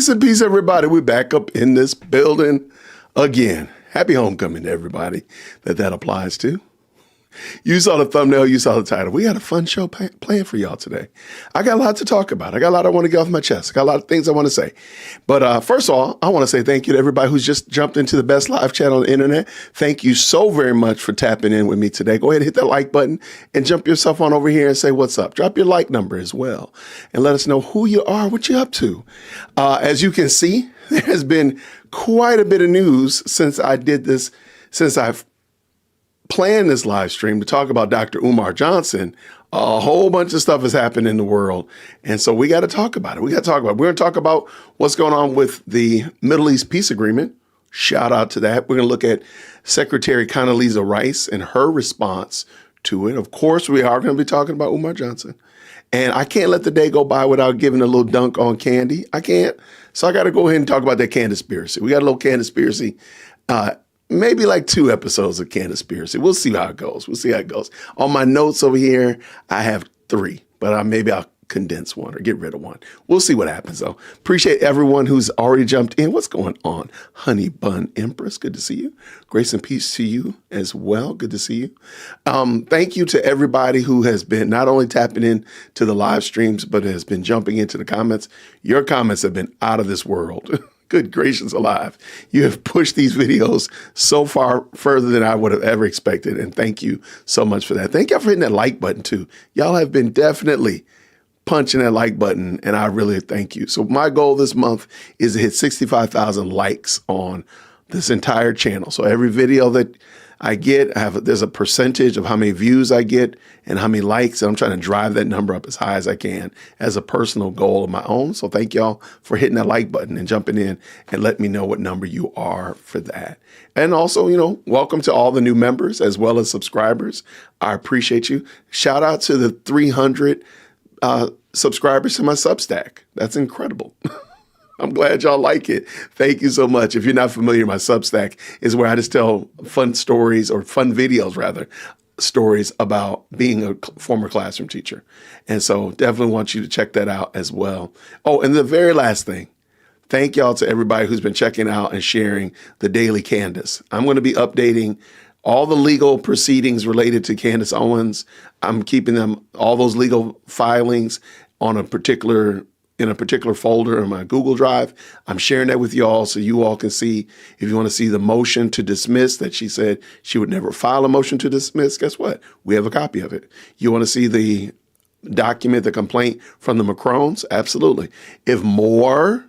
Grace and peace, everybody. We're back up in this building again. Happy homecoming to everybody that applies to. You saw the thumbnail, you saw the title. We got a fun show planned for y'all today. I got a lot to talk about. I got a lot I want to get off my chest. I got a lot of things I want to say. But first of all, I want to say thank you to everybody who's just jumped into the best live chat on the internet. Thank you so very much for tapping in with me today. Go ahead and hit that like button and jump yourself on over here and say what's up. Drop your like number as well and let us know who you are, what you're up to. As you can see, there has been quite a bit of news since I did this, since I've planned this live stream to talk about Dr. Umar Johnson. A whole bunch of stuff has happened in the world. And so we got to talk about it. We're going to talk about what's going on with the Middle East peace agreement. Shout out to that. We're going to look at Secretary Condoleezza Rice and her response to it. Of course, we are going to be talking about Umar Johnson. And I can't let the day go by without giving a little dunk on Candy. I can't. So I got to go ahead and talk about that Candaspiracy. We got a little Candaspiracy. Maybe like 2 episodes of Candaspiracy. We'll see how it goes. On my notes over here, I have 3, but maybe I'll condense 1 or get rid of 1. We'll see what happens, though. Appreciate everyone who's already jumped in. What's going on? Honey Bun Empress, good to see you. Grace and peace to you as well. Good to see you. Thank you to everybody who has been not only tapping in to the live streams, but has been jumping into the comments. Your comments have been out of this world. Good gracious alive. You have pushed these videos so far further than I would have ever expected. And thank you so much for that. Thank y'all for hitting that like button too. Y'all have been definitely punching that like button, and I really thank you. So my goal this month is to hit 65,000 likes on this entire channel. So every video that I get, there's a percentage of how many views I get and how many likes. And I'm trying to drive that number up as high as I can as a personal goal of my own. So thank y'all for hitting that like button and jumping in and letting me know what number you are for that. And also, welcome to all the new members as well as subscribers. I appreciate you. Shout out to the 300 subscribers to my Substack. That's incredible. I'm glad y'all like it. Thank you so much. If you're not familiar, my Substack is where I just tell fun stories, or fun videos rather, stories about being a former classroom teacher. And so definitely want you to check that out as well. Oh, and the very last thing, thank y'all to everybody who's been checking out and sharing the Daily Candace. I'm going to be updating all the legal proceedings related to Candace Owens. I'm keeping all those legal filings in a particular folder in my Google Drive. I'm sharing that with y'all so you all can see. If you want to see the motion to dismiss that she said she would never file a motion to dismiss, guess what? We have a copy of it. You want to see the document, the complaint from the Macrones? Absolutely. If more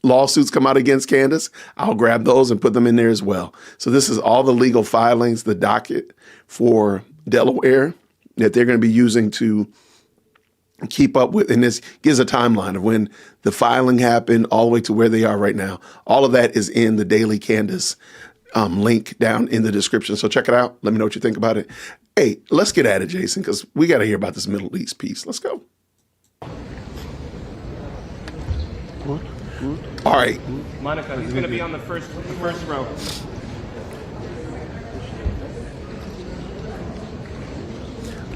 lawsuits come out against Candace, I'll grab those and put them in there as well. So this is all the legal filings, the docket for Delaware that they're going to be using to keep up with, and this gives a timeline of when the filing happened all the way to where they are right now. All of that is in the Daily Candace link down in the description. So check it out. Let me know what you think about it. Hey, let's get at it, Jason, because we got to hear about this Middle East piece. Let's go. All right. Monica, he's going to be on the first row.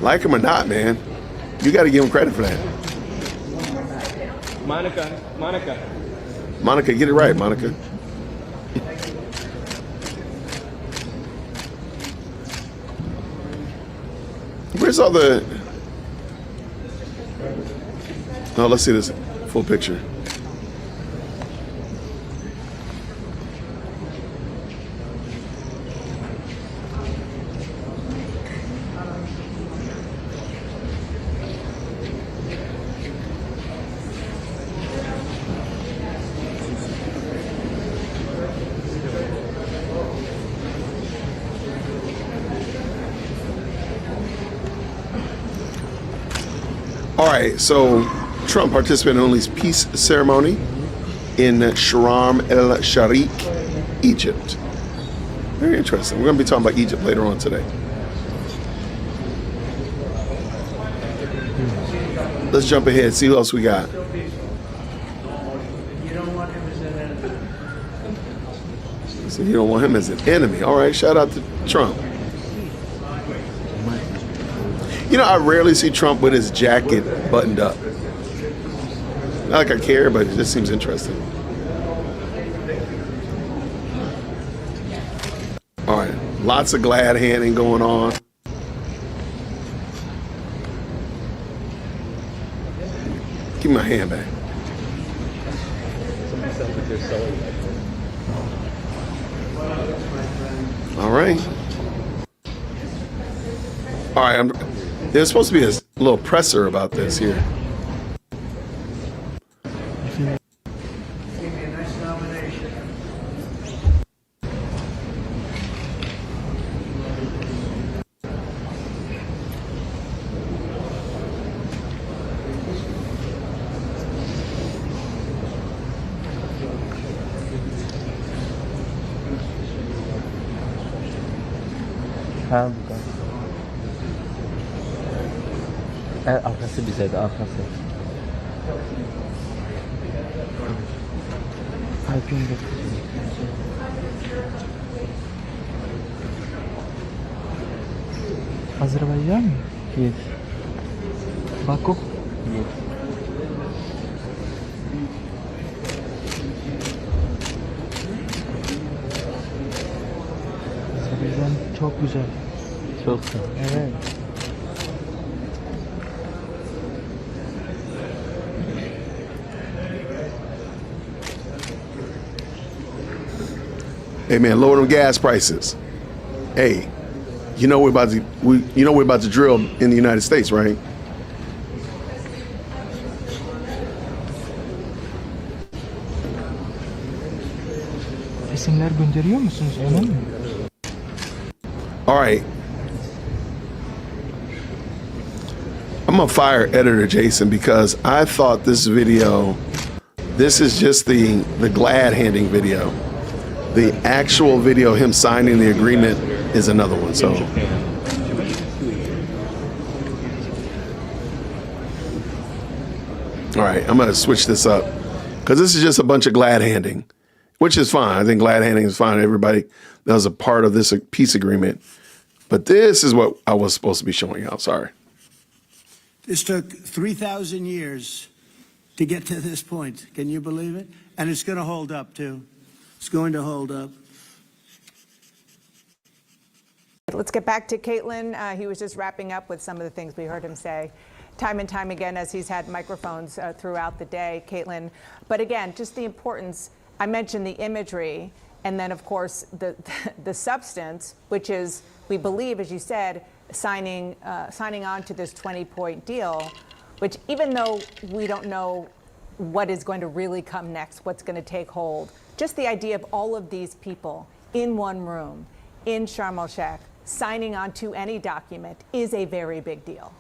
Like him or not, man, you got to give him credit for that. Monica, get it right, Monica. Where's all the... Oh, let's see this full picture. All right, so Trump participated in Middle East peace ceremony in Sharm el-Sheikh, Egypt. Very interesting. We're going to be talking about Egypt later on today. Let's jump ahead, see who else we got. So you don't want him as an enemy. All right, shout out to Trump. I rarely see Trump with his jacket buttoned up. Not like I care, but it just seems interesting. All right, lots of glad handing going on. Give me my hand back. All right. All right, there's supposed to be a little presser about this here. Ha bukan. Arkası bize de arkası. Kalbimde. Azerbaycan mı? Yes. Baku? Yes. Azerbaycan çok güzel. Çok güzel. Evet. Hey man, lower them gas prices. Hey, you know we're about to drill in the United States, right? Resimler gönderiyor musunuz ona mı? All right. I'm gonna fire editor Jason because I thought this is just the glad handing video. The actual video of him signing the agreement is another one. So all right, I'm gonna switch this up because this is just a bunch of glad handing, which is fine. I think glad handing is fine. Everybody that was a part of this peace agreement. But this is what I was supposed to be showing y'all. Sorry. This took 3,000 years to get to this point. Can you believe it? And it's going to hold up, too. It's going to hold up. Let's get back to Caitlin. He was just wrapping up with some of the things we heard him say time and time again as he's had microphones throughout the day, Caitlin. But again, just the importance, I mentioned the imagery, and then, of course, the substance, which is, we believe, as you said, signing on to this 20-point deal, which even though we don't know what is going to really come next, what's going to take hold, just the idea of all of these people in one room in Sharm el-Sheikh signing on to any document is a very big deal.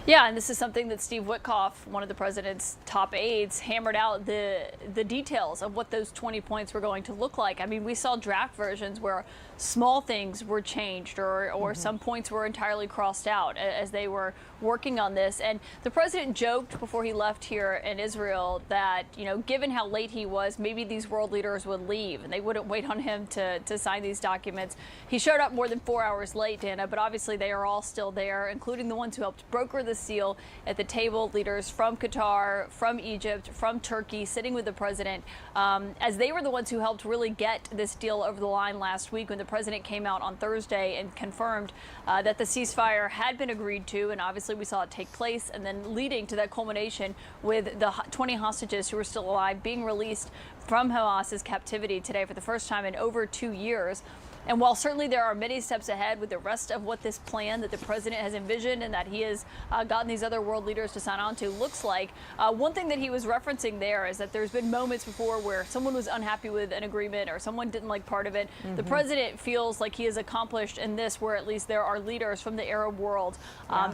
Yeah, and this is something that Steve Witkoff, one of the president's top aides, hammered out the details of what those 20 points were going to look like. I mean, we saw draft versions where small things were changed or some points were entirely crossed out as they were working on this. And the president joked before he left here in Israel that, you know, given how late he was, maybe these world leaders would leave and they wouldn't wait on him to sign these documents. He showed up more than 4 hours late, Dana, but obviously they are all still there, including the ones who helped broker the seal at the table, leaders from Qatar, from Egypt, from Turkey, sitting with the president, as they were the ones who helped really get this deal over the line last week when the president came out on Thursday and confirmed that the ceasefire had been agreed to, and obviously we saw it take place, and then leading to that culmination with the 20 hostages who are still alive being released from Hamas's captivity today for the first time in over 2 years. And while certainly there are many steps ahead with the rest of what this plan that the president has envisioned and that he has gotten these other world leaders to sign on to looks like, one thing that he was referencing there is that there's been moments before where someone was unhappy with an agreement or someone didn't like part of it. The president feels like he has accomplished in this where at least there are leaders from the Arab world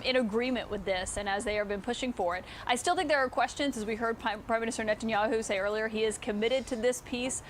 in agreement with this and as they have been pushing for it. I still think there are questions, as we heard Prime Minister Netanyahu say earlier. He is committed to this peace,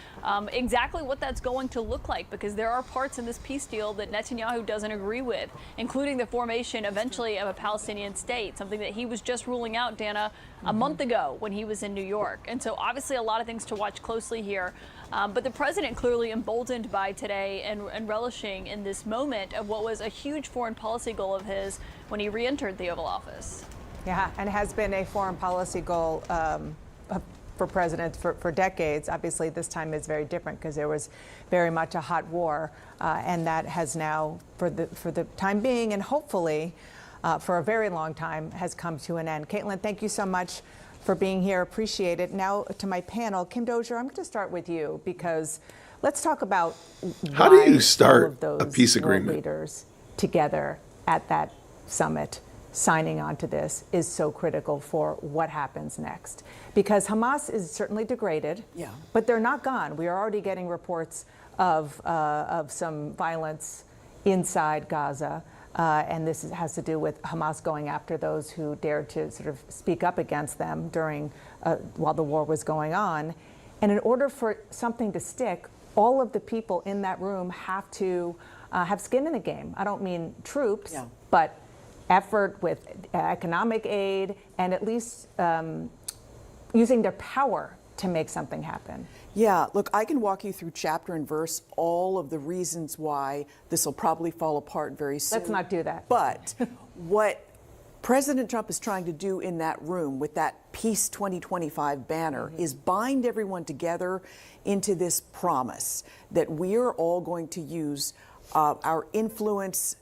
exactly what that's going to look like, because there are parts in this peace deal that Netanyahu doesn't agree with, including the formation eventually of a Palestinian state, something that he was just ruling out, Dana, a month ago when he was in New York. And so obviously a lot of things to watch closely here. But the president clearly emboldened by today and relishing in this moment of what was a huge foreign policy goal of his when he re-entered the Oval Office. Yeah, and has been a foreign policy goal for presidents for decades. Obviously, this time is very different because there was very much a hot war, and that has now, for the time being, and hopefully for a very long time, has come to an end. Caitlin, thank you so much for being here. Appreciate it. Now to my panel, Kim Dozier, I'm going to start with you because let's talk about how do you all start of those a peace world agreement leaders together at that summit. Signing on to this is so critical for what happens next. Because Hamas is certainly degraded, but they're not gone. We are already getting reports of some violence inside Gaza, and this has to do with Hamas going after those who dared to sort of speak up against them during while the war was going on. And in order for something to stick, all of the people in that room have to have skin in the game. I don't mean troops, but effort with economic aid and at least using their power to make something happen. Yeah, look, I can walk you through chapter and verse all of the reasons why this will probably fall apart very soon. Let's not do that. But what President Trump is trying to do in that room with that Peace 2025 banner is bind everyone together into this promise that we're all going to use our influence,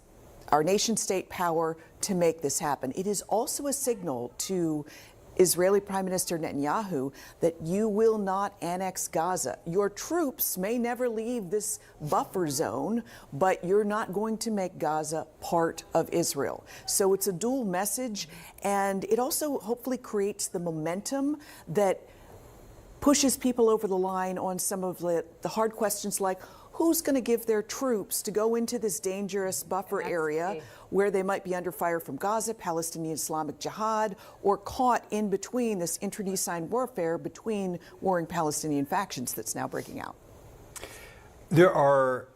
our nation state power to make this happen. It is also a signal to Israeli Prime Minister Netanyahu that you will not annex Gaza. Your troops may never leave this buffer zone, but you're not going to make Gaza part of Israel. So it's a dual message, and it also hopefully creates the momentum that pushes people over the line on some of the hard questions like, who's going to give their troops to go into this dangerous buffer area where they might be under fire from Gaza, Palestinian Islamic Jihad, or caught in between this internecine warfare between warring Palestinian factions that's now breaking out? There are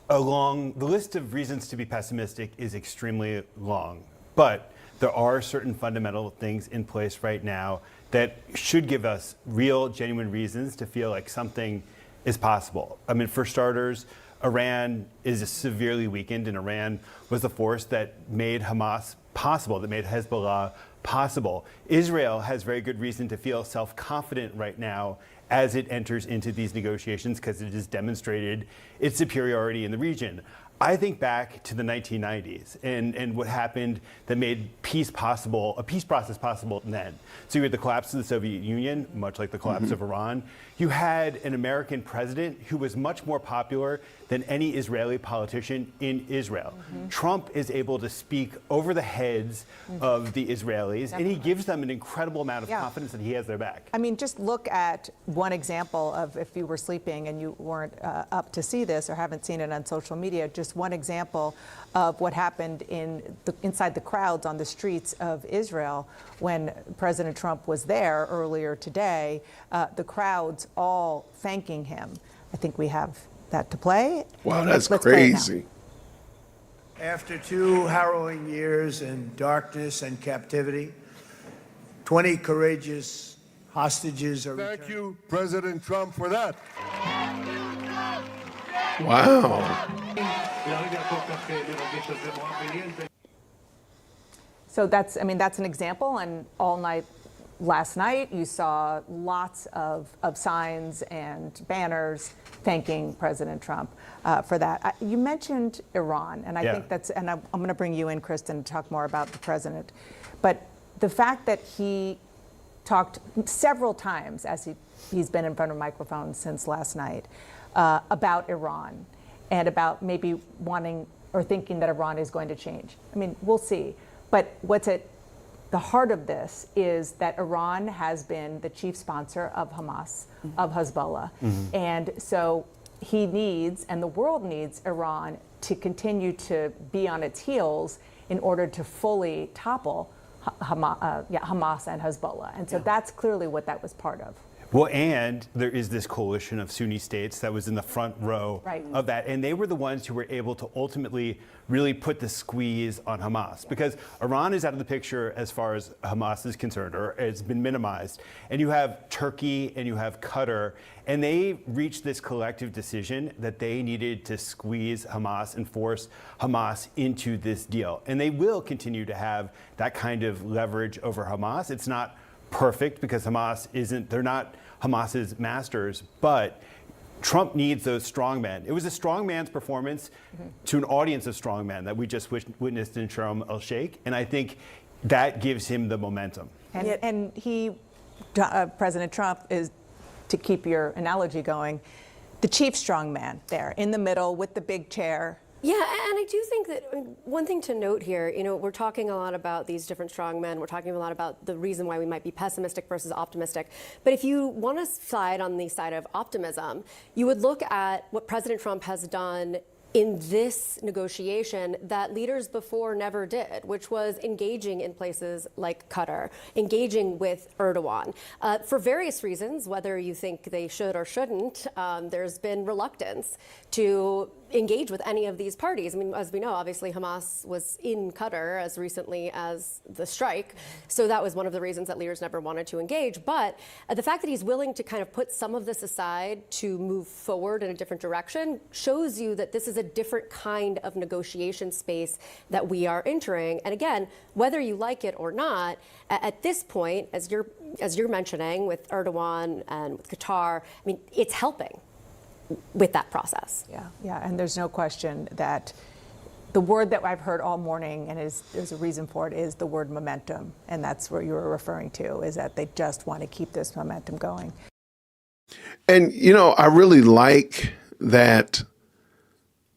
the list of reasons to be pessimistic is extremely long, but there are certain fundamental things in place right now that should give us real, genuine reasons to feel like something is possible. I mean, for starters, Iran is severely weakened, and Iran was the force that made Hamas possible, that made Hezbollah possible. Israel has very good reason to feel self-confident right now as it enters into these negotiations because it has demonstrated its superiority in the region. I think back to the 1990s and what happened that made peace possible, a peace process possible then. So you had the collapse of the Soviet Union, much like the collapse of Iran. You had an American president who was much more popular than any Israeli politician in Israel. Trump is able to speak over the heads of the Israelis, and he gives them an incredible amount of confidence that he has their back. I mean, just look at one example of if you were sleeping and you weren't up to see this or haven't seen it on social media, just one example of what happened inside the crowds on the streets of Israel when President Trump was there earlier today, the crowds all thanking him. I think we have that to play. Wow, that's Let's play it now. crazy. After 2 harrowing years in darkness and captivity, 20 courageous hostages are Thank returned. you, President Trump, for that. Wow. So that's an example, and all night last night you saw lots of signs and banners thanking President Trump for that. You mentioned Iran, and I think and I'm going to bring you in, Kristen, to talk more about the president. But the fact that he talked several times as he's been in front of microphones since last night about Iran and about maybe wanting or thinking that Iran is going to change. I mean, we'll see. But what's at the heart of this is that Iran has been the chief sponsor of Hamas, of Hezbollah. And so he needs, and the world needs, Iran to continue to be on its heels in order to fully topple Hamas and Hezbollah. And so that's clearly what that was part of. Well, and there is this coalition of Sunni states that was in the front row of that. And they were the ones who were able to ultimately really put the squeeze on Hamas, because Iran is out of the picture as far as Hamas is concerned, or it's been minimized. And you have Turkey and you have Qatar, and they reached this collective decision that they needed to squeeze Hamas and force Hamas into this deal. And they will continue to have that kind of leverage over Hamas. It's not perfect because they're not Hamas's masters, but Trump needs those strongmen. It was a strongman's performance to an audience of strongmen that we just witnessed in Sharm el-Sheikh, and I think that gives him the momentum. And President Trump is, to keep your analogy going, the chief strongman there in the middle with the big chair. Yeah, and I do think that one thing to note here, we're talking a lot about these different strongmen. We're talking a lot about the reason why we might be pessimistic versus optimistic. But if you want to side on the side of optimism, you would look at what President Trump has done in this negotiation that leaders before never did, which was engaging in places like Qatar, engaging with Erdogan. For various reasons, whether you think they should or shouldn't, there's been reluctance to engage with any of these parties. I mean, as we know, obviously Hamas was in Qatar as recently as the strike, so that was one of the reasons that leaders never wanted to engage. But the fact that he's willing to kind of put some of this aside to move forward in a different direction shows you that this is a different kind of negotiation space that we are entering. And again, whether you like it or not, at this point, as you're mentioning with Erdogan and with Qatar, I mean, it's helping with that process. Yeah, and there's no question that the word that I've heard all morning, and there's a reason for it, is the word momentum. And that's what you were referring to, is that they just want to keep this momentum going. And, I really like that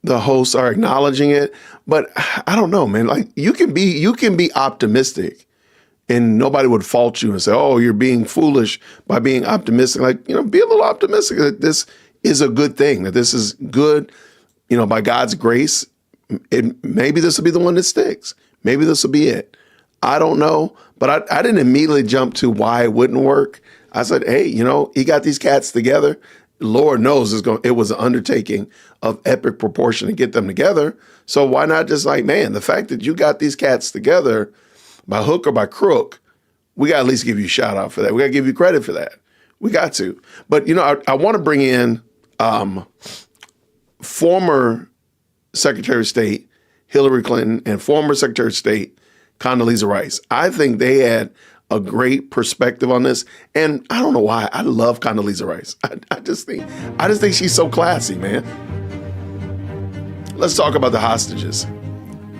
the hosts are acknowledging it, but I don't know, man, like you can be optimistic and nobody would fault you and say, oh, you're being foolish by being optimistic. Like, be a little optimistic that this is a good thing, that this is good, by God's grace. Maybe this will be the one that sticks. Maybe this will be it. I don't know, but I didn't immediately jump to why it wouldn't work. I said, hey, he got these cats together. Lord knows it was an undertaking of epic proportion to get them together. So why not just the fact that you got these cats together by hook or by crook, we got to at least give you a shout out for that. We got to give you credit for that. We got to. But, I want to bring in former Secretary of State Hillary Clinton and former Secretary of State Condoleezza Rice. I think they had a great perspective on this. And I don't know why. I love Condoleezza Rice. I just think she's so classy, man. Let's talk about the hostages.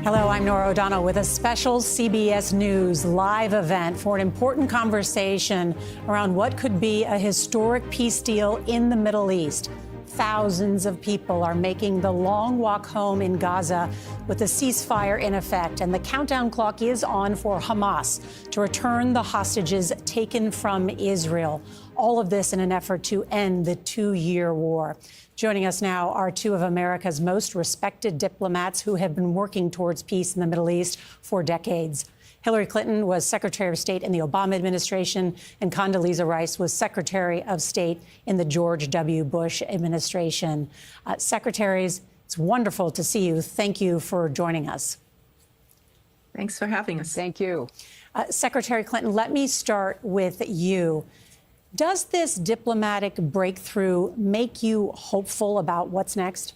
Hello, I'm Nora O'Donnell with a special CBS News live event for an important conversation around what could be a historic peace deal in the Middle East. Thousands of people are making the long walk home in Gaza with the ceasefire in effect, and the countdown clock is on for Hamas to return the hostages taken from Israel. All of this in an effort to end the 2-year war. Joining us now are two of America's most respected diplomats who have been working towards peace in the Middle East for decades. Hillary Clinton was Secretary of State in the Obama administration, and Condoleezza Rice was Secretary of State in the George W. Bush administration. Secretaries, it's wonderful to see you. Thank you for joining us. Thanks for having us. Thank you. Secretary Clinton, let me start with you. Does this diplomatic breakthrough make you hopeful about what's next?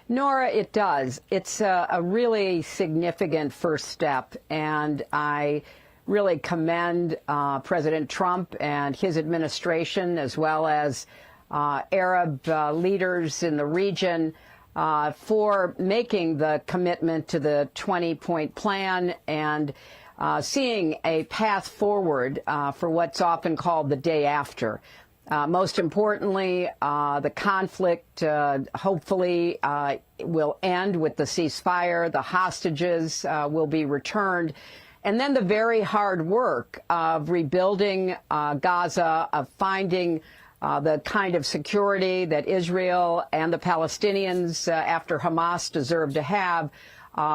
Nora, it does. It's a really significant first step, and I really commend President Trump and his administration, as well as Arab leaders in the region, for making the commitment to the 20-point plan and seeing a path forward for what's often called the day after. Most importantly, the conflict hopefully will end with the ceasefire. The hostages will be returned. And then the very hard work of rebuilding Gaza, of finding the kind of security that Israel and the Palestinians after Hamas deserve to have,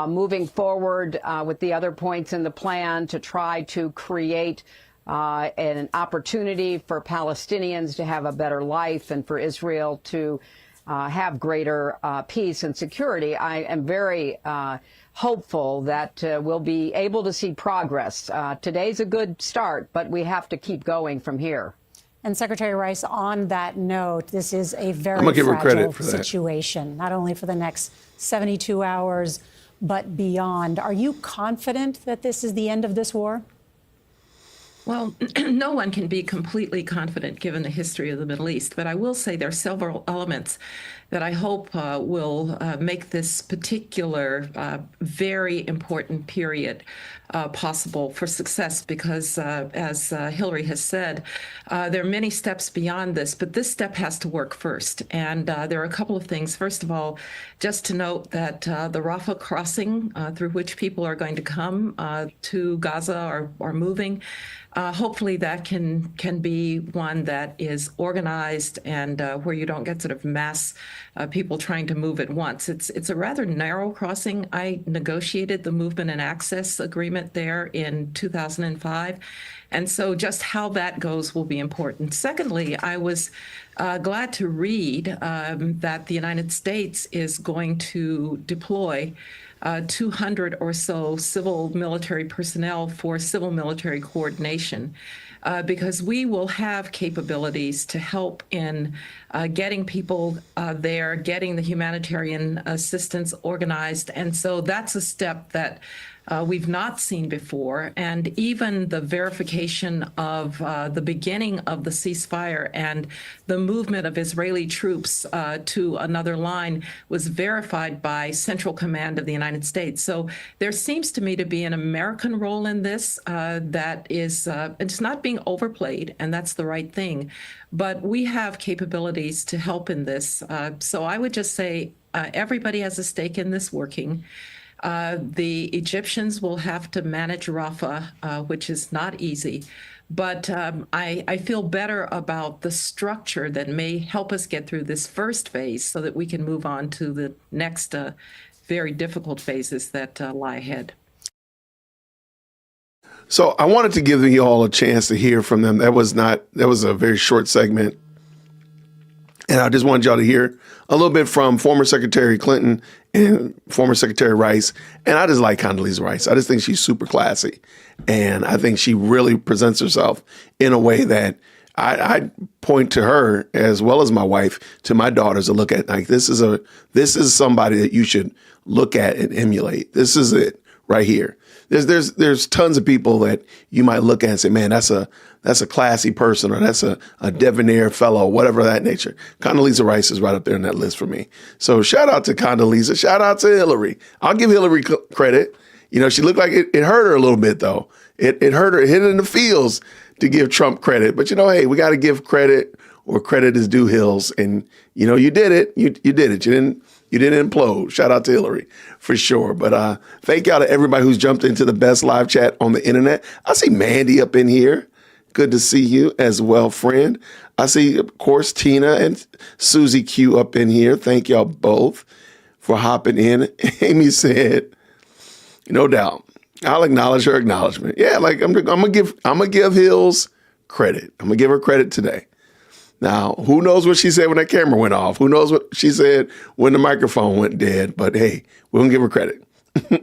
moving forward with the other points in the plan to try to create an opportunity for Palestinians to have a better life and for Israel to have greater peace and security. I am very hopeful that we'll be able to see progress. Today's a good start, but we have to keep going from here. And Secretary Rice, on that note, this is a very fragile situation, not only for the next 72 hours, but beyond. Are you confident that this is the end of this war? Well, no one can be completely confident given the history of the Middle East, but I will say there are several elements that I hope will make this particular very important period possible for success because, as Hillary has said, there are many steps beyond this, but this step has to work first. And there are a couple of things. First of all, just to note that the Rafah crossing through which people are going to come to Gaza are moving. Hopefully that can be one that is organized and where you don't get sort of mass people trying to move at once. It's a rather narrow crossing. I negotiated the movement and access agreement there in 2005. And so just how that goes will be important. Secondly, I was glad to read that the United States is going to deploy 200 or so civil military personnel for civil military coordination, because we will have capabilities to help in getting people there, getting the humanitarian assistance organized. And so that's a step that we've not seen before. And even the verification of the beginning of the ceasefire and the movement of Israeli troops to another line was verified by Central Command of the United States. So there seems to me to be an American role in this that is, it's not being overplayed, and that's the right thing. But we have capabilities to help in this. So I would just say everybody has a stake in this working. The Egyptians will have to manage Rafah, which is not easy. But I feel better about the structure that may help us get through this first phase so that we can move on to the next very difficult phases that lie ahead. So I wanted to give you all a chance to hear from them. That was a very short segment. And I just wanted y'all to hear a little bit from former Secretary Clinton and former Secretary Rice. And I just like Condoleezza Rice. I just think she's super classy. And I think she really presents herself in a way that I point to her, as well as my wife, to my daughters to look at, like, this is somebody that you should look at and emulate. This is it right here. There's tons of people that you might look at and say, man, that's a classy person, or that's a debonair fellow, whatever that nature. Condoleezza Rice is right up there in that list for me. So shout out to Condoleezza, shout out to Hillary. I'll give Hillary credit. You know, she looked like it hurt her a little bit though. It hurt her, it hit her in the feels to give Trump credit. But you know, hey, we got to give credit where credit is due, Hills. And you know, you did it. You did it. You didn't implode. Shout out to Hillary for sure. But thank y'all to everybody who's jumped into the best live chat on the internet. I see Mandy up in here. Good to see you as well, friend. I see, of course, Tina and Susie Q up in here. Thank y'all both for hopping in. Amy said, no doubt, I'll acknowledge her acknowledgement. Yeah, like I'm gonna give Hills credit. I'm gonna give her credit today. Now, who knows what she said when that camera went off? Who knows what she said when the microphone went dead? But hey, we're going to give her credit.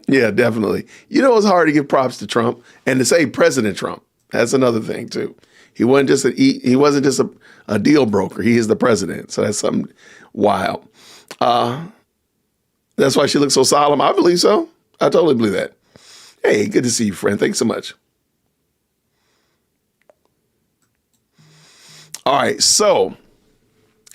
Yeah, definitely. You know, it's hard to give props to Trump and to say President Trump. That's another thing, too. He wasn't just a deal broker. He is the president. So that's something wild. That's why she looks so solemn. I believe so. I totally believe that. Hey, good to see you, friend. Thanks so much. All right, so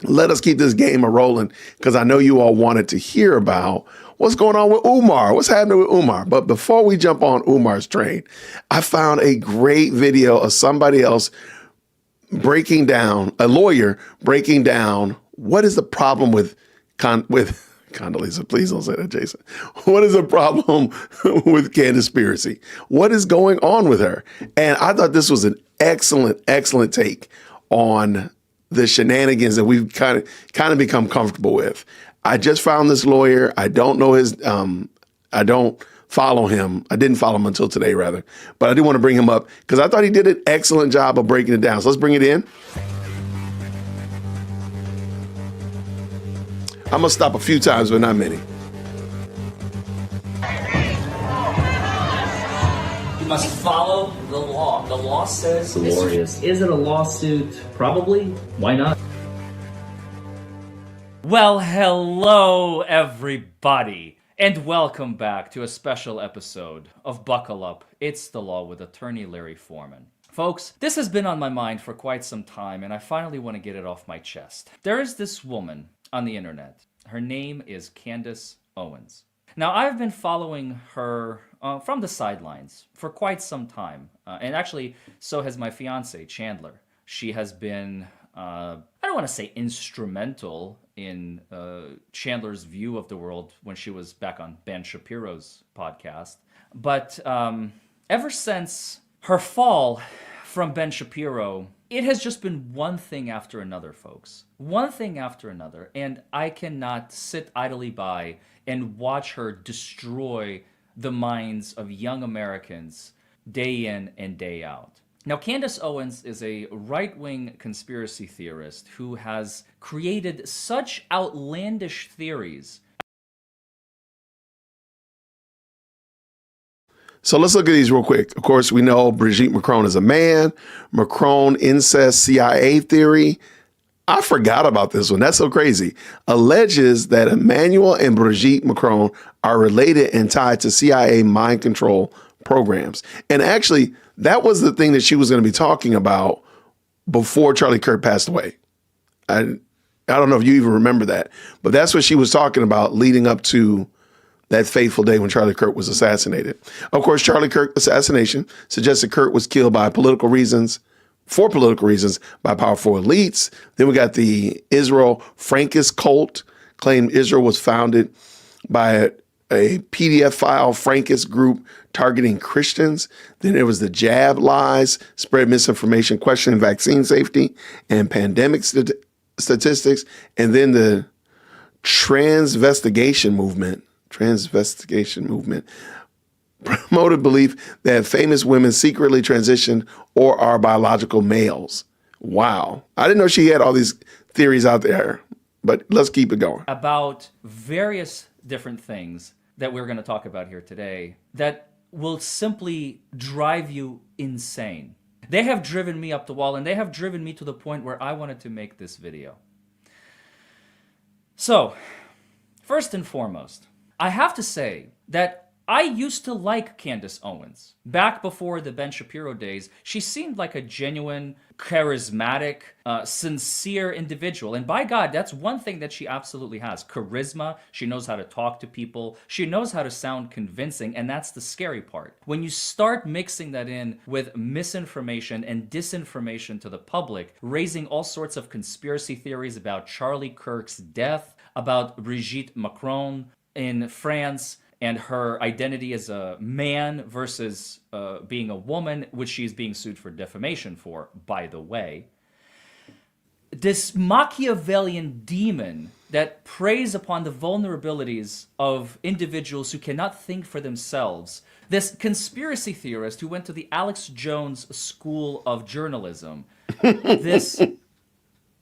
let us keep this game a-rolling because I know you all wanted to hear about what's going on with Umar, what's happening with Umar. But before we jump on Umar's train, I found a great video of somebody else breaking down, a lawyer breaking down what is the problem with Condoleezza, please don't say that, Jason. What is the problem with Candaspiracy? What is going on with her? And I thought this was an excellent, excellent take on the shenanigans that we've kind of become comfortable with. I just found this lawyer. I don't know I don't follow him. I didn't follow him until today, rather. But I do want to bring him up because I thought he did an excellent job of breaking it down. So let's bring it in. I'm going to stop a few times, but not many. You must follow the law. The law says... Glorious. Is it a lawsuit? Probably. Why not? Well, hello, everybody, and welcome back to a special episode of Buckle Up, It's the Law with attorney Larry Foreman. Folks, this has been on my mind for quite some time, and I finally want to get it off my chest. There is this woman on the internet. Her name is Candace Owens. Now, I've been following her from the sidelines for quite some time, and actually, so has my fiance, Chandler. She has been, I don't want to say instrumental in Chandler's view of the world when she was back on Ben Shapiro's podcast. But ever since her fall from Ben Shapiro, it has just been one thing after another, folks. One thing after another. And I cannot sit idly by and watch her destroy the minds of young Americans day in and day out. Now, Candace Owens is a right-wing conspiracy theorist who has created such outlandish theories. So let's look at these real quick. Of course, we know Brigitte Macron is a man. Macron incest CIA theory. I forgot about this one. That's so crazy. Alleges that Emmanuel and Brigitte Macron are related and tied to CIA mind control programs. And actually, that was the thing that she was going to be talking about before Charlie Kirk passed away. I don't know if you even remember that, but that's what she was talking about leading up to that fateful day when Charlie Kirk was assassinated. Of course, Charlie Kirk assassination suggests that Kirk was killed for political reasons, by powerful elites. Then we got the Israel Frankist cult, claimed Israel was founded by a PDF file Frankist group targeting Christians. Then there was the jab lies, spread misinformation, questioning vaccine safety and pandemic statistics. And then the transvestigation movement promoted belief that famous women secretly transitioned or are biological males. Wow. I didn't know she had all these theories out there, but let's keep it going. About various different things that we're going to talk about here today that will simply drive you insane. They have driven me up the wall, and they have driven me to the point where I wanted to make this video. So, first and foremost, I have to say that I used to like Candace Owens. Back before the Ben Shapiro days, she seemed like a genuine, charismatic, sincere individual. And by God, that's one thing that she absolutely has. Charisma. She knows how to talk to people. She knows how to sound convincing. And that's the scary part. When you start mixing that in with misinformation and disinformation to the public, raising all sorts of conspiracy theories about Charlie Kirk's death, about Brigitte Macron in France, and her identity as a man versus being a woman, which she's being sued for defamation for, by the way. This Machiavellian demon that preys upon the vulnerabilities of individuals who cannot think for themselves. This conspiracy theorist who went to the Alex Jones School of Journalism. This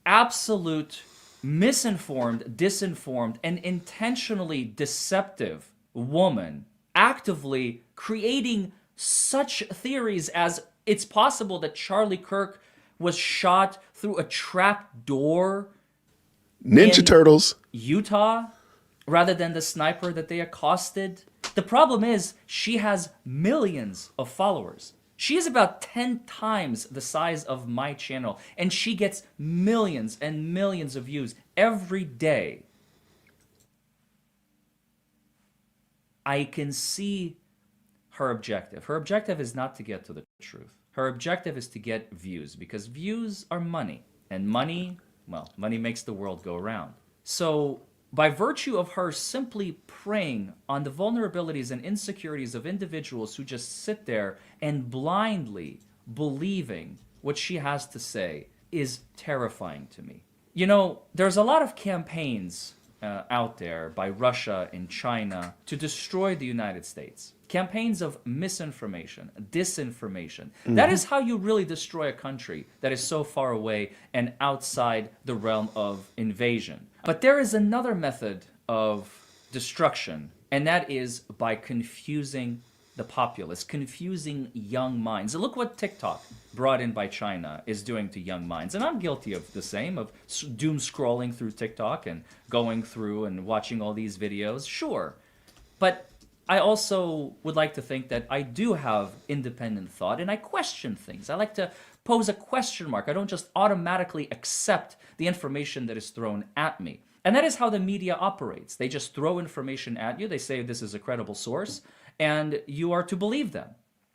absolute misinformed, disinformed, and intentionally deceptive woman actively creating such theories as it's possible that Charlie Kirk was shot through a trap door Ninja Turtles, Utah, rather than the sniper that they accosted. The problem is she has millions of followers. She is about 10 times the size of my channel, and she gets millions and millions of views every day. I can see her objective. Her objective is not to get to the truth. Her objective is to get views, because views are money. And money, well, money makes the world go around. So by virtue of her simply preying on the vulnerabilities and insecurities of individuals who just sit there and blindly believing what she has to say is terrifying to me. You know, there's a lot of campaigns out there by Russia and China to destroy the United States. campaigns of misinformation, disinformation. That is how you really destroy a country that is so far away and outside the realm of invasion. But there is another method of destruction, and that is by confusing the populace, confusing young minds. And look what TikTok, brought in by China, is doing to young minds. And I'm guilty of the same, of doom scrolling through TikTok and going through and watching all these videos. Sure. But I also would like to think that I do have independent thought and I question things. I like to pose a question mark. I don't just automatically accept the information that is thrown at me. And that is how the media operates. They just throw information at you. They say this is a credible source, and you are to believe them.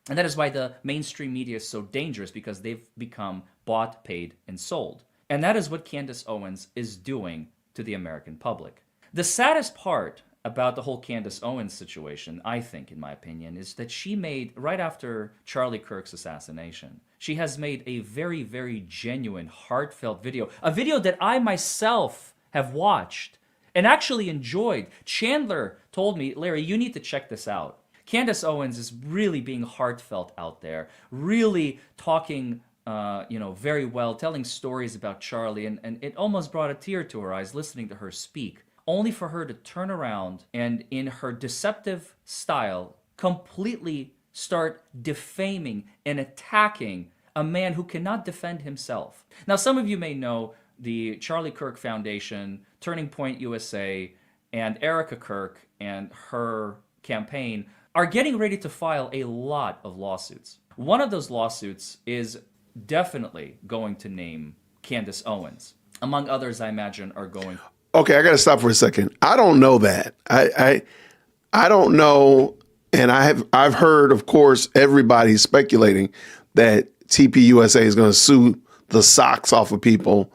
And that is why the mainstream media is so dangerous, because they've become bought, paid, and sold. And that is what Candace Owens is doing to the American public. The saddest part about the whole Candace Owens situation, I think, in my opinion, is that she made, right after Charlie Kirk's assassination, she has made a very, very genuine, heartfelt video. A video that I myself have watched and actually enjoyed. Chandler told me, Larry, you need to check this out. Candace Owens is really being heartfelt out there, really talking very well, telling stories about Charlie, and it almost brought a tear to her eyes listening to her speak, only for her to turn around and, in her deceptive style, completely start defaming and attacking a man who cannot defend himself. Now, some of you may know the Charlie Kirk Foundation, Turning Point USA, and Erica Kirk and her campaign are getting ready to file a lot of lawsuits. One of those lawsuits is definitely going to name Candace Owens. Among others, I imagine, are going... Okay, I got to stop for a second. I don't know that. I don't know, and I've heard, of course, everybody speculating that TPUSA is going to sue the socks off of people,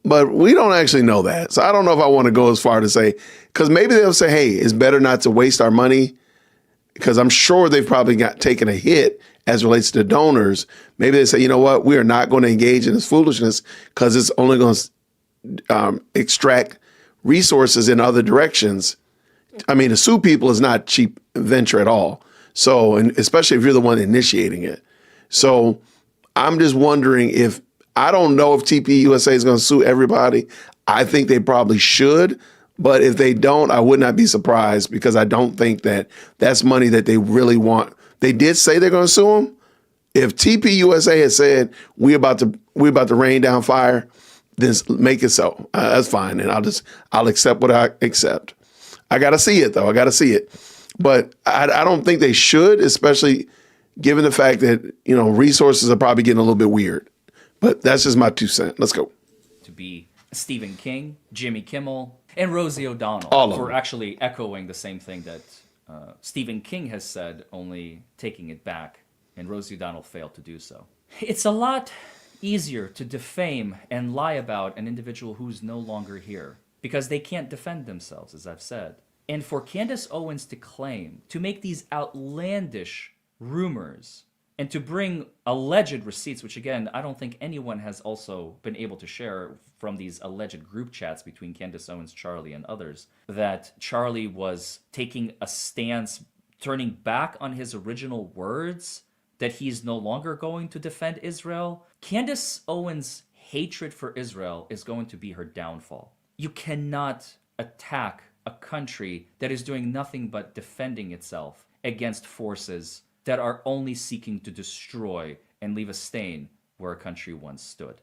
but we don't actually know that. So I don't know if I want to go as far to say, because maybe they'll say, hey, it's better not to waste our money, because I'm sure they've probably taken a hit as relates to donors. Maybe they say, you know what, we are not going to engage in this foolishness because it's only going to extract resources in other directions. I mean, to sue people is not a cheap venture at all. So, and especially if you're the one initiating it. So I'm just wondering if, I don't know if TPUSA is going to sue everybody. I think they probably should. But if they don't, I would not be surprised, because I don't think that that's money that they really want. They did say they're going to sue them. If TPUSA had said, we're about to rain down fire, then make it so. That's fine. And I'll accept what I accept. I got to see it, though. I got to see it. But I don't think they should, especially given the fact that, resources are probably getting a little bit weird. But that's just my 2 cents. Let's go. To be Stephen King, Jimmy Kimmel, and Rosie O'Donnell for actually echoing the same thing that Stephen King has said, only taking it back, and Rosie O'Donnell failed to do so. It's a lot easier to defame and lie about an individual who's no longer here, because they can't defend themselves, as I've said. And for Candace Owens to claim, to make these outlandish rumors, and to bring alleged receipts, which again, I don't think anyone has also been able to share from these alleged group chats between Candace Owens, Charlie, and others, that Charlie was taking a stance, turning back on his original words, that he's no longer going to defend Israel. Candace Owens' hatred for Israel is going to be her downfall. You cannot attack a country that is doing nothing but defending itself against forces that are only seeking to destroy and leave a stain where a country once stood.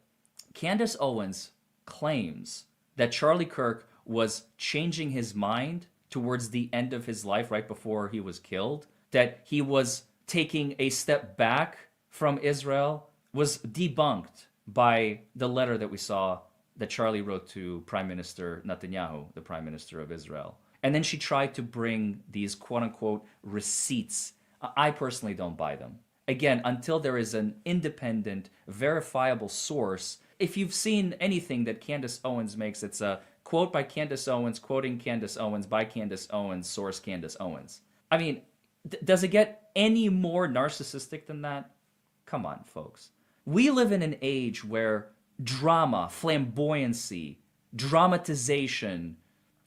Candace Owens claims that Charlie Kirk was changing his mind towards the end of his life, right before he was killed, that he was taking a step back from Israel, was debunked by the letter that we saw that Charlie wrote to Prime Minister Netanyahu, the Prime Minister of Israel. And then she tried to bring these quote-unquote receipts. I personally don't buy them. Again, until there is an independent, verifiable source. If you've seen anything that Candace Owens makes, it's a quote by Candace Owens, quoting Candace Owens, by Candace Owens, source Candace Owens. I mean, does it get any more narcissistic than that? Come on, folks. We live in an age where drama, flamboyancy, dramatization,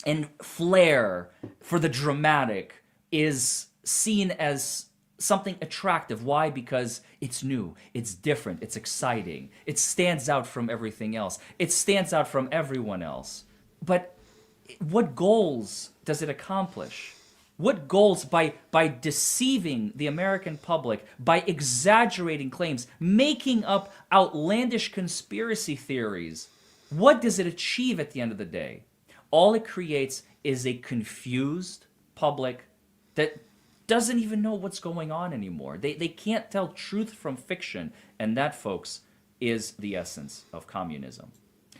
and flair for the dramatic is seen as something attractive. Why? Because it's new, it's different, it's exciting, it stands out from everything else, it stands out from everyone else. But what goals does it accomplish? What goals by deceiving the American public, by exaggerating claims, making up outlandish conspiracy theories? What does it achieve at the end of the day? All it creates is a confused public that doesn't even know what's going on anymore. They can't tell truth from fiction. And that, folks, is the essence of communism.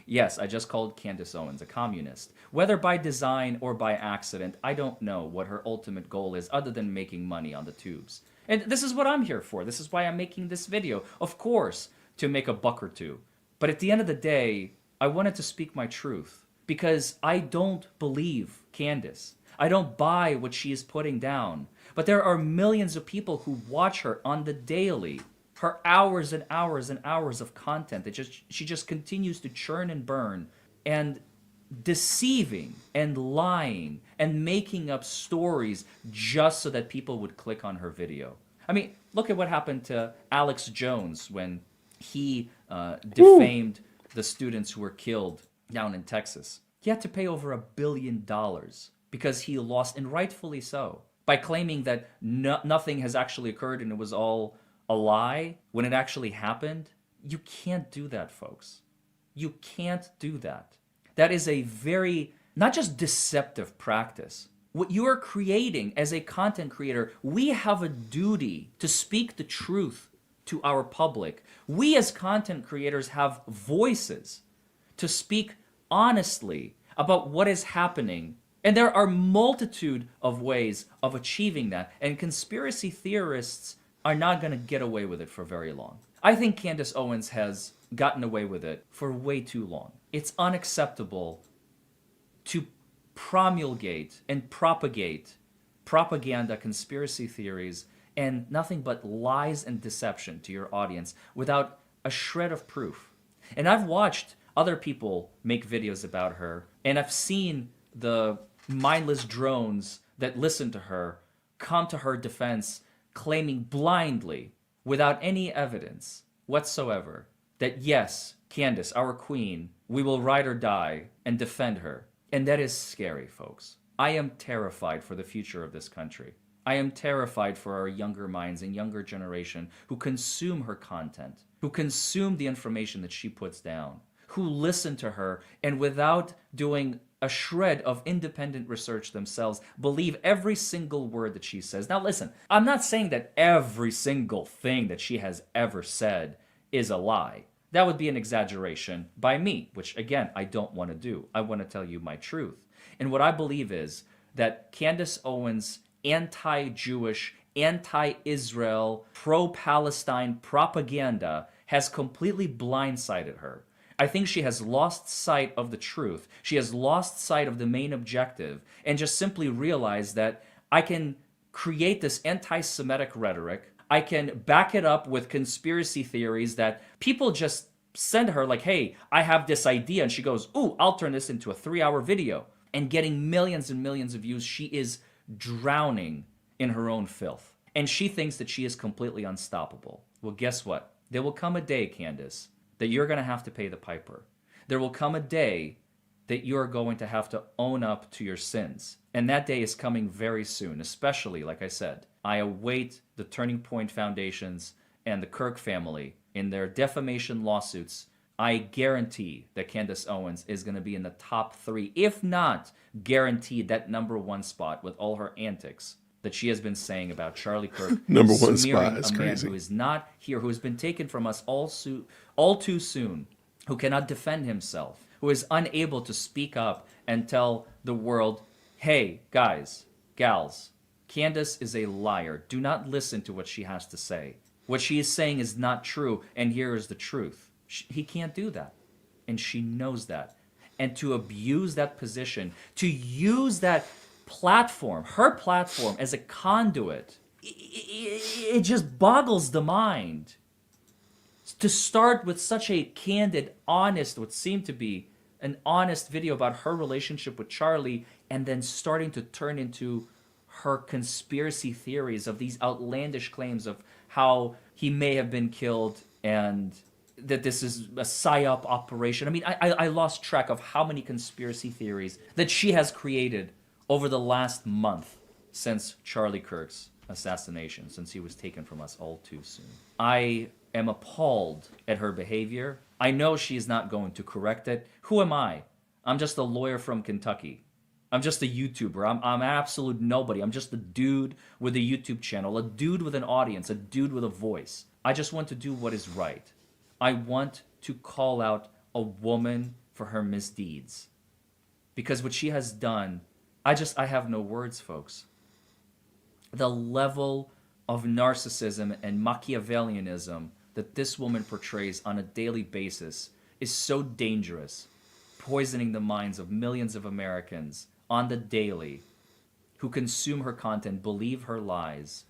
Yes, I just called Candace Owens a communist. Whether by design or by accident, I don't know what her ultimate goal is other than making money on the tubes. And this is what I'm here for. This is why I'm making this video. Of course, to make a buck or two. But at the end of the day, I wanted to speak my truth because I don't believe Candace. I don't buy what she is putting down. But there are millions of people who watch her on the daily. Her hours and hours and hours of content that she just continues to churn and burn and deceiving and lying and making up stories just so that people would click on her video. I mean, look at what happened to Alex Jones when he defamed the students who were killed down in Texas. He had to pay over $1 billion because he lost, and rightfully so, by claiming that nothing has actually occurred and it was all a lie when it actually happened. You can't do that, folks. You can't do that. That is a very, not just deceptive practice. What you are creating as a content creator, we have a duty to speak the truth to our public. We as content creators have voices to speak honestly about what is happening. And there are multitude of ways of achieving that. And conspiracy theorists are not going to get away with it for very long. I think Candace Owens has gotten away with it for way too long. It's unacceptable to promulgate and propagate propaganda, conspiracy theories, and nothing but lies and deception to your audience without a shred of proof. And I've watched other people make videos about her, and I've seen the mindless drones that listen to her come to her defense, claiming blindly, without any evidence whatsoever, that yes, Candace, our queen, we will ride or die and defend her. And that is scary, folks. I am terrified for the future of this country. I am terrified for our younger minds and younger generation who consume her content, who consume the information that she puts down, who listen to her and without doing a shred of independent research themselves, believe every single word that she says. Now listen, I'm not saying that every single thing that she has ever said is a lie. That would be an exaggeration by me, which again, I don't want to do. I want to tell you my truth. And what I believe is that Candace Owens' anti-Jewish, anti-Israel, pro-Palestine propaganda has completely blindsided her. I think she has lost sight of the truth. She has lost sight of the main objective and just simply realized that I can create this anti-Semitic rhetoric. I can back it up with conspiracy theories that people just send her like, hey, I have this idea. And she goes, ooh, I'll turn this into a 3-hour video. And getting millions and millions of views, she is drowning in her own filth. And she thinks that she is completely unstoppable. Well, guess what? There will come a day, Candace, that you're going to have to pay the piper. There will come a day that you're going to have to own up to your sins. And that day is coming very soon, especially, like I said, I await the Turning Point Foundations and the Kirk family in their defamation lawsuits. I guarantee that Candace Owens is going to be in the top 3, if not guaranteed that #1 spot with all her antics that she has been saying about Charlie Kirk. #1 spot is is a man crazy. who is not here, who has been taken from us all too soon, who cannot defend himself, who is unable to speak up and tell the world, hey, guys, gals, Candace is a liar. Do not listen to what she has to say. What she is saying is not true, and here is the truth. He can't do that, and she knows that. And to abuse that position, to use that platform, her platform, as a conduit, it just boggles the mind. To start with such a candid, honest, what seemed to be an honest video about her relationship with Charlie, and then starting to turn into her conspiracy theories of these outlandish claims of how he may have been killed and that this is a psyop operation. I mean, I lost track of how many conspiracy theories that she has created over the last month since Charlie Kirk's assassination, since he was taken from us all too soon. I am appalled at her behavior. I know she is not going to correct it. Who am I? I'm just a lawyer from Kentucky. I'm just a YouTuber. I'm absolute nobody. I'm just a dude with a YouTube channel, a dude with an audience, a dude with a voice. I just want to do what is right. I want to call out a woman for her misdeeds. Because what she has done, I have no words, folks. The level of narcissism and Machiavellianism that this woman portrays on a daily basis is so dangerous, poisoning the minds of millions of Americans on the daily who consume her content, believe her lies,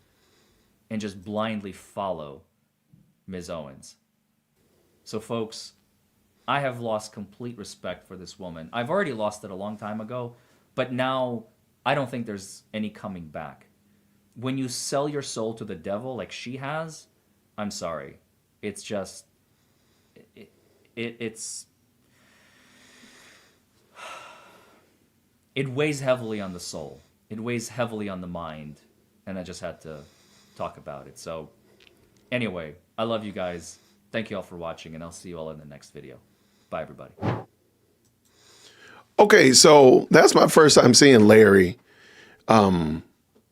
and just blindly follow Ms. Owens. So folks, I have lost complete respect for this woman. I've already lost it a long time ago, but now I don't think there's any coming back. When you sell your soul to the devil like she has, I'm sorry. It's just, it weighs heavily on the soul. It weighs heavily on the mind. And I just had to talk about it. So anyway, I love you guys. Thank you all for watching, and I'll see you all in the next video. Bye, everybody. Okay, so that's my first time seeing Larry. And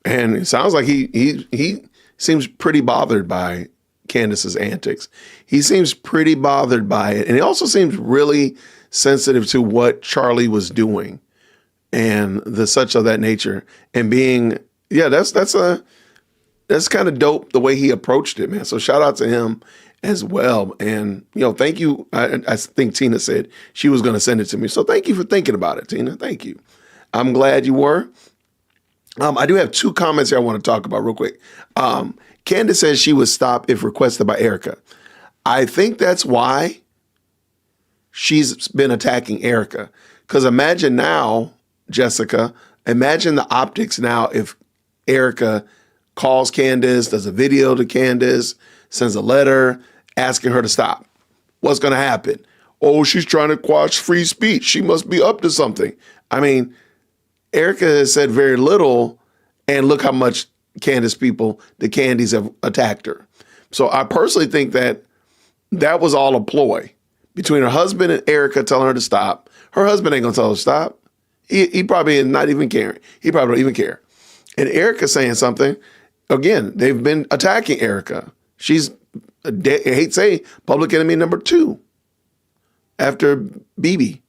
it sounds like he seems pretty bothered by Candace's antics. He seems pretty bothered by it. And he also seems really sensitive to what Charlie was doing and the such of that nature. And being, yeah, that's kind of dope the way he approached it, man. So shout out to him as well. And, thank you. I think Tina said she was going to send it to me. So thank you for thinking about it, Tina. Thank you. I'm glad you were. I do have two comments here I want to talk about real quick. Candace says she would stop if requested by Erica. I think that's why she's been attacking Erica. Because imagine now, Jessica, imagine the optics now if Erica calls Candace, does a video to Candace, sends a letter asking her to stop. What's going to happen? Oh, she's trying to quash free speech. She must be up to something. I mean, Erica has said very little, and look how much Candace people, the Candies, have attacked her. So I personally think that was all a ploy between her husband and Erica telling her to stop. Her husband ain't going to tell her to stop. He probably is not even caring. He probably don't even care. And Erica saying something, again, they've been attacking Erica. She's, I hate to say, public enemy number 2 after BB.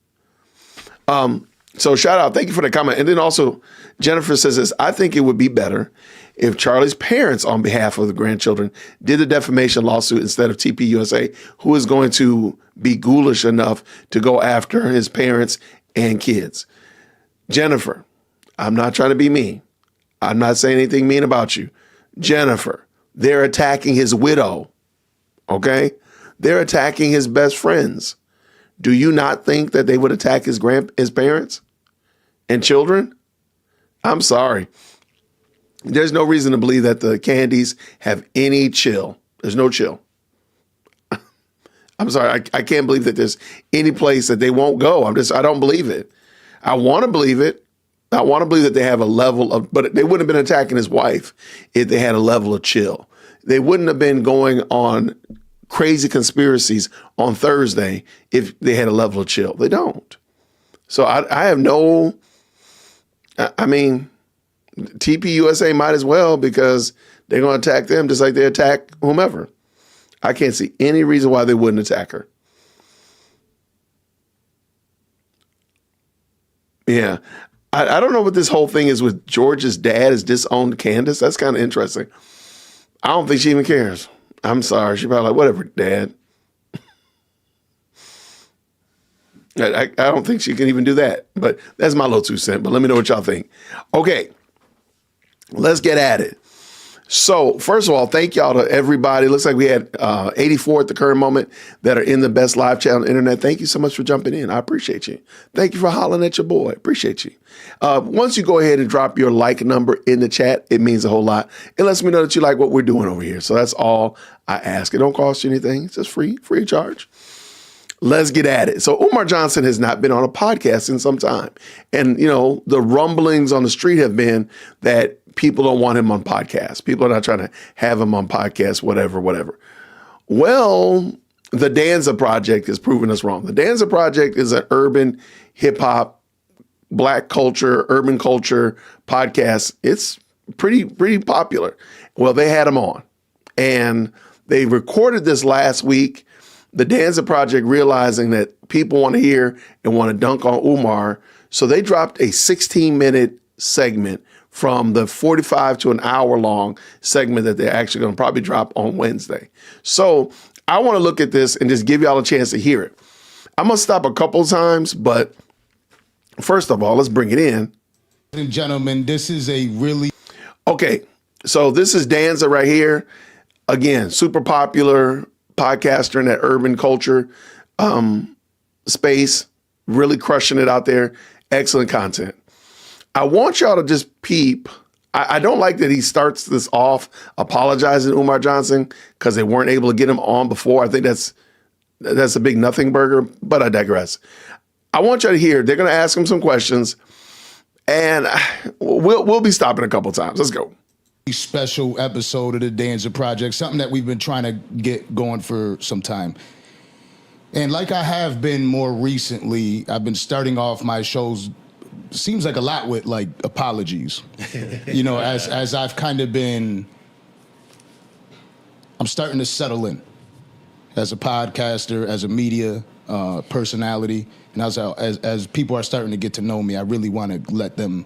So shout out. Thank you for the comment. And then also, Jennifer says this, I think it would be better if Charlie's parents, on behalf of the grandchildren, did the defamation lawsuit instead of TPUSA, who is going to be ghoulish enough to go after his parents and kids. Jennifer, I'm not trying to be mean. I'm not saying anything mean about you. Jennifer, they're attacking his widow, okay? They're attacking his best friends. Do you not think that they would attack his parents and children? I'm sorry. There's no reason to believe that the Candies have any chill. There's no chill. I'm sorry. I can't believe that there's any place that they won't go. I don't believe it. I want to believe it. I want to believe that they have a level of, but they wouldn't have been attacking his wife if they had a level of chill. They wouldn't have been going on crazy conspiracies on Thursday if they had a level of chill. They don't. So I have no, I mean, TPUSA might as well, because they're going to attack them just like they attack whomever. I can't see any reason why they wouldn't attack her. Yeah. I don't know what this whole thing is with George's dad has disowned Candace. That's kind of interesting. I don't think she even cares. I'm sorry. She's probably like, whatever, Dad. I don't think she can even do that. But that's my little 2 cents. But let me know what y'all think. Okay. Let's get at it. So, first of all, thank y'all to everybody. Looks like we had 84 at the current moment that are in the best live chat on the internet. Thank you so much for jumping in. I appreciate you. Thank you for hollering at your boy. Appreciate you. Once you go ahead and drop your like number in the chat, it means a whole lot. It lets me know that you like what we're doing over here. So that's all I ask. It don't cost you anything. It's just free of charge. Let's get at it. So Umar Johnson has not been on a podcast in some time. And, the rumblings on the street have been that people don't want him on podcasts. People are not trying to have him on podcasts, whatever. Well, the Danza Project has proven us wrong. The Danza Project is an urban hip hop, black culture, urban culture podcast. It's pretty popular. Well, they had him on and they recorded this last week. The Danza Project realizing that people want to hear and want to dunk on Umar. So they dropped a 16-minute segment from the 45 to an hour long segment that they're actually going to probably drop on Wednesday. So I want to look at this and just give y'all a chance to hear it. I'm going to stop a couple times, but first of all, let's bring it in. Ladies and gentlemen, this is a really... Okay, so this is Danza right here. Again, super popular podcaster in that urban culture space, really crushing it out there. Excellent content. I want y'all to just peep. I don't like that he starts this off apologizing to Umar Johnson because they weren't able to get him on before. I think that's a big nothing burger, but I digress. I want y'all to hear. They're going to ask him some questions, and we'll be stopping a couple times. Let's go. Special episode of the Danza Project, something that we've been trying to get going for some time. And like I have been more recently, I've been starting off my shows, seems like a lot with like apologies. As I've kind of been, I'm starting to settle in as a podcaster, as a media personality. And as people are starting to get to know me, I really want to let them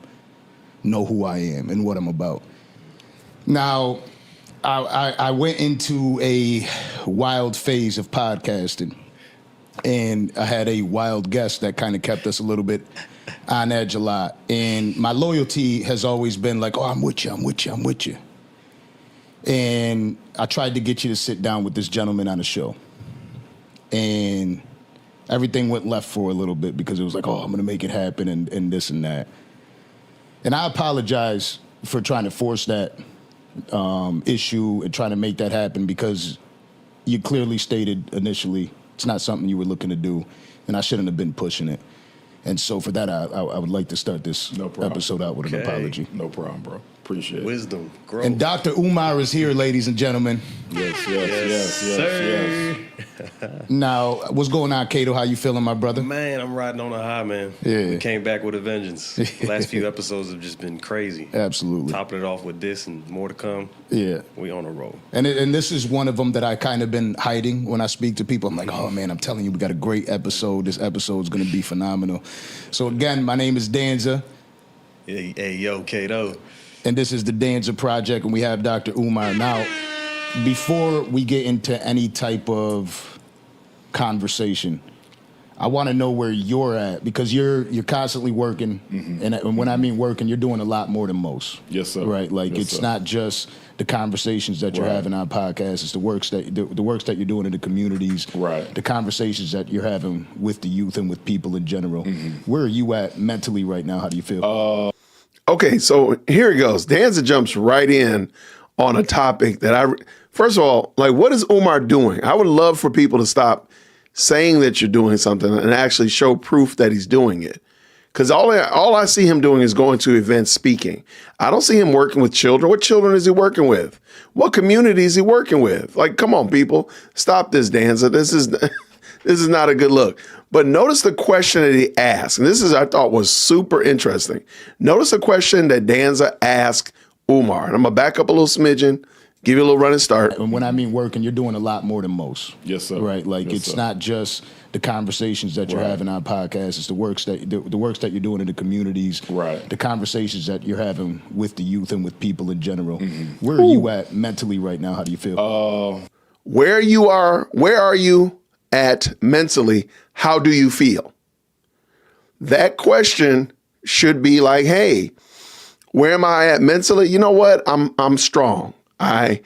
know who I am and what I'm about. Now, I went into a wild phase of podcasting, and I had a wild guest that kind of kept us a little bit on edge a lot. And my loyalty has always been like, oh, I'm with you. And I tried to get you to sit down with this gentleman on the show. And everything went left for a little bit because it was like, oh, I'm going to make it happen and this and that. And I apologize for trying to force that issue and trying to make that happen because you clearly stated initially it's not something you were looking to do, and I shouldn't have been pushing it. And so for that, I would like to start this episode out with an apology. No problem, bro. Appreciate it. Wisdom, growth. And Dr. Umar is here, ladies and gentlemen. Yes. Now, what's going on, Kato? How you feeling, my brother? Man, I'm riding on a high, man. Yeah. We came back with a vengeance. The last few episodes have just been crazy. Absolutely. Topping it off with this and more to come. Yeah. We on a roll. And this is one of them that I kind of been hiding when I speak to people. I'm like, oh, man, I'm telling you, we got a great episode. This episode is going to be phenomenal. So, again, my name is Danza. Hey, yo, Kato. And this is the Danza Project, and we have Dr. Umar. Now, before we get into any type of conversation, I want to know where you're at because you're constantly working, and when I mean working, you're doing a lot more than most. Yes, sir. Right, like Yes, it's sir. not just the conversations that you're having on podcasts; it's the works that you're doing in the communities, Right. the conversations that you're having with the youth and with people in general. Where are you at mentally right now? How do you feel? Okay, so here it goes. Danza jumps right in on a topic that first of all, like, what is Umar doing? I would love for people to stop saying that you're doing something and actually show proof that he's doing it. Because all I see him doing is going to events speaking. I don't see him working with children. What children is he working with? What community is he working with? Like, come on, people. Stop this, Danza. This is not a good look. But notice the question that he asked. And this I thought was super interesting. Notice the question that Danza asked Umar. And I'm going to back up a little smidgen, give you a little running start. And when I mean working, you're doing a lot more than most. Yes, sir. Right, like Yes, it's sir. not just the conversations that you're having on podcasts. It's the works that you're doing in the communities. Right. The conversations that you're having with the youth and with people in general. Where are you at mentally right now? How do you feel? Where are you at mentally? How do you feel? That question should be like, hey, where am I at mentally? You know what? I'm strong. I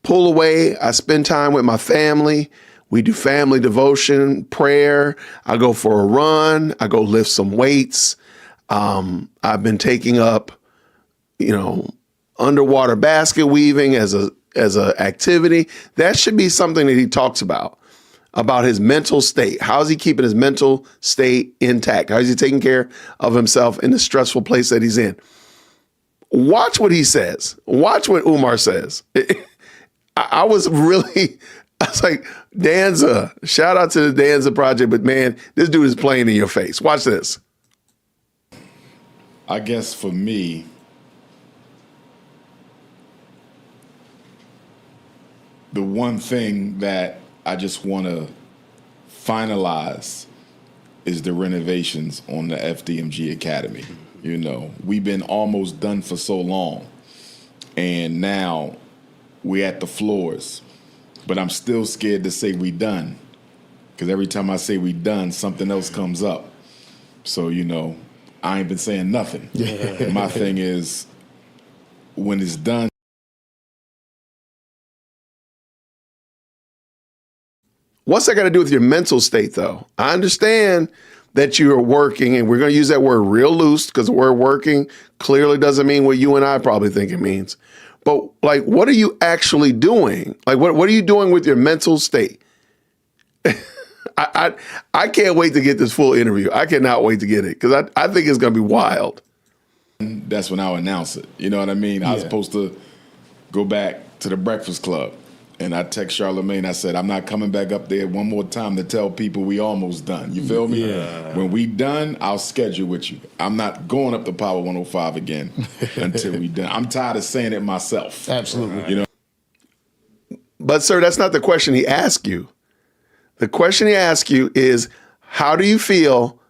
pull away. I spend time with my family. We do family devotion, prayer. I go for a run. I go lift some weights. I've been taking up, underwater basket weaving as a activity. That should be something that he talks about his mental state. How is he keeping his mental state intact? How is he taking care of himself in the stressful place that he's in? Watch what he says. Watch what Umar says. I was like, Danza, shout out to the Danza Project, but man, this dude is playing in your face. Watch this. I guess for me, the one thing that I just want to finalize is the renovations on the FDMG Academy. We've been almost done for so long, and now we're at the floors. But I'm still scared to say we done, because every time I say we done, something else comes up. So, I ain't been saying nothing. My thing is, when it's done. What's that got to do with your mental state, though? I understand that you are working, and we're going to use that word real loose because the word working clearly doesn't mean what you and I probably think it means. But like, what are you actually doing? Like, what are you doing with your mental state? I can't wait to get this full interview. I cannot wait to get it because I think it's going to be wild. That's when I'll announce it. You know what I mean? I was supposed to go back to the Breakfast Club. And I text Charlamagne, I said, I'm not coming back up there one more time to tell people we almost done. You feel me? Yeah. When we done, I'll schedule with you. I'm not going up to Power 105 again until we done. I'm tired of saying it myself. Absolutely. But, sir, that's not the question he asked you. The question he asked you is, how do you feel?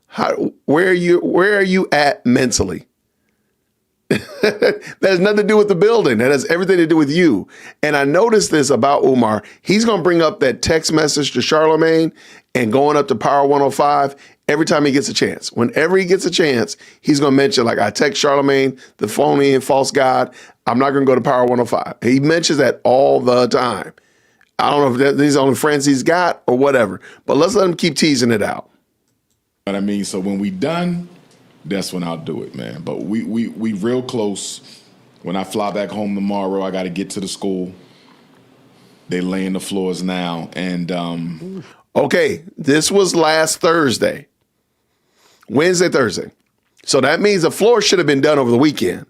Where are you at mentally? That has nothing to do with the building. That has everything to do with you. And I noticed this about Umar. He's going to bring up that text message to Charlamagne and going up to Power 105 every time he gets a chance. Whenever he gets a chance, he's going to mention, like, I text Charlamagne, the phony and false god. I'm not going to go to Power 105. He mentions that all the time. I don't know if these are the only friends he's got or whatever, but let's let him keep teasing it out. What I mean, so when we done, that's when I'll do it, man. But we real close. When I fly back home tomorrow, I got to get to the school. They laying the floors now, and okay, this was last Thursday, Wednesday, Thursday. So that means the floor should have been done over the weekend.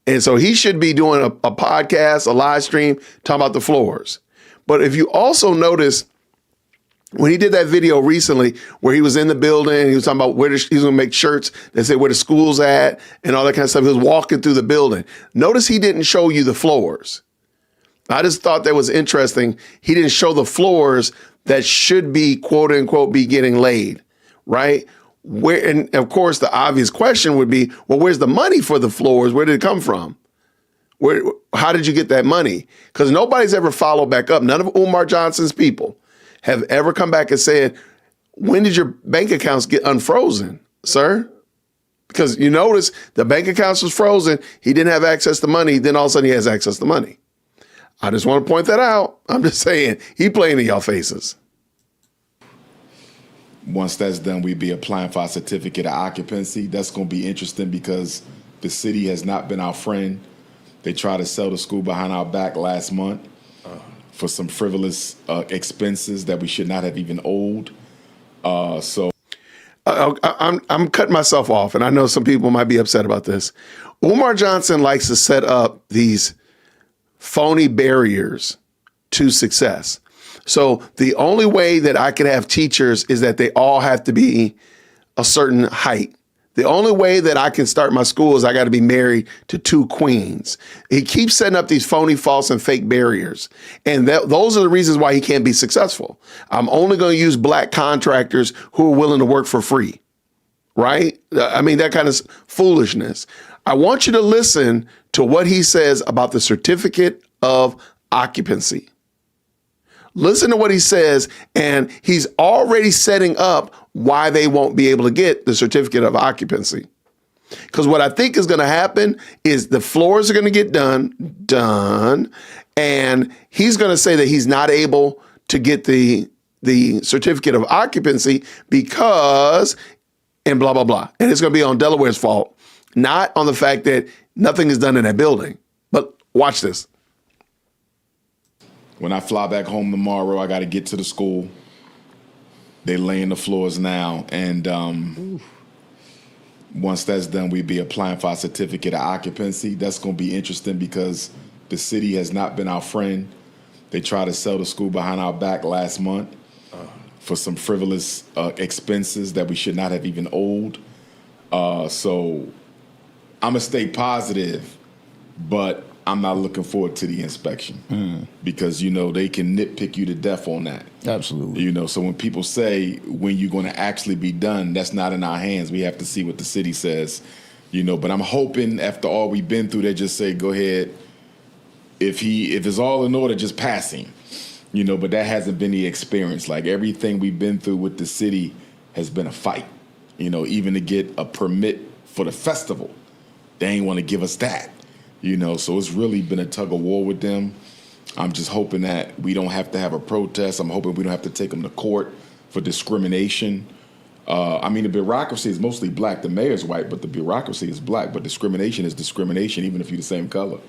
And so he should be doing a podcast, a live stream, talking about the floors. But if you also notice, when he did that video recently where he was in the building, he was talking about where he's going to make shirts that say where the school's at and all that kind of stuff. He was walking through the building. Notice he didn't show you the floors. I just thought that was interesting. He didn't show the floors that should be, quote unquote, be getting laid, right? Where, and of course, the obvious question would be, well, where's the money for the floors? Where did it come from? How did you get that money? Because nobody's ever followed back up. None of Umar Johnson's people have ever come back and said, when did your bank accounts get unfrozen, sir? Because you notice the bank accounts was frozen. He didn't have access to money. Then all of a sudden he has access to money. I just want to point that out. I'm just saying, he playing in y'all faces. Once that's done, we'd be applying for our certificate of occupancy. That's going to be interesting because the city has not been our friend. They tried to sell the school behind our back last month for some frivolous expenses that we should not have even owed. I'm cutting myself off, and I know some people might be upset about this. Umar Johnson likes to set up these phony barriers to success. So the only way that I can have teachers is that they all have to be a certain height. The only way that I can start my school is I got to be married to 2 queens. He keeps setting up these phony, false, and fake barriers. And those are the reasons why he can't be successful. I'm only going to use black contractors who are willing to work for free, right? I mean, that kind of foolishness. I want you to listen to what he says about the certificate of occupancy. Listen to what he says, and he's already setting up why they won't be able to get the certificate of occupancy. Because what I think is going to happen is the floors are going to get done, and he's going to say that he's not able to get the certificate of occupancy because, and blah, blah, blah. And it's going to be on Delaware's fault, not on the fact that nothing is done in that building. But watch this. When I fly back home tomorrow, I got to get to the school. They laying the floors now, and once that's done, we'd be applying for our certificate of occupancy. That's going to be interesting because the city has not been our friend. They tried to sell the school behind our back last month for some frivolous expenses that we should not have even owed. So I'm going to stay positive, but I'm not looking forward to the inspection because, they can nitpick you to death on that. Absolutely. So when people say when you're going to actually be done, that's not in our hands. We have to see what the city says, but I'm hoping after all we've been through, they just say, go ahead. If it's all in order, just pass him, but that hasn't been the experience. Like everything we've been through with the city has been a fight, even to get a permit for the festival. They ain't want to give us that. So it's really been a tug of war with them. I'm just hoping that we don't have to have a protest. I'm hoping we don't have to take them to court for discrimination. The bureaucracy is mostly black. The mayor's white, but the bureaucracy is black. But discrimination is discrimination, even if you're the same color.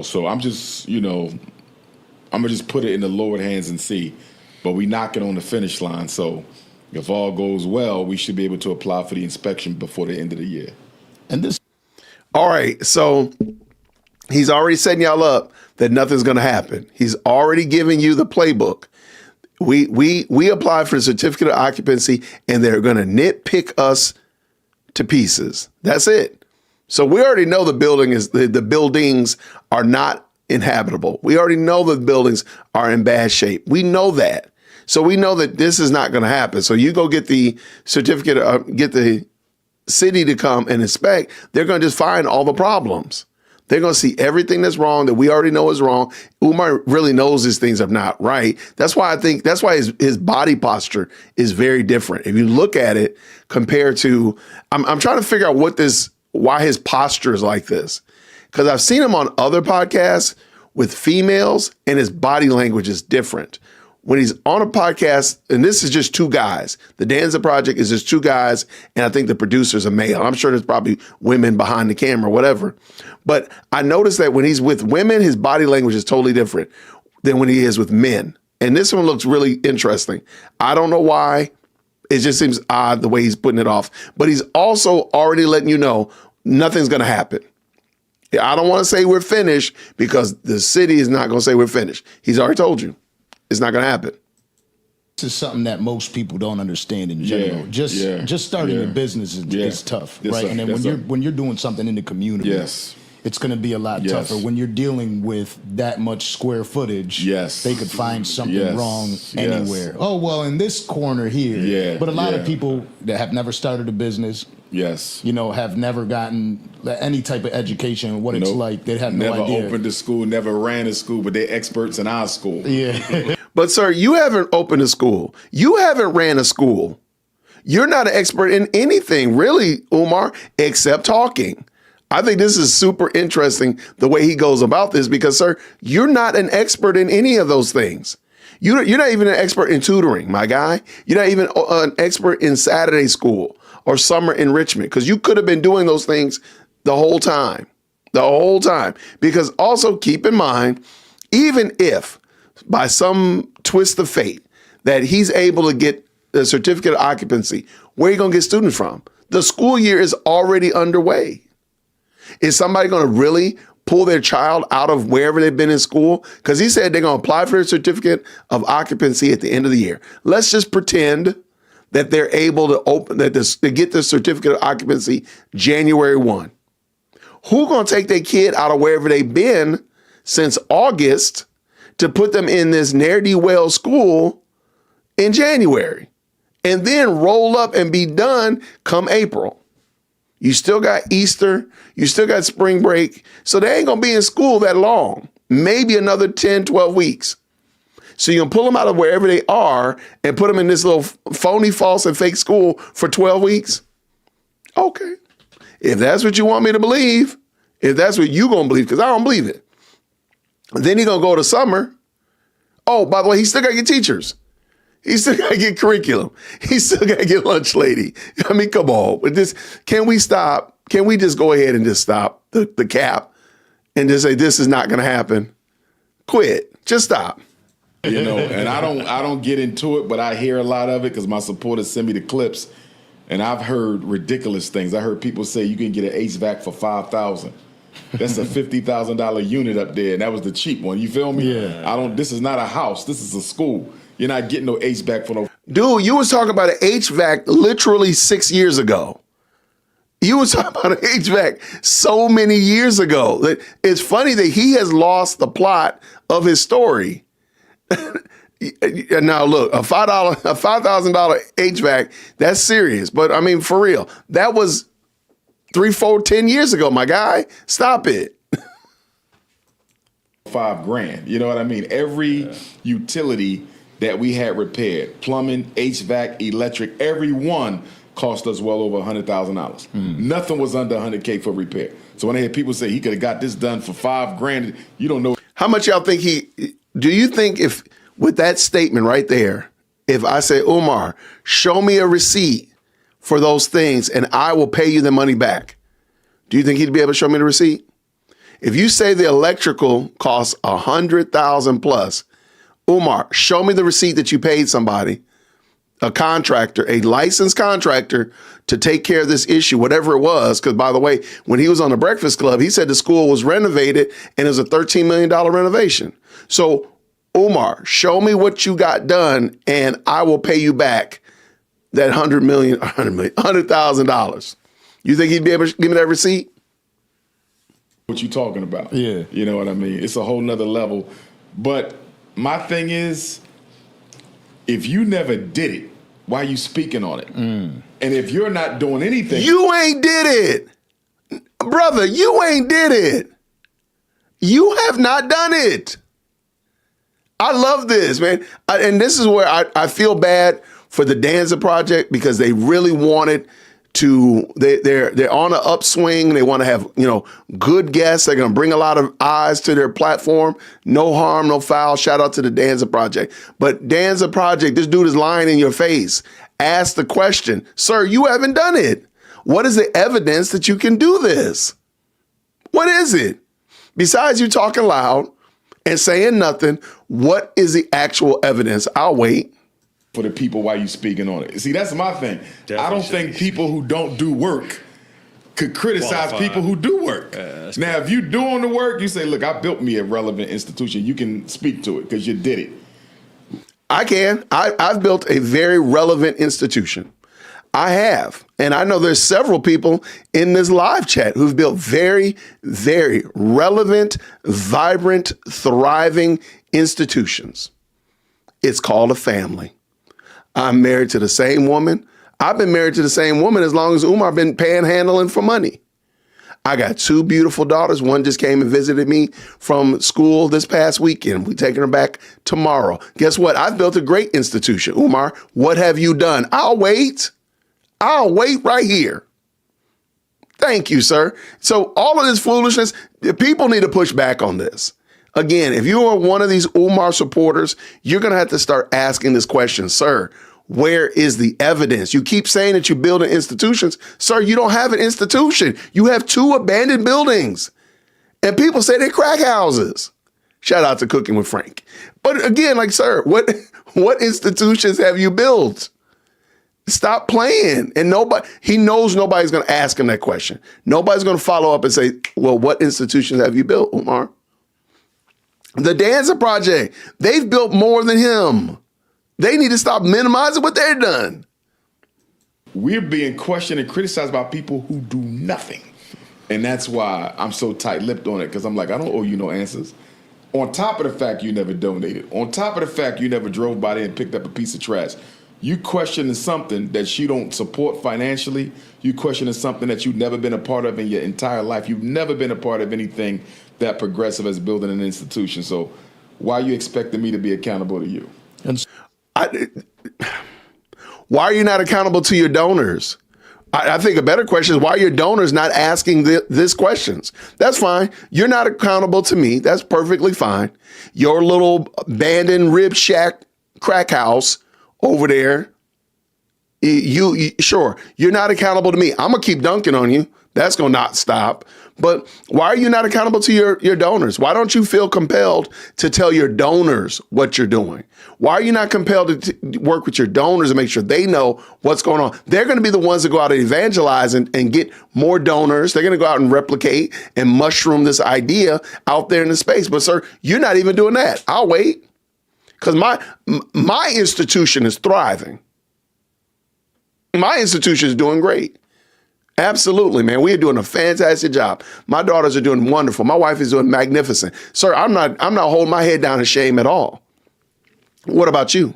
So I'm just, I'm going to just put it in the Lord's hands and see. But we knock it on the finish line. So if all goes well, we should be able to apply for the inspection before the end of the year. And this. All right, so he's already setting y'all up that nothing's going to happen. He's already giving you the playbook. We apply for the certificate of occupancy, and they're going to nitpick us to pieces. That's it. So we already know the buildings are not inhabitable. We already know the buildings are in bad shape. We know that. So we know that this is not going to happen. So you go get the certificate, get the city to come and inspect. They're going to just find all the problems. They're going to see everything that's wrong that we already know is wrong. Umar really knows these things are not right. That's why his body posture is very different. If you look at it compared to, I'm trying to figure out why his posture is like this. Because I've seen him on other podcasts with females and his body language is different. When he's on a podcast, and this is just two guys, the Danza Project is just two guys, and I think the producer's a male. I'm sure there's probably women behind the camera, whatever. But I noticed that when he's with women, his body language is totally different than when he is with men. And this one looks really interesting. I don't know why. It just seems odd the way he's putting it off. But he's also already letting you know nothing's going to happen. I don't want to say we're finished because the city is not going to say we're finished. He's already told you. It's not going to happen. This is something that most people don't understand in general. Just starting a business is tough, right? And then when you're doing something in the community, it's going to be a lot tougher. When you're dealing with that much square footage, they could find something wrong anywhere. Oh, well, in this corner here. But a lot of people that have never started a business, have never gotten any type of education, what it's like. They have no idea. Never opened a school, never ran a school, but they're experts in our school. But sir, you haven't opened a school. You haven't ran a school. You're not an expert in anything, really, Umar, except talking. I think this is super interesting the way he goes about this because, sir, you're not an expert in any of those things. You're not even an expert in tutoring, my guy. You're not even an expert in Saturday school or summer enrichment because you could have been doing those things the whole time. Because also keep in mind, even if by some twist of fate that he's able to get the certificate of occupancy, where are you going to get students from? The school year is already underway. Is somebody going to really pull their child out of wherever they've been in school? Because he said they're going to apply for a certificate of occupancy at the end of the year. Let's just pretend that they're able to get the certificate of occupancy January 1. Who going to take their kid out of wherever they've been since August to put them in this ne'er-do-well school in January and then roll up and be done come April? You still got Easter. You still got spring break. So they ain't going to be in school that long, maybe another 10, 12 weeks. So you're going to pull them out of wherever they are and put them in this little phony, false, and fake school for 12 weeks? Okay. If that's what you want me to believe, if that's what you going to believe, because I don't believe it. Then he going to go to summer. Oh, by the way, he still got to get teachers. He still got to get curriculum. He still got to get lunch lady. I mean, come on. But this, can we stop? Can we just go ahead and just stop the cap and just say this is not going to happen? Quit. Just stop. You know, and I don't get into it, but I hear a lot of it because my supporters send me the clips, and I've heard ridiculous things. I heard people say you can get an HVAC for $5,000. That's a $50,000 unit up there, and that was the cheap one. You feel me? Yeah. This is not a house. This is a school. You're not getting no HVAC for no. Dude, you was talking about an HVAC literally 6 years ago. You was talking about an HVAC so many years ago. It's funny that he has lost the plot of his story. Now look, a $5,000 HVAC, that's serious. But I mean, for real, that was 3, 4, 10 years ago, my guy. Stop it. $5,000. You know what I mean? Every utility that we had repaired, plumbing, HVAC, electric, every one cost us well over $100,000. Nothing was under $100K for repair. So when I hear people say he could have got this done for $5,000, you don't know. How much y'all think do you think if, with that statement right there, if I say, Umar, show me a receipt for those things and I will pay you the money back, do you think he'd be able to show me the receipt? If you say the electrical costs $100,000 plus, Umar, show me the receipt that you paid somebody, a contractor, a licensed contractor, to take care of this issue, whatever it was. Because, by the way, when he was on the Breakfast Club, he said the school was renovated and it was a $13 million renovation. So, Umar, show me what you got done and I will pay you back that $100,000. You think he'd be able to give me that receipt? What you talking about? Yeah. You know what I mean? It's a whole nother level. But my thing is, if you never did it, why are you speaking on it? And if you're not doing anything, you ain't did it. Brother, you ain't did it. You have not done it. I love this, man. And this is where I feel bad for the Danza Project, because they really wanted to, they're on an upswing. They want to have, good guests. They're going to bring a lot of eyes to their platform. No harm, no foul. Shout out to the Danza Project. But Danza Project, this dude is lying in your face. Ask the question, sir, you haven't done it. What is the evidence that you can do this? What is it? Besides you talking loud and saying nothing, what is the actual evidence? I'll wait. For the people, why you speaking on it? See, that's my thing. I don't think people who don't do work could criticize people who do work. Now, if you doing the work, you say, look, I built me a relevant institution. You can speak to it because you did it. I can. I've built a very relevant institution. I have. And I know there's several people in this live chat who've built very, very relevant, vibrant, thriving institutions. It's called a family. I'm married to the same woman. I've been married to the same woman as long as Umar been panhandling for money. I got 2 beautiful daughters. One just came and visited me from school this past weekend. We're taking her back tomorrow. Guess what? I've built a great institution. Umar, what have you done? I'll wait. I'll wait right here. Thank you, sir. So all of this foolishness, people need to push back on this. Again, if you are one of these Umar supporters, you're going to have to start asking this question, sir, where is the evidence? You keep saying that you're building institutions. Sir, you don't have an institution. You have 2 abandoned buildings. And people say they're crack houses. Shout out to Cooking with Frank. But again, sir, what institutions have you built? Stop playing. And he knows nobody's going to ask him that question. Nobody's going to follow up and say, well, what institutions have you built, Umar? The Danza Project, they've built more than him. They need to stop minimizing what they've done. We're being questioned and criticized by people who do nothing. And that's why I'm so tight-lipped on it, because I'm like, I don't owe you no answers. On top of the fact you never donated, on top of the fact you never drove by there and picked up a piece of trash, you questioning something that you don't support financially, you questioning something that you've never been a part of in your entire life. You've never been a part of anything that progressive as building an institution. So why are you expecting me to be accountable to you? Why are you not accountable to your donors? I think a better question is why are your donors not asking this questions? That's fine. You're not accountable to me. That's perfectly fine. Your little abandoned rib shack crack house over there, sure, you're not accountable to me. I'm going to keep dunking on you. That's going to not stop. But why are you not accountable to your donors? Why don't you feel compelled to tell your donors what you're doing? Why are you not compelled to work with your donors and make sure they know what's going on? They're going to be the ones that go out and evangelize and get more donors. They're going to go out and replicate and mushroom this idea out there in the space. But sir, you're not even doing that. I'll wait because my institution is thriving. My institution is doing great. Absolutely, man. We are doing a fantastic job. My daughters are doing wonderful. My wife is doing magnificent. Sir, I'm not holding my head down in shame at all. What about you?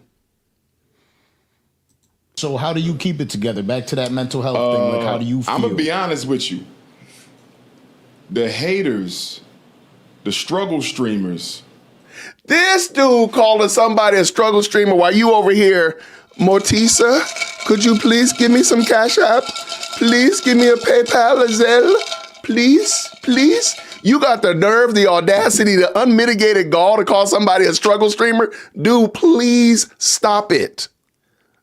So how do you keep it together? Back to that mental health thing. Like, how do you feel? I'm going to be honest with you. The haters, the struggle streamers. This dude calling somebody a struggle streamer while you over here, Mortisa, could you please give me some Cash App? Please give me a PayPal, Azelle. Please, please. You got the nerve, the audacity, the unmitigated gall to call somebody a struggle streamer? Dude, please stop it.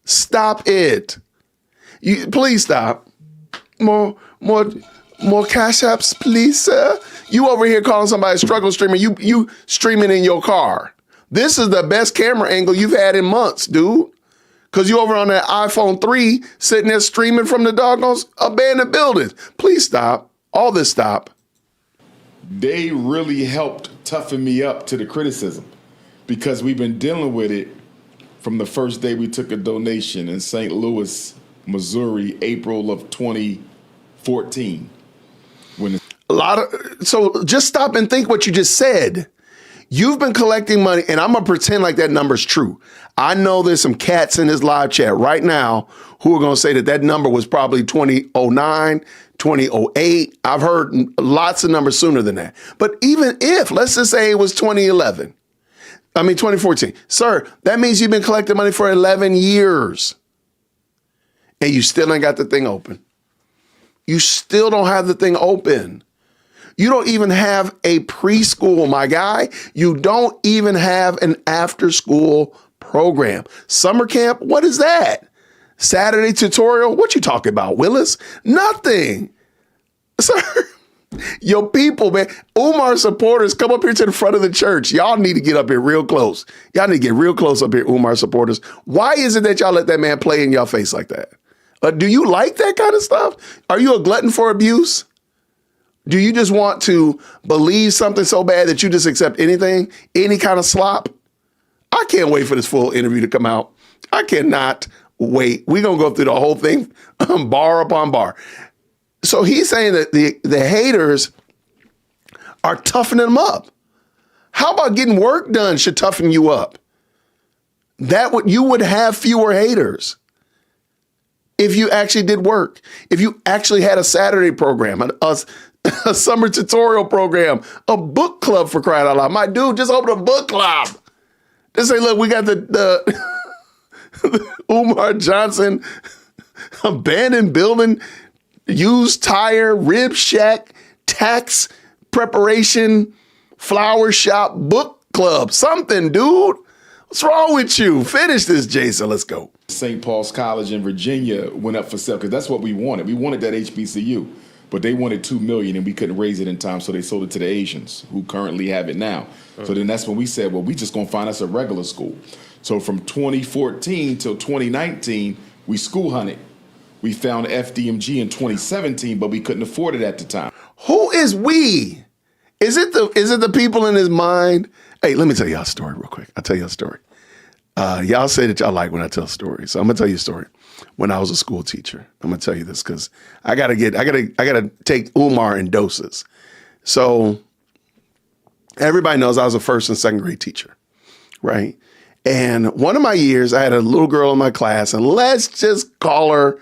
Stop it. Please stop. More Cash Apps, please, sir. You over here calling somebody a struggle streamer. You streaming in your car. This is the best camera angle you've had in months, dude. Because you over on that iPhone 3 sitting there streaming from the doggone abandoned buildings. Please stop. All this stop. They really helped toughen me up to the criticism because we've been dealing with it from the first day we took a donation in St. Louis, Missouri, April of 2014. So just stop and think what you just said. You've been collecting money, and I'm going to pretend like that number's true. I know there's some cats in this live chat right now who are going to say that number was probably 2009, 2008. I've heard lots of numbers sooner than that. But even if, let's just say it was 2014. Sir, that means you've been collecting money for 11 years, and you still ain't got the thing open. You still don't have the thing open. You don't even have a preschool, my guy. You don't even have an after-school program. Summer camp, what is that? Saturday tutorial, what you talking about, Willis? Nothing. Sir, your people, man. Umar supporters, come up here to the front of the church. Y'all need to get up here real close. Y'all need to get real close up here, Umar supporters. Why is it that y'all let that man play in your face like that? Do you like that kind of stuff? Are you a glutton for abuse? Do you just want to believe something so bad that you just accept anything, any kind of slop? I can't wait for this full interview to come out. I cannot wait. We're going to go through the whole thing bar upon bar. So he's saying that the haters are toughening them up. How about getting work done should toughen you up? You would have fewer haters if you actually did work. If you actually had a Saturday program, a summer tutorial program, a book club for crying out loud. My dude, just open a book club. Just say, look, we got the Umar Johnson abandoned building, used tire, rib shack, tax preparation, flower shop, book club. Something, dude. What's wrong with you? Finish this, Jason. Let's go. St. Paul's College in Virginia went up for sale because that's what we wanted. We wanted that HBCU. But they wanted $2 million and we couldn't raise it in time, so they sold it to the Asians who currently have it now. So then that's when we said, well, we just gonna find us a regular school. So from 2014 till 2019, we school hunted. We found FDMG in 2017, but we couldn't afford it at the time. Who is we? Is it the people in his mind? Hey, let me tell y'all a story real quick. I'll tell you a story. Y'all say that y'all like when I tell stories, so I'm gonna tell you a story. When I was a school teacher, I'm gonna tell you this because I gotta take Umar in doses. So everybody knows I was a first and second grade teacher, right? And one of my years, I had a little girl in my class, and let's just call her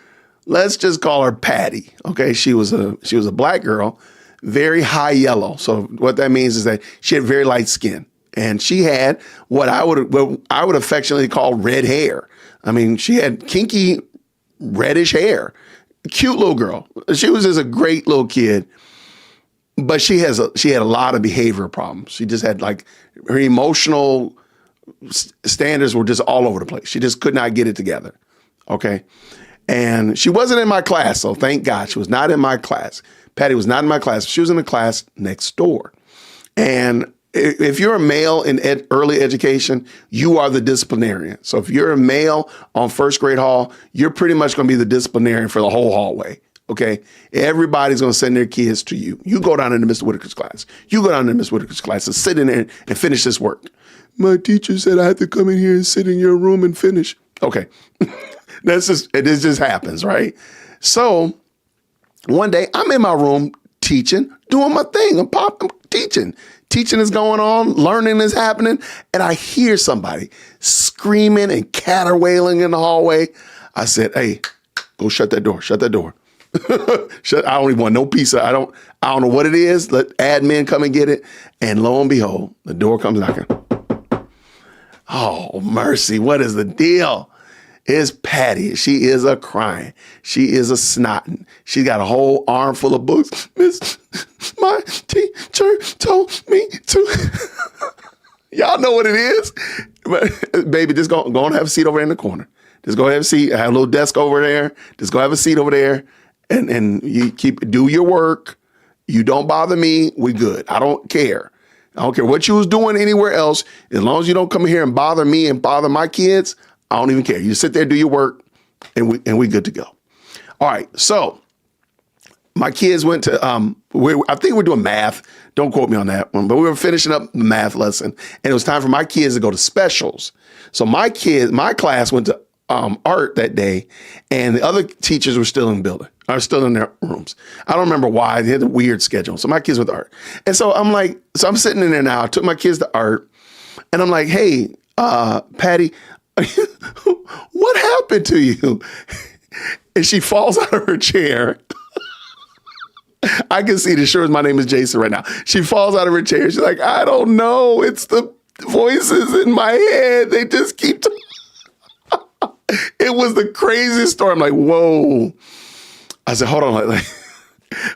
Patty. Okay, she was a black girl, very high yellow. So what that means is that she had very light skin. And she had what I would affectionately call red hair. I mean, she had kinky reddish hair, cute little girl. She was just a great little kid, but she had a lot of behavioral problems. She just had like her emotional standards were just all over the place. She just could not get it together. Okay. And she wasn't in my class, so thank God she was not in my class. Patty was not in my class. She was in the class next door. And if you're a male in early education, you are the disciplinarian. So if you're a male on first grade hall, you're pretty much going to be the disciplinarian for the whole hallway. Okay. Everybody's going to send their kids to you. You go down into Mr. Whitaker's class. You go down into Mr. Whitaker's class and sit in there and finish this work. My teacher said I had to come in here and sit in your room and finish. Okay. It just happens, right? So one day I'm in my room teaching, doing my thing. I'm teaching. Teaching is going on, learning is happening, and I hear somebody screaming and caterwailing in the hallway. I said, hey, go shut that door. Shut that door. I don't even want no piece of, I don't know what it is. Let admin come and get it. And lo and behold, the door comes knocking. Oh, mercy. What is the deal? It's Patty. She is a crying. She is a snotting. She got a whole armful of books. Miss, my teacher told me to. Y'all know what it is. But, baby, just go and have a seat over there in the corner. Just go have a seat. I have a little desk over there. Just go have a seat over there. And you do your work. You don't bother me. We good. I don't care. I don't care what you was doing anywhere else. As long as you don't come here and bother me and bother my kids, I don't even care. You sit there, do your work, and we good to go. All right. So my kids went to, I think we're doing math. Don't quote me on that one, but we were finishing up the math lesson, and it was time for my kids to go to specials. So my class went to art that day, and the other teachers were still in the building, are still in their rooms. I don't remember why. They had a weird schedule. So my kids went to art. And so I'm sitting in there now. I took my kids to art, and I'm like, hey, Patty, what happened to you? And she falls out of her chair. I can see it, sure as my name is Jason right now. She falls out of her chair. She's like, I don't know. It's the voices in my head. They just keep It was the craziest story. I'm like, whoa. I said, hold on.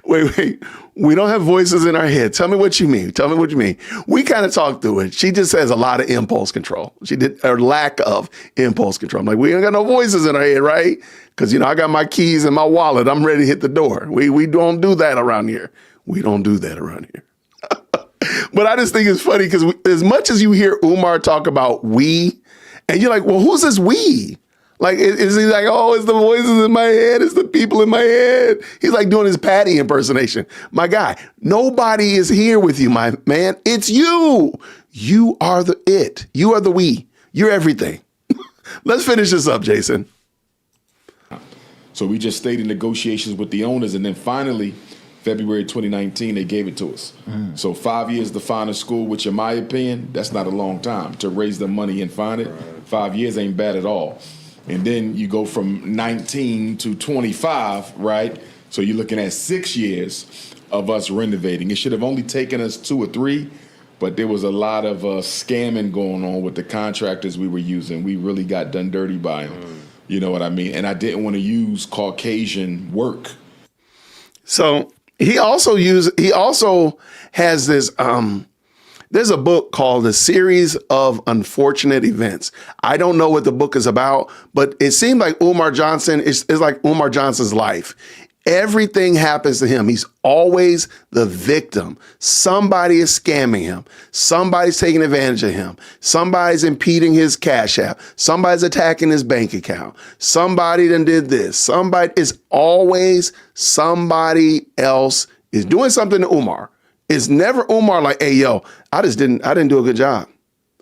Wait. We don't have voices in our head. Tell me what you mean. Tell me what you mean. We kind of talked through it. She just has a lot of impulse control. Or lack of impulse control. I'm like, we ain't got no voices in our head, right? Because, I got my keys in my wallet. I'm ready to hit the door. We don't do that around here. We don't do that around here. But I just think it's funny because as much as you hear Umar talk about we, and you're like, well, who's this we? Like, is he like, oh, it's the voices in my head. It's the people in my head. He's like doing his Patty impersonation. My guy, nobody is here with you, my man. It's you. You are the it. You are the we. You're everything. Let's finish this up, Jason. So we just stayed in negotiations with the owners, and then finally, February 2019, they gave it to us. So 5 years to find a school, which in my opinion, that's not a long time to raise the money and find it. 5 years ain't bad at all. And then you go from 19 to 25, right? So you're looking at 6 years of us renovating. It should have only taken us 2 or 3, but there was a lot of scamming going on with the contractors we were using. We really got done dirty by them. You know what I mean? And I didn't want to use Caucasian work. So he also has this, there's a book called The Series of Unfortunate Events. I don't know what the book is about, but it seemed like Umar Johnson is like Umar Johnson's life. Everything happens to him. He's always the victim. Somebody is scamming him. Somebody's taking advantage of him. Somebody's impeding his cash app. Somebody's attacking his bank account. Somebody done did this. Somebody is always somebody else is doing something to Umar. It's never Umar like, hey, yo, I didn't do a good job.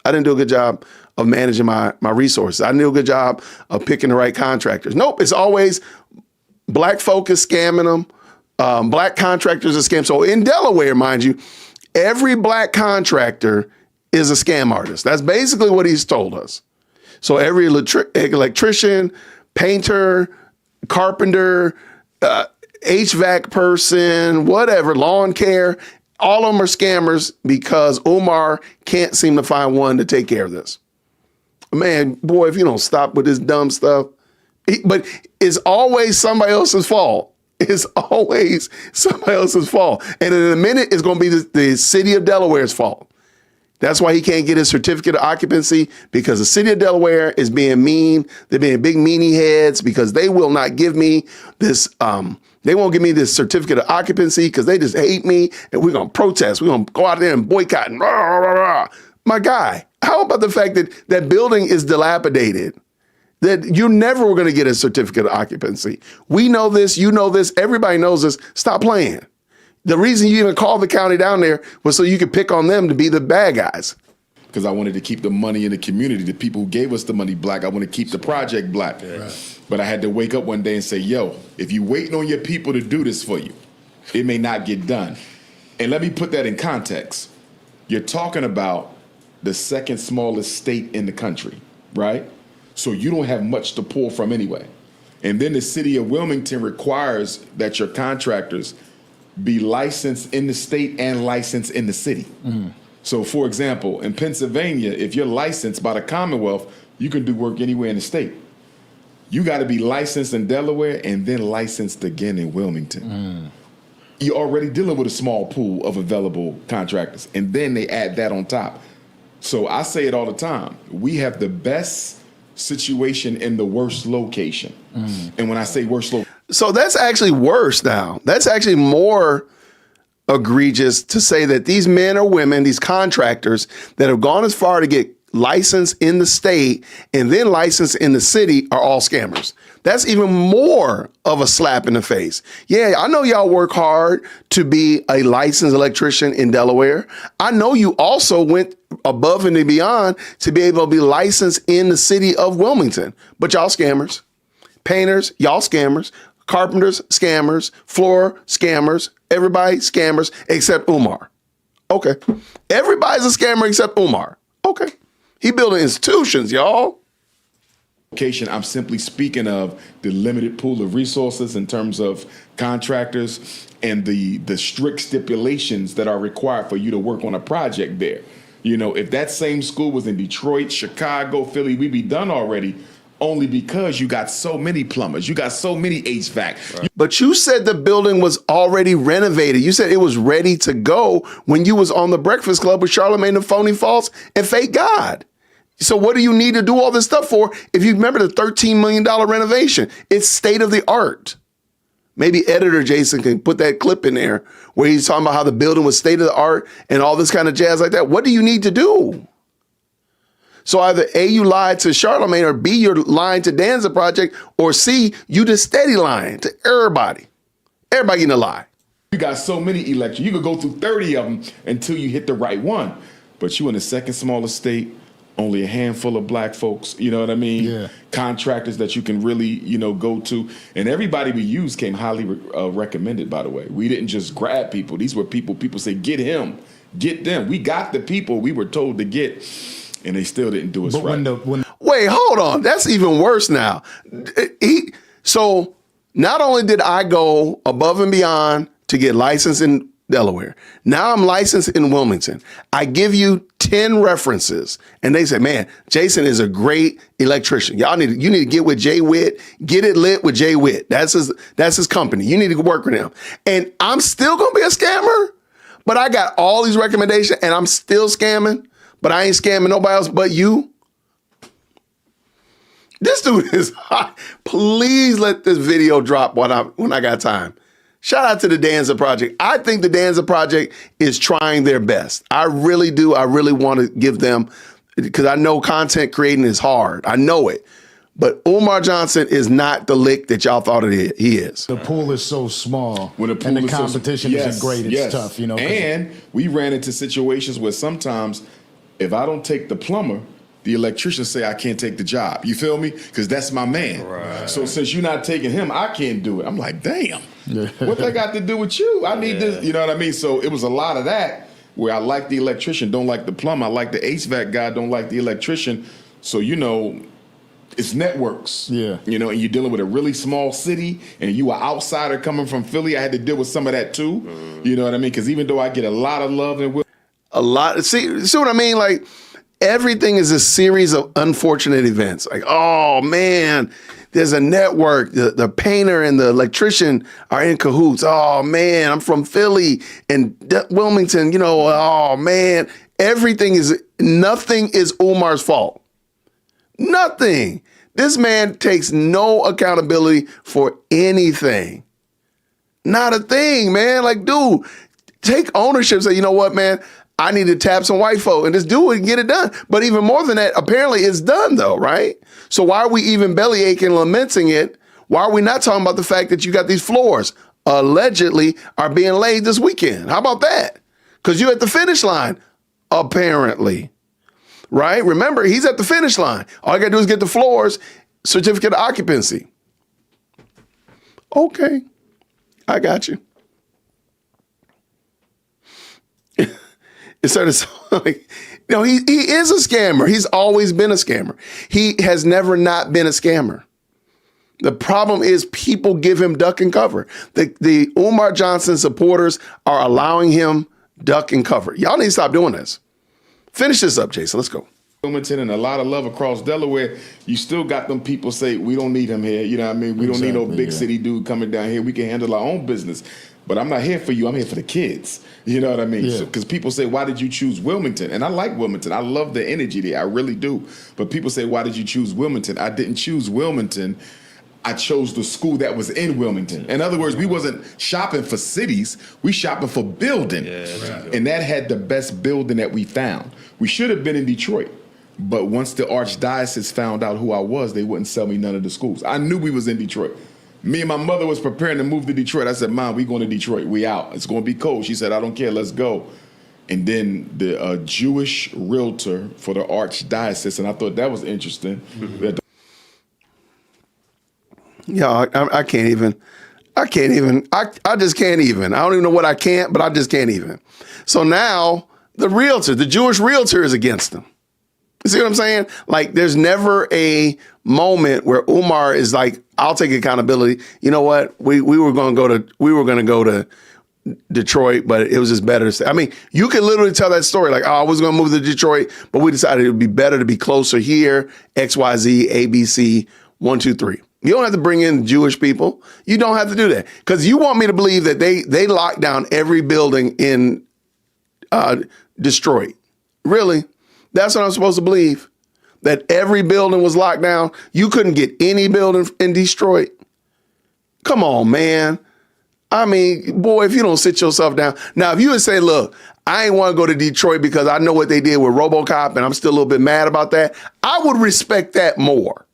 I didn't do a good job of managing my resources. I didn't do a good job of picking the right contractors. Nope, it's always black folk is scamming them. Black contractors are scam. So in Delaware, mind you, every black contractor is a scam artist. That's basically what he's told us. So every electrician, painter, carpenter, HVAC person, whatever, lawn care, all of them are scammers because Umar can't seem to find one to take care of this. Man, boy, if you don't stop with this dumb stuff. But It's always somebody else's fault. It's always somebody else's fault. And in a minute, it's going to be the city of Delaware's fault. That's why he can't get his certificate of occupancy, because the city of Delaware is being mean. They're being big meanie heads because they will not give me this. They won't give me this certificate of occupancy because they just hate me, and we're going to protest. We're going to go out there and boycott. And rah, rah, rah. My guy, how about the fact that that building is dilapidated? That you never were going to get a certificate of occupancy. We know this. You know this. Everybody knows this. Stop playing. The reason you even called the county down there was so you could pick on them to be the bad guys. Because I wanted to keep the money in the community. The people who gave us the money black. I want to keep the project black. Right. But I had to wake up one day and say, yo, if you're waiting on your people to do this for you, it may not get done. And let me put that in context. You're talking about the second smallest state in the country, right? So you don't have much to pull from anyway. And then the city of Wilmington requires that your contractors be licensed in the state and licensed in the city. So for example, in Pennsylvania, if you're licensed by the Commonwealth, you can do work anywhere in the state. You got to be licensed in Delaware and then licensed again in Wilmington. You're already dealing with a small pool of available contractors, and then they add that on top. So I say it all the time. We have the best situation in the worst location. And when I say worst location, so that's actually worse now. That's actually more egregious to say that these men or women, these contractors that have gone as far to get licensed in the state and then licensed in the city are all scammers. That's even more of a slap in the face. Yeah, I know y'all work hard to be a licensed electrician in Delaware. I know you also went above and beyond to be able to be licensed in the city of Wilmington, but y'all scammers. Painters, y'all scammers. Carpenters, scammers. Floor, scammers. Everybody, scammers, except Umar. Okay. Everybody's a scammer except Umar. Okay. He building institutions, y'all. I'm simply speaking of the limited pool of resources in terms of contractors and the strict stipulations that are required for you to work on a project there. You know, if that same school was in Detroit, Chicago, Philly, we'd be done already. Only because you got so many plumbers, you got so many HVAC. Right. But you said the building was already renovated. You said it was ready to go when you was on the Breakfast Club with Charlamagne the Phony False and Fake God. So what do you need to do all this stuff for if you remember the $13 million renovation? It's state of the art. Maybe editor Jason can put that clip in there where he's talking about how the building was state of the art and all this kind of jazz like that. What do you need to do? So either A, you lied to Charlamagne, or B, you're lying to Danza Project, or C, you just steady lying to everybody. Everybody getting a lie. You got so many elections. You could go through 30 of them until you hit the right one. But you in the second smallest state, only a handful of black folks, you know what I mean? Yeah. Contractors that you can really, you know, go to. And everybody we used came highly recommended, by the way. We didn't just grab people. These were people say, get him, get them. We got the people we were told to get. And they still didn't do us right. Wait, hold on. That's even worse now. So not only did I go above and beyond to get licensed in Delaware, now I'm licensed in Wilmington. I give you 10 references, and they say, man, Jason is a great electrician. You need to get with Jay Witt. Get it lit with Jay Witt. That's his company. You need to work with him. And I'm still going to be a scammer, but I got all these recommendations, and I'm still scamming. But I ain't scamming nobody else but you. This dude is hot. Please let this video drop when I got time. Shout out to the Danza Project. I think the Danza Project is trying their best. I really do. I really want to give them, because I know content creating is hard. I know it. But Umar Johnson is not the lick that y'all thought he is. The pool is so small, and the competition isn't great. It's tough, you know. And we ran into situations where sometimes, if I don't take the plumber, the electrician say I can't take the job. You feel me? Because that's my man. Right. So since you're not taking him, I can't do it. I'm like, damn. What that got to do with you? I need this. You know what I mean? So it was a lot of that where I like the electrician, don't like the plumber. I like the HVAC guy, don't like the electrician. So, you know, it's networks. Yeah. You know, and you're dealing with a really small city, and you are outsider coming from Philly. I had to deal with some of that too. You know what I mean? Because even though I get a lot of love and see what I mean? Like, everything is a series of unfortunate events. Like, oh man, there's a network. The painter and the electrician are in cahoots. Oh man, I'm from Philly and Wilmington. You know, oh man, nothing is Umar's fault. Nothing. This man takes no accountability for anything. Not a thing, man. Like, dude, take ownership. Say, you know what, man? I need to tap some white folk and just do it and get it done. But even more than that, apparently it's done though, right? So why are we even belly aching, lamenting it? Why are we not talking about the fact that you got these floors allegedly are being laid this weekend? How about that? Because you're at the finish line, apparently, right? Remember, he's at the finish line. All you got to do is get the floors, certificate of occupancy. Okay, I got you. It's sort of like, you know, he is a scammer. He's always been a scammer. He has never not been a scammer. The problem is people give him duck and cover. The Umar Johnson supporters are allowing him duck and cover. Y'all need to stop doing this. Finish this up, Jason. Let's go. Wilmington and a lot of love across Delaware, you still got them people say, we don't need him here. You know what I mean? We don't need no big city dude coming down here. We can handle our own business. But I'm not here for you. I'm here for the kids. You know what I mean? Because people say, why did you choose Wilmington? And I like Wilmington. I love the energy there. I really do. But people say, why did you choose Wilmington? I didn't choose Wilmington. I chose the school that was in Wilmington. In other words, we wasn't shopping for cities. We shopping for building. And that had the best building that we found. We should have been in Detroit. But once the archdiocese found out who I was, they wouldn't sell me none of the schools. I knew we was in Detroit. Me and my mother was preparing to move to Detroit. I said, Mom, we going to Detroit. We out. It's going to be cold. She said, I don't care. Let's go. And then the Jewish realtor for the archdiocese, and I thought that was interesting. Yeah, I can't even. I just can't even. I don't even know what I can't, but I just can't even. So now the realtor, the Jewish realtor is against them. You see what I'm saying? Like, there's never a moment where Umar is like, I'll take accountability. You know what? We were going to go to Detroit, but it was just better to stay. I mean, you could literally tell that story. Like, oh, I was going to move to Detroit, but we decided it would be better to be closer here. XYZ, ABC, 1, 2, 3. You don't have to bring in Jewish people. You don't have to do that. Because you want me to believe that they locked down every building in Detroit. Really? That's what I'm supposed to believe? That every building was locked down? You couldn't get any building in Detroit? Come on, man. I mean, boy, if you don't sit yourself down. Now, if you would say, look, I ain't want to go to Detroit because I know what they did with RoboCop and I'm still a little bit mad about that, I would respect that more.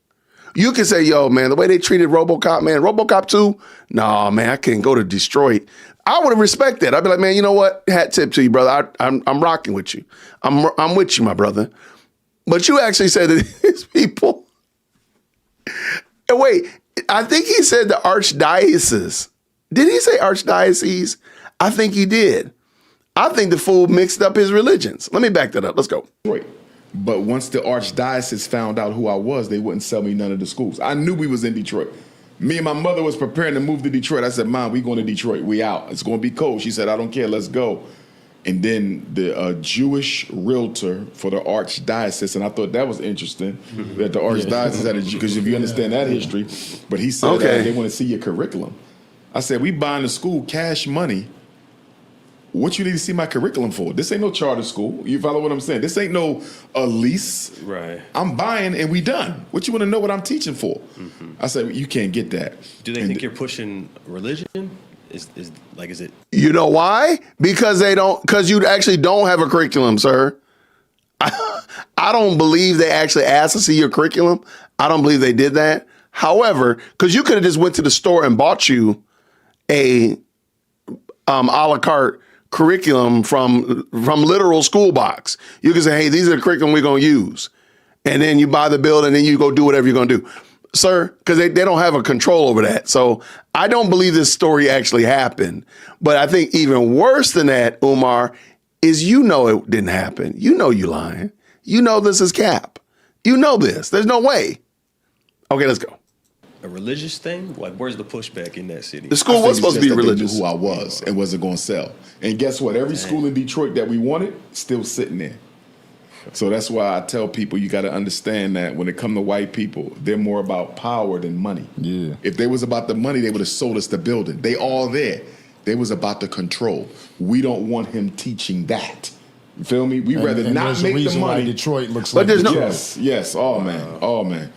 You can say, yo, man, the way they treated RoboCop, man, RoboCop 2, nah, man, I can't go to Detroit. I would respect that. I'd be like, man, you know what? Hat tip to you, brother. I'm rocking with you. I'm with you, my brother. But you actually said that these people. And wait, I think he said the archdiocese. Did he say archdiocese? I think he did. I think the fool mixed up his religions. Let me back that up. Let's go. But once the archdiocese found out who I was, they wouldn't sell me none of the schools. I knew we was in Detroit. Me and my mother was preparing to move to Detroit. I said, Mom, we going to Detroit. We out. It's going to be cold. She said, I don't care. Let's go. And then the Jewish realtor for the archdiocese, and I thought that was interesting, that the archdiocese had a Jew, because if you understand that history, but he said they want to see your curriculum. I said, we buying the school cash money. What you need to see my curriculum for? This ain't no charter school. You follow what I'm saying? This ain't no lease. Right. I'm buying and we done. What you want to know what I'm teaching for? I said, you can't get that. Do they think you're pushing religion? Is it? You know why? Because you actually don't have a curriculum, sir. I don't believe they actually asked to see your curriculum. I don't believe they did that. However, because you could have just went to the store and bought you a a la carte curriculum from literal school box. You can say, hey, these are the curriculum we're going to use. And then you buy the building and then you go do whatever you're going to do. Sir, because they don't have a control over that. So I don't believe this story actually happened. But I think even worse than that, Umar, is you know it didn't happen. You know you lying. You know this is cap. You know this. There's no way. Okay, let's go. A religious thing? Like, where's the pushback in that city? The school was supposed to be religious. They knew who I was and wasn't going to sell. And guess what? Every school in Detroit that we wanted, still sitting there. So that's why I tell people you got to understand that when it comes to white people, they're more about power than money. Yeah. If they was about the money, they would have sold us the building. They all there. They was about the control. We don't want him teaching that. You feel me? We rather and not there's make a reason the money. why Detroit looks But like there's no- Detroit. Yes. Oh man. Oh man.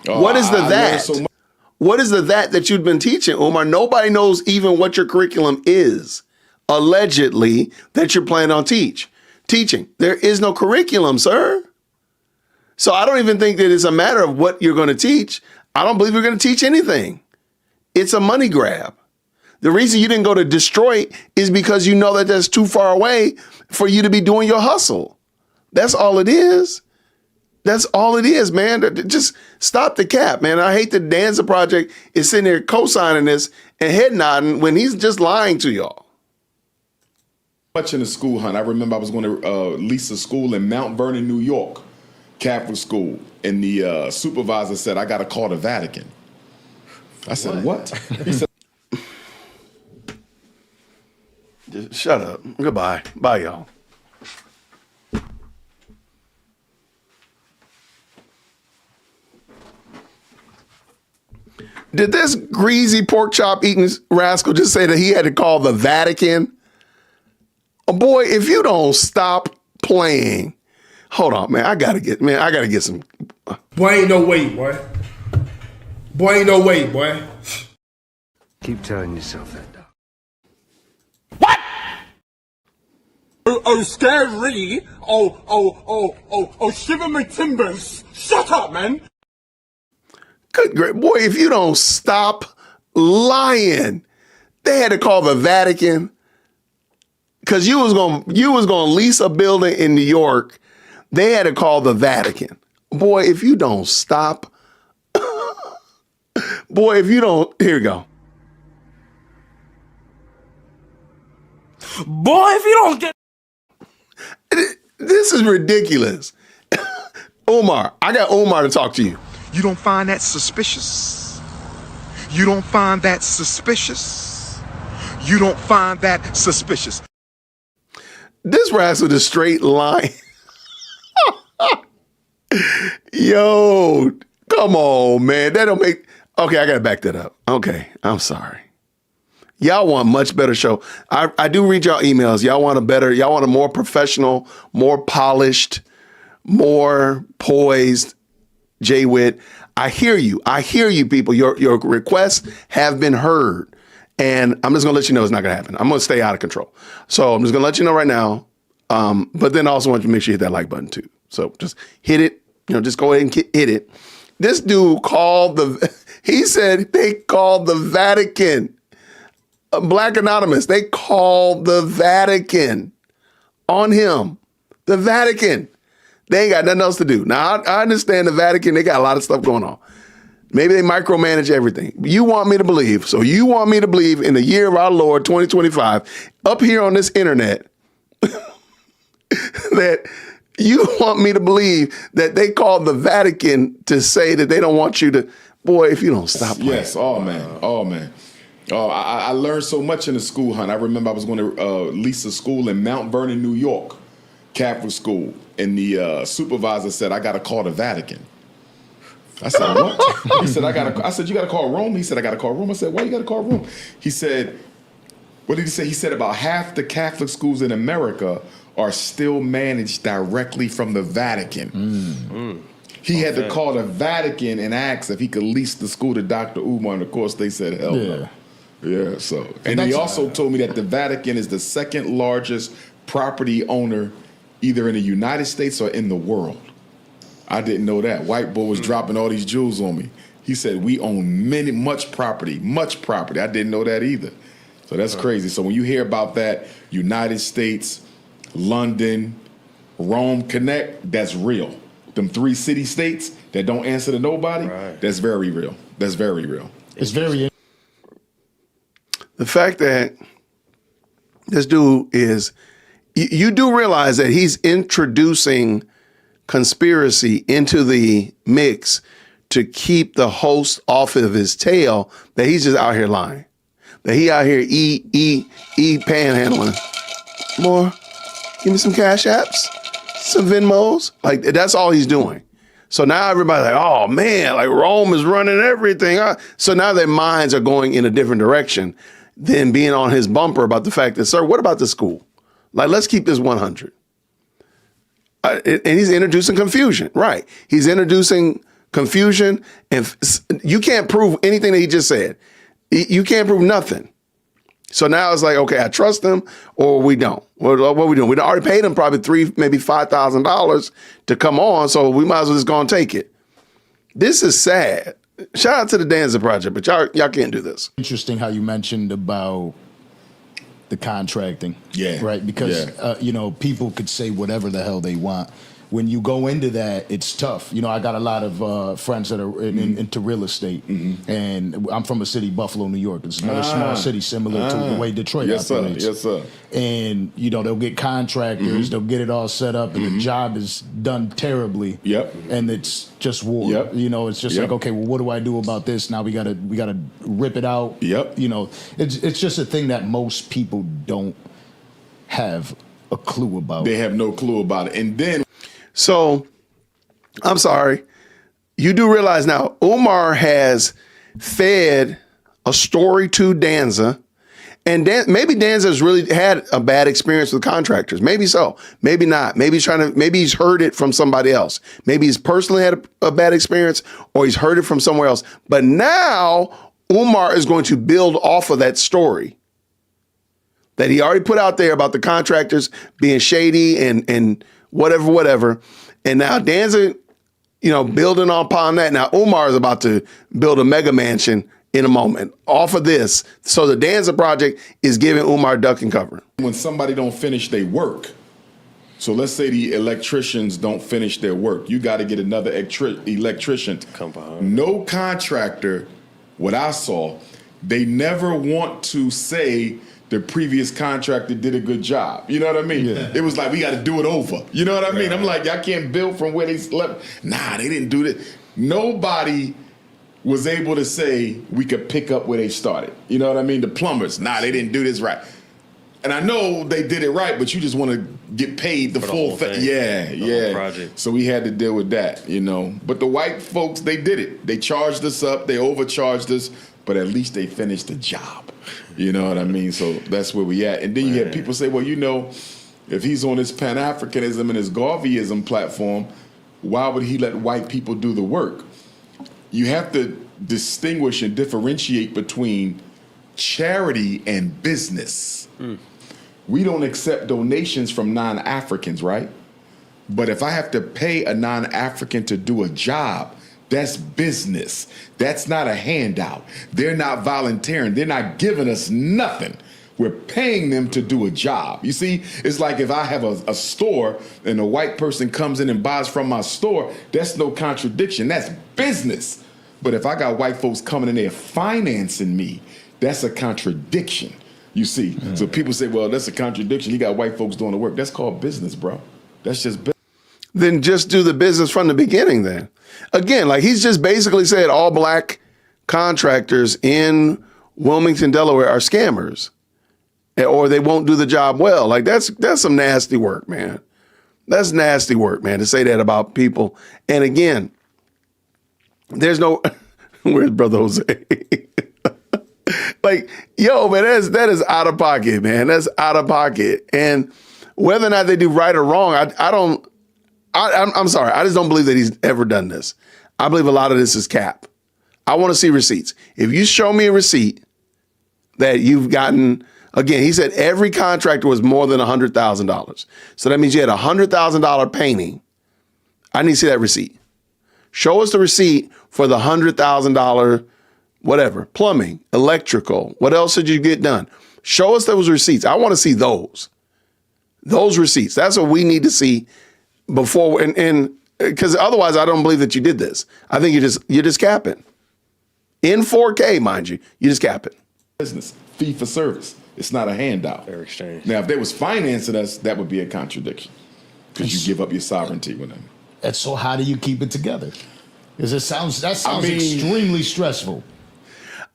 Oh, What is the I learned that? so much. What is the that you've been teaching, Umar? Nobody knows even what your curriculum is, allegedly, that you're planning on teaching. There is no curriculum, sir. So I don't even think that it's a matter of what you're going to teach. I don't believe you're going to teach anything. It's a money grab. The reason you didn't go to Detroit is because you know that that's too far away for you to be doing your hustle. That's all it is. That's all it is, man. Just stop the cap, man. I hate that Danza Project is sitting there co-signing this and head nodding when he's just lying to y'all. Much in the school hunt. I remember I was going to lease a school in Mount Vernon, New York, Catholic school, and the supervisor said, "I got to call the Vatican." I said, "What?" He said, Just shut up. Goodbye. Bye, y'all. Did this greasy pork chop eating rascal just say that he had to call the Vatican? Oh boy, if you don't stop playing. Hold on, man. I gotta get some. Boy, ain't no way, boy. Boy, ain't no way, boy. Keep telling yourself that, dog. Oh, scary. Oh, shiver my timbers. Shut up, man. Good great boy, if you don't stop lying. They had to call the Vatican because you was gonna lease a building in New York. They had to call the Vatican. Boy, if you don't stop. Boy, if you don't, here we go. Boy, if you don't get... This is ridiculous. Umar, I got Umar to talk to you. You don't find that suspicious? You don't find that suspicious? You don't find that suspicious? This rascal is straight lying. Yo, come on, man. That don't make... Okay, I got to back that up. Okay, I'm sorry. Y'all want much better show. I do read y'all emails. Y'all want a more professional, more polished, more poised Jay Witt. I hear you, people. Your requests have been heard. And I'm just gonna let you know it's not gonna happen. I'm gonna stay out of control. So I'm just gonna let you know right now. But then I also want you to make sure you hit that like button too. So just hit it, just go ahead and hit it. This dude he said they called the Vatican. Black Anonymous, they called the Vatican on him. The Vatican. They ain't got nothing else to do. Now, I understand the Vatican, they got a lot of stuff going on. Maybe they micromanage everything. You want me to believe in the year of our Lord, 2025, up here on this internet, that you want me to believe that they called the Vatican to say that they don't want you to, boy, if you don't stop playing. Yes, oh man. Oh, I learned so much in the school hunt. I remember I was going to lease a school in Mount Vernon, New York, Catholic school, and the supervisor said, "I got to call the Vatican." I said, "What?" He said, I said, "You got to call Rome." He said, "I got to call Rome." I said, "Why you got to call Rome?" He said, "What did he say?" He said about half the Catholic schools in America are still managed directly from the Vatican. He had to call the Vatican and ask if he could lease the school to Dr. Umar, and of course they said hell no. Yeah, so. And he also told me that the Vatican is the second largest property owner either in the United States or in the world. I didn't know that. White boy was dropping all these jewels on me. He said we own much property. I didn't know that either. So that's crazy. So when you hear about that, United States, London, Rome Connect, that's real. Them 3 city-states that don't answer to nobody, that's very real. That's very real. It's very... The fact that this dude is, you do realize that he's introducing conspiracy into the mix to keep the host off of his tail, that he's just out here lying. That he out here panhandling. More, give me some cash apps. some Venmos. Like, that's all he's doing. So now everybody's like, oh man, like Rome is running everything. So now their minds are going in a different direction than being on his bumper about the fact that, sir, what about the school? Like, let's keep this 100. And he's introducing confusion, right? He's introducing confusion, and you can't prove anything that he just said. You can't prove nothing. So now it's like, okay, I trust him or we don't. What are we doing? We already paid him probably $3,000, maybe $5,000 to come on, so we might as well just go and take it. This is sad. Shout out to the Danza Project, but y'all can't do this. Interesting how you mentioned about the contracting. Yeah. Right? Because, people could say whatever the hell they want. When you go into that, it's tough. I got a lot of friends that are into real estate, and I'm from a city, Buffalo, New York. It's another small city similar to the way Detroit operates. Yes, sir. And, they'll get contractors, they'll get it all set up, and the job is done terribly. Yep. And it's just war. Yep. It's just like, okay, well, what do I do about this? Now we gotta rip it out. Yep. It's just a thing that most people don't have a clue about. They have no clue about it. And then, so, I'm sorry. You do realize now, Umar has fed a story to Danza, and maybe Danza's really had a bad experience with contractors. Maybe so. Maybe not. Maybe he's heard it from somebody else. Maybe he's personally had a bad experience, or he's heard it from somewhere else. But now Umar is going to build off of that story that he already put out there about the contractors being shady and whatever. And now Danza, building upon that. Now Umar is about to build a mega mansion in a moment off of this. So the Danza Project is giving Umar duck and cover. When somebody don't finish their work, so let's say the electricians don't finish their work, you got to get another electrician to come behind. No contractor, what I saw, they never want to say the previous contractor did a good job. You know what I mean? Yeah. It was like, we got to do it over. You know what I mean? I'm like, y'all can't build from where they slept. Nah, they didn't do that. Nobody was able to say we could pick up where they started. You know what I mean? The plumbers, nah, they didn't do this right. And I know they did it right, but you just want to get paid the full thing. Yeah. Project. So we had to deal with that, But the white folks, they did it. They charged us up. They overcharged us, but at least they finished the job. You know what I mean? So that's where we at. And then you have people say, well, if he's on his Pan-Africanism and his Garveyism platform, why would he let white people do the work? You have to distinguish and differentiate between charity and business. We don't accept donations from non-Africans, right? But if I have to pay a non-African to do a job, that's business. That's not a handout. They're not volunteering. They're not giving us nothing. We're paying them to do a job. You see, it's like if I have a store and a white person comes in and buys from my store, that's no contradiction. That's business. But if I got white folks coming in there financing me, that's a contradiction. You see? So people say, well, that's a contradiction. You got white folks doing the work. That's called business, bro. That's just business. Then just do the business from the beginning then. Again, like he's just basically said all black contractors in Wilmington, Delaware are scammers, or they won't do the job well. Like that's some nasty work, man. That's nasty work, man, to say that about people. And again, there's no, where's Brother Jose? Like, yo, man, that is out of pocket, man. That's out of pocket. And whether or not they do right or wrong, I'm sorry. I just don't believe that he's ever done this. I believe a lot of this is cap. I want to see receipts. If you show me a receipt that you've gotten, again, he said every contractor was more than $100,000. So that means you had a $100,000 painting. I need to see that receipt. Show us the receipt for the $100,000, whatever, plumbing, electrical. What else did you get done? Show us those receipts. I want to see those receipts. That's what we need to see before, and because otherwise I don't believe that you did this. I think you're just capping. In 4K, mind you, you're just capping. Business, fee for service. It's not a handout. Fair exchange. Now, if they was financing us, that would be a contradiction because you give up your sovereignty with them. And so how do you keep it together? Because that sounds extremely stressful.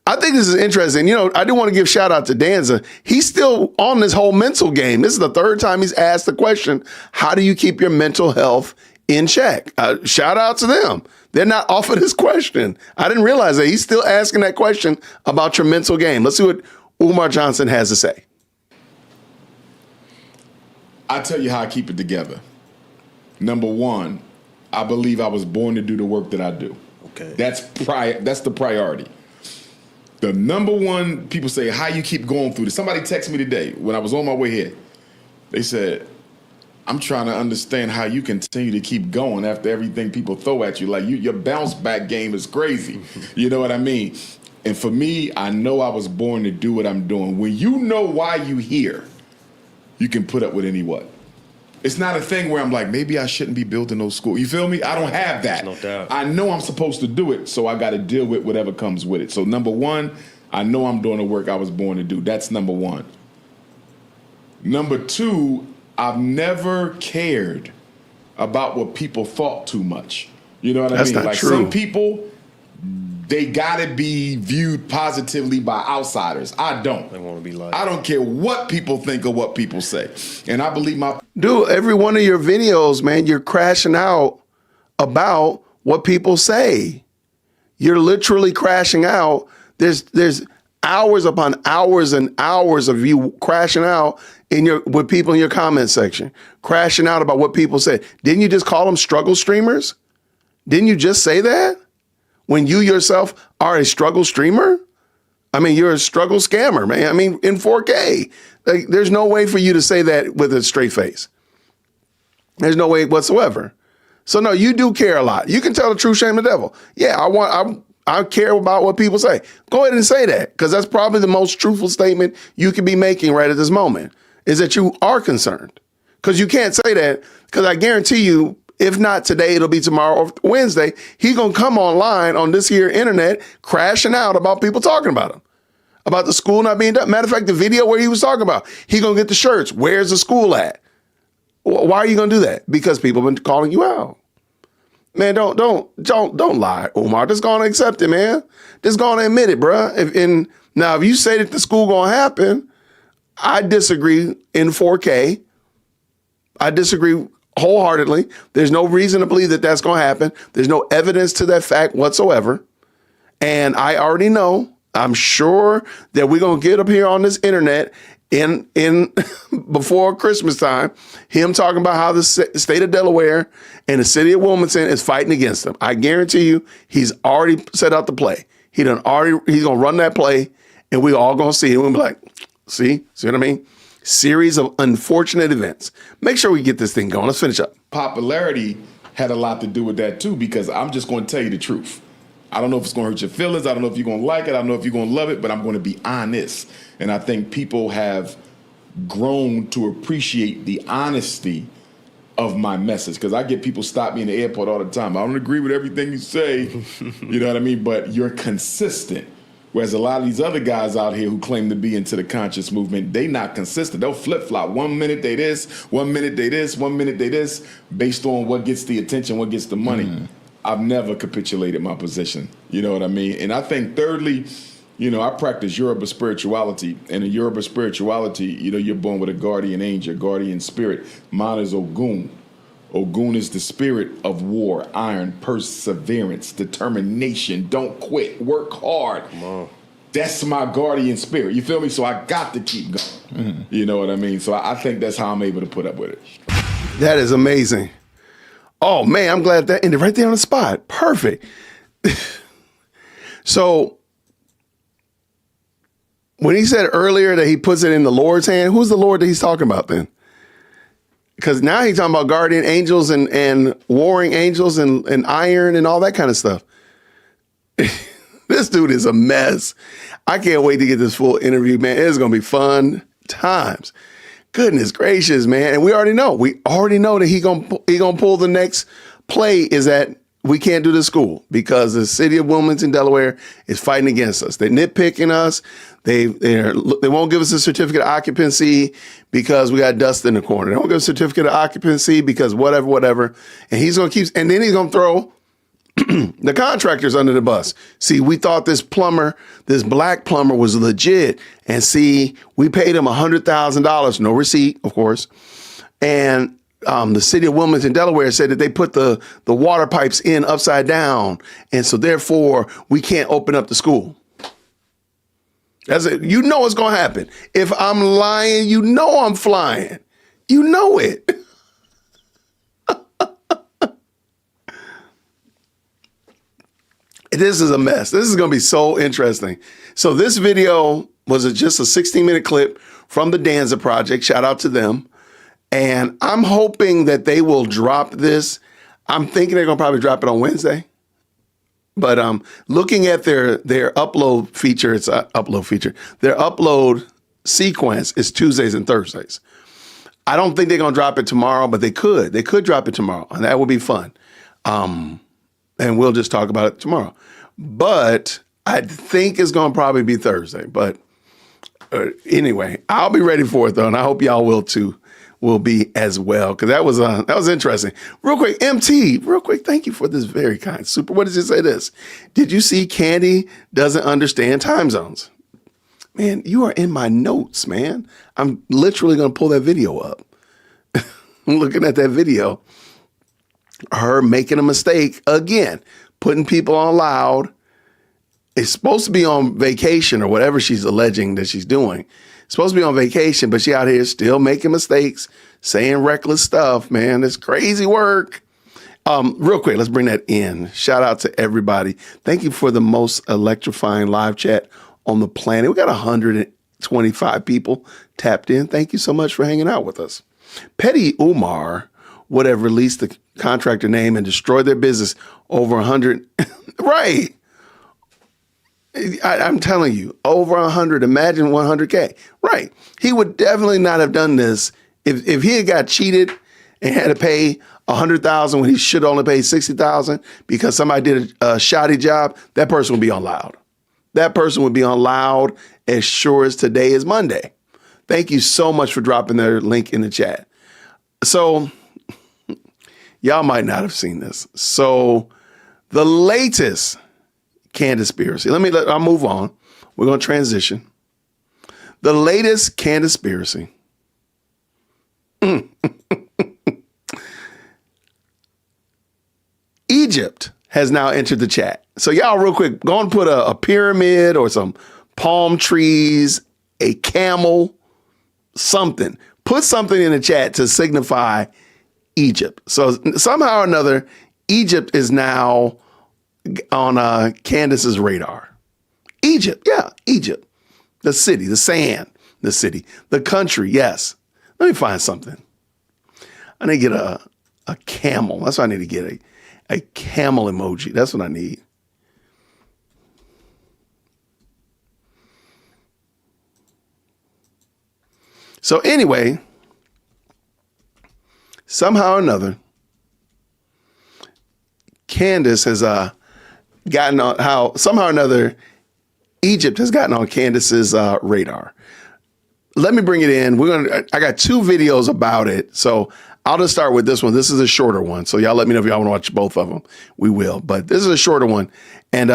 I think this is interesting. You know, I do want to give shout out to Danza. He's still on this whole mental game. This is the third time he's asked the question, how do you keep your mental health in check? Shout out to them. They're not off of this question. I didn't realize that. He's still asking that question about your mental game. Let's see what Umar Johnson has to say. I tell you how I keep it together. Number one, I believe I was born to do the work that I do. Okay. That's the priority. The number one, people say, how you keep going through this. Somebody texted me today when I was on my way here. They said, I'm trying to understand how you continue to keep going after everything people throw at you. Like your bounce back game is crazy. You know what I mean? And for me, I know I was born to do what I'm doing. When you know why you here, you can put up with any what. It's not a thing where I'm like, maybe I shouldn't be building those schools. You feel me? I don't have that. No doubt. I know I'm supposed to do it, so I got to deal with whatever comes with it. So number one, I know I'm doing the work I was born to do. That's number one. Number two, I've never cared about what people thought too much. You know what I mean? That's not like true. Some people, they gotta be viewed positively by outsiders. I don't. They want to be like. I don't care what people think or what people say. And I believe Dude, every one of your videos, man, you're crashing out about what people say. You're literally crashing out. There's hours upon hours and hours of you crashing out with people in your comment section, crashing out about what people say. Didn't you just call them struggle streamers? Didn't you just say that? When you yourself are a struggle streamer? I mean, you're a struggle scammer, man. I mean, in 4K. Like, there's no way for you to say that with a straight face. There's no way whatsoever. So no, you do care a lot. You can tell the truth, shame the devil. Yeah, I care about what people say. Go ahead and say that, because that's probably the most truthful statement you could be making right at this moment, is that you are concerned. Because you can't say that, because I guarantee you, if not today, it'll be tomorrow or Wednesday, he's going to come online on this here internet crashing out about people talking about him, about the school not being done. Matter of fact, the video where he was talking about, he going to get the shirts. Where's the school at? Why are you going to do that? Because people have been calling you out. Man, don't lie, Umar. Just go on and accept it, man. Just go on and admit it, bruh. Now, if you say that the school going to happen, I disagree in 4K. I disagree wholeheartedly. There's no reason to believe that that's going to happen. There's no evidence to that fact whatsoever. And I already know, I'm sure that we're going to get up here on this internet in before Christmas time, him talking about how the state of Delaware and the city of Wilmington is fighting against him. I guarantee you, he's already set out the play. He's going to run that play, and we're all going to see it. We'll be like, see what I mean? Series of unfortunate events. Make sure we get this thing going. Let's finish up. popularity had a lot to do with that too, because I'm just going to tell you the truth. I don't know if it's going to hurt your feelings. I don't know if you're going to like it. I don't know if you're going to love it, but I'm going to be honest. And I think people have grown to appreciate the honesty of my message, because I get people stop me in the airport all the time. I don't agree with everything you say, you know what I mean? But you're consistent. Whereas a lot of these other guys out here who claim to be into the conscious movement, they not consistent. They'll flip-flop. 1 minute they this, 1 minute they this, 1 minute they this, based on what gets the attention, what gets the money. Mm. I've never capitulated my position. You know what I mean? And I think thirdly, you know, I practice Yoruba spirituality. And in Yoruba spirituality, you know, you're born with a guardian angel, guardian spirit. Mine is Ogun. Ogun is the spirit of war, iron, perseverance, determination. Don't quit. Work hard. Come on. That's my guardian spirit. You feel me? So I got to keep going. Mm-hmm. You know what I mean? So I think that's how I'm able to put up with it. That is amazing. Oh, man, I'm glad that ended right there on the spot. Perfect. So when he said earlier that he puts it in the Lord's hand, who's the Lord that he's talking about then? Because now he's talking about guardian angels and warring angels and iron and all that kind of stuff. This dude is a mess. I can't wait to get this full interview, man. It's going to be fun times. Goodness gracious, man. And we already know that he gonna pull the next play is that we can't do the school because the city of Wilmington, Delaware is fighting against us. They're nitpicking us. They won't give us a certificate of occupancy because we got dust in the corner. They won't give us a certificate of occupancy because whatever. And he's going to and then he's going to throw the contractor's under the bus. See, we thought this black plumber was legit. And see, we paid him $100,000, no receipt, of course. And the city of Wilmington, Delaware said that they put the water pipes in upside down. And so therefore, we can't open up the school. That's it. You know what's going to happen. If I'm lying, you know I'm flying. You know it. This is a mess. This is going to be so interesting. So this video was just a 16-minute clip from the Danza Project. Shout out to them. And I'm hoping that they will drop this. I'm thinking they're going to probably drop it on Wednesday. But looking at their upload feature, their upload sequence is Tuesdays and Thursdays. I don't think they're going to drop it tomorrow, but they could. They could drop it tomorrow, and that would be fun. And we'll just talk about it tomorrow. But I think it's going to probably be Thursday. But anyway, I'll be ready for it, though, and I hope y'all will, too. Will be as well, because that was interesting. Real quick, MT, real quick, thank you for this very kind super. What does it say this? Did you see Candy doesn't understand time zones? Man, you are in my notes, man. I'm literally going to pull that video up. I'm looking at that video. Her making a mistake again, putting people on loud. It's supposed to be on vacation or whatever she's alleging that she's doing. Supposed to be on vacation, but she out here still making mistakes, saying reckless stuff, man. It's crazy work. Real quick, let's bring that in. Shout out to everybody. Thank you for the most electrifying live chat on the planet. We got 125 people tapped in. Thank you so much for hanging out with us. Petty Umar would have released the contractor name and destroyed their business over 100. Right. I'm telling you, over 100, imagine 100K. Right. He would definitely not have done this if he had got cheated and had to pay $100,000 when he should only pay $60,000 because somebody did a shoddy job. That person would be on loud. That person would be on loud as sure as today is Monday. Thank you so much for dropping their link in the chat. So y'all might not have seen this. So the latest Candaspiracy. I'll move on. We're going to transition. The latest Candaspiracy. Egypt has now entered the chat. So y'all real quick, go and put a pyramid or some palm trees, a camel, something. Put something in the chat to signify Egypt. So somehow or another, Egypt is now on Candace's radar. Egypt, yeah, Egypt. The city, the sand, the city, the country, yes. Let me find something. I need to get a camel. That's what I need to get, a camel emoji. That's what I need. So anyway, somehow or another, Candace has gotten on somehow or another, Egypt has gotten on Candace's radar. Let me bring it in. I got two videos about it. So I'll just start with this one. This is a shorter one. So y'all let me know if y'all want to watch both of them. We will. But this is a shorter one. And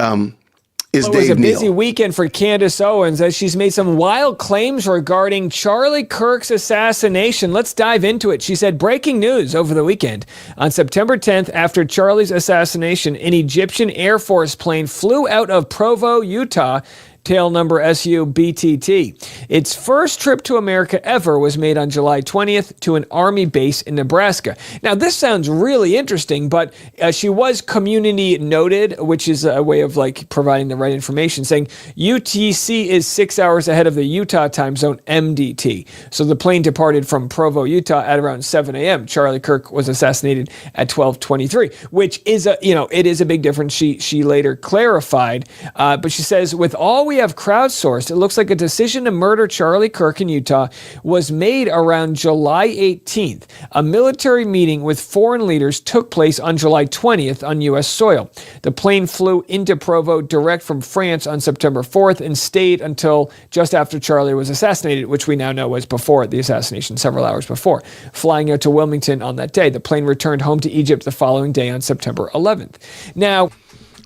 It was a busy weekend for Candace Owens as she's made some wild claims regarding Charlie Kirk's assassination. Let's dive into it. She said, breaking news over the weekend. On September 10th, after Charlie's assassination, an Egyptian Air Force plane flew out of Provo, Utah, tail number SU-BTT. Its first trip to America ever was made on July 20th to an Army base in Nebraska. Now, this sounds really interesting, but she was community noted, which is a way of like providing the right information, saying UTC is 6 hours ahead of the Utah time zone, MDT. So the plane departed from Provo, Utah at around 7 a.m. Charlie Kirk was assassinated at 12:23, which is it is a big difference. She later clarified, but she says, with all we have crowdsourced, it looks like a decision to murder murder Charlie Kirk in Utah was made around July 18th. A military meeting with foreign leaders took place on July 20th on U.S. soil. The plane flew into Provo direct from France on September 4th and stayed until just after Charlie was assassinated, which we now know was before the assassination, several hours before. Flying out to Wilmington on that day, the plane returned home to Egypt the following day on September 11th. Now,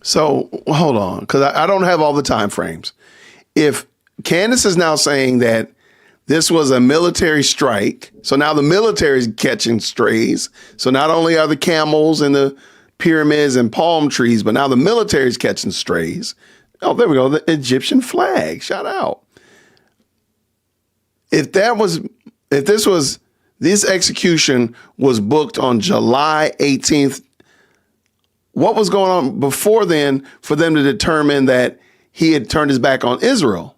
so hold on, because I don't have all the time frames. If Candace is now saying that this was a military strike, so now the military is catching strays. So not only are the camels and the pyramids and palm trees, but now the military is catching strays. Oh, there we go. The Egyptian flag. Shout out. If this execution was booked on July 18th, what was going on before then for them to determine that he had turned his back on Israel?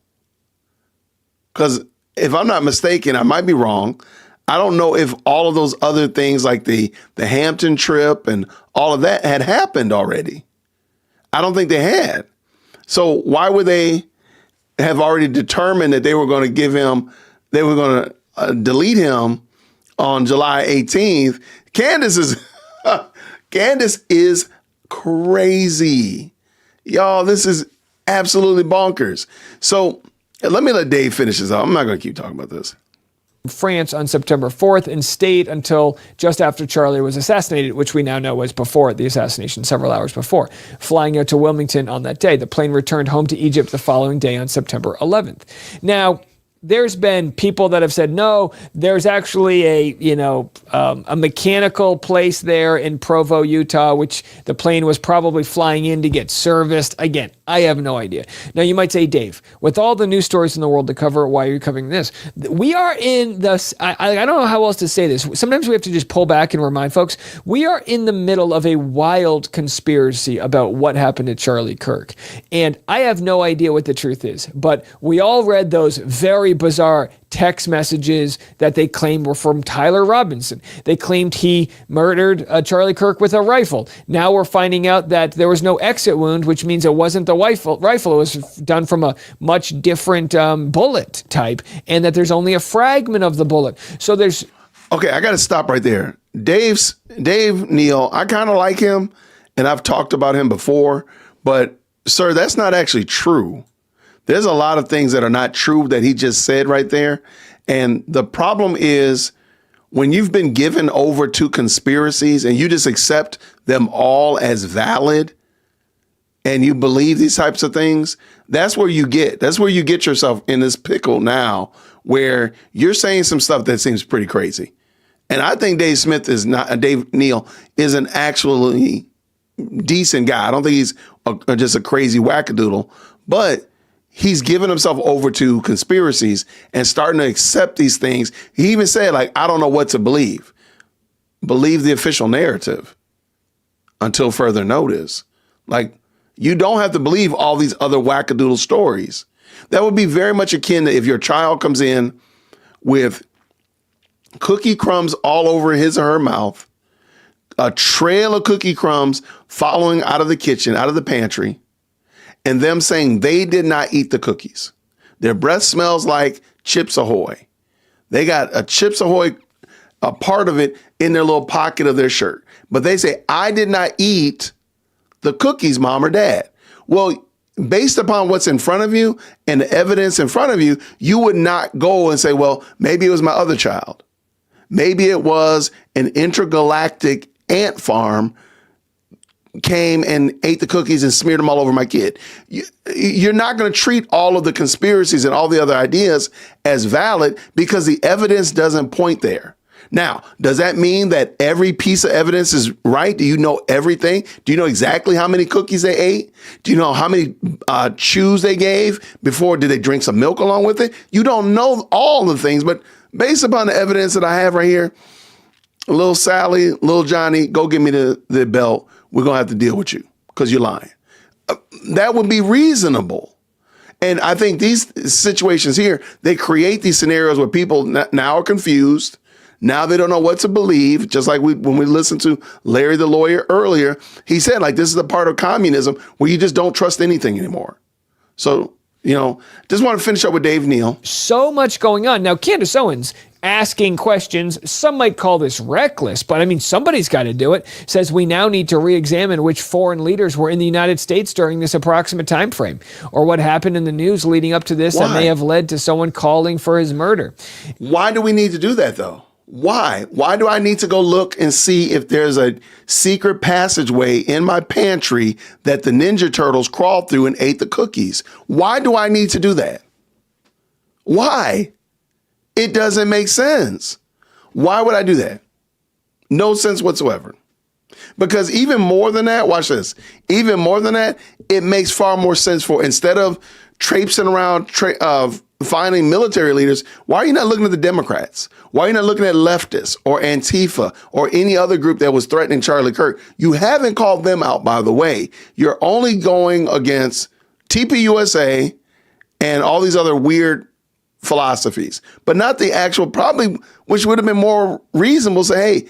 Because if I'm not mistaken, I might be wrong. I don't know if all of those other things like the Hampton trip and all of that had happened already. I don't think they had. So why would they have already determined that they were going to delete him on July 18th? Candace is crazy. Y'all, this is absolutely bonkers. So let me let Dave finish this out. I'm not going to keep talking about this. France on September 4th and stayed until just after Charlie was assassinated, which we now know was before the assassination, several hours before. Flying out to Wilmington on that day, the plane returned home to Egypt the following day on September 11th. Now, there's been people that have said, no, there's actually a mechanical place there in Provo, Utah, which the plane was probably flying in to get serviced. Again, I have no idea. Now, you might say, Dave, with all the news stories in the world to cover, why are you covering this? We are in the, I don't know how else to say this. Sometimes we have to just pull back and remind folks, we are in the middle of a wild conspiracy about what happened to Charlie Kirk. And I have no idea what the truth is, but we all read those very bizarre text messages that they claimed were from Tyler Robinson. They claimed he murdered Charlie Kirk with a rifle. Now we're finding out that there was no exit wound, which means it wasn't the rifle. It was done from a much different bullet type, and that there's only a fragment of the bullet. So there's... Okay, I got to stop right there. Dave Neal, I kind of like him, and I've talked about him before, but sir, that's not actually true. There's a lot of things that are not true that he just said right there. And the problem is when you've been given over to conspiracies and you just accept them all as valid and you believe these types of things, that's where you get yourself in this pickle now where you're saying some stuff that seems pretty crazy. And I think Dave Neal is an actually decent guy. I don't think he's just a crazy wackadoodle, but he's given himself over to conspiracies and starting to accept these things. He even said, like, I don't know what to believe. Believe the official narrative until further notice. Like, you don't have to believe all these other wackadoodle stories. That would be very much akin to if your child comes in with cookie crumbs all over his or her mouth, a trail of cookie crumbs following out of the kitchen, out of the pantry, and them saying they did not eat the cookies. Their breath smells like Chips Ahoy. They got a Chips Ahoy, a part of it in their little pocket of their shirt. But they say, I did not eat the cookies, mom or dad. Well, based upon what's in front of you and the evidence in front of you, you would not go and say, well, maybe it was my other child. Maybe it was an intergalactic ant farm came and ate the cookies and smeared them all over my kid. You're not going to treat all of the conspiracies and all the other ideas as valid because the evidence doesn't point there. Now, does that mean that every piece of evidence is right? Do you know everything? Do you know exactly how many cookies they ate? Do you know how many chews they gave before? Did they drink some milk along with it? You don't know all the things, but based upon the evidence that I have right here, little Sally, little Johnny, go give me the belt. We're going to have to deal with you because you're lying. That would be reasonable. And I think these situations here, they create these scenarios where people now are confused. Now they don't know what to believe. Just like when we listened to Larry the lawyer earlier, he said, like, this is a part of communism where you just don't trust anything anymore. So Just want to finish up with Dave Neal. So much going on. Now, Candace Owens asking questions, some might call this reckless, but I mean, somebody's got to do it. Says we now need to re-examine which foreign leaders were in the United States during this approximate time frame, or what happened in the news leading up to this that may have led to someone calling for his murder. Why do we need to do that, though? Why? Why do I need to go look and see if there's a secret passageway in my pantry that the Ninja Turtles crawled through and ate the cookies? Why do I need to do that? Why? It doesn't make sense. Why would I do that? No sense whatsoever. Because even more than that, watch this, even more than that, it makes far more sense for, instead of traipsing around finding military leaders, why are you not looking at the Democrats? Why are you not looking at leftists or Antifa or any other group that was threatening Charlie Kirk? You haven't called them out, by the way. You're only going against TPUSA and all these other weird philosophies, but not the actual, probably, which would have been more reasonable, say, hey,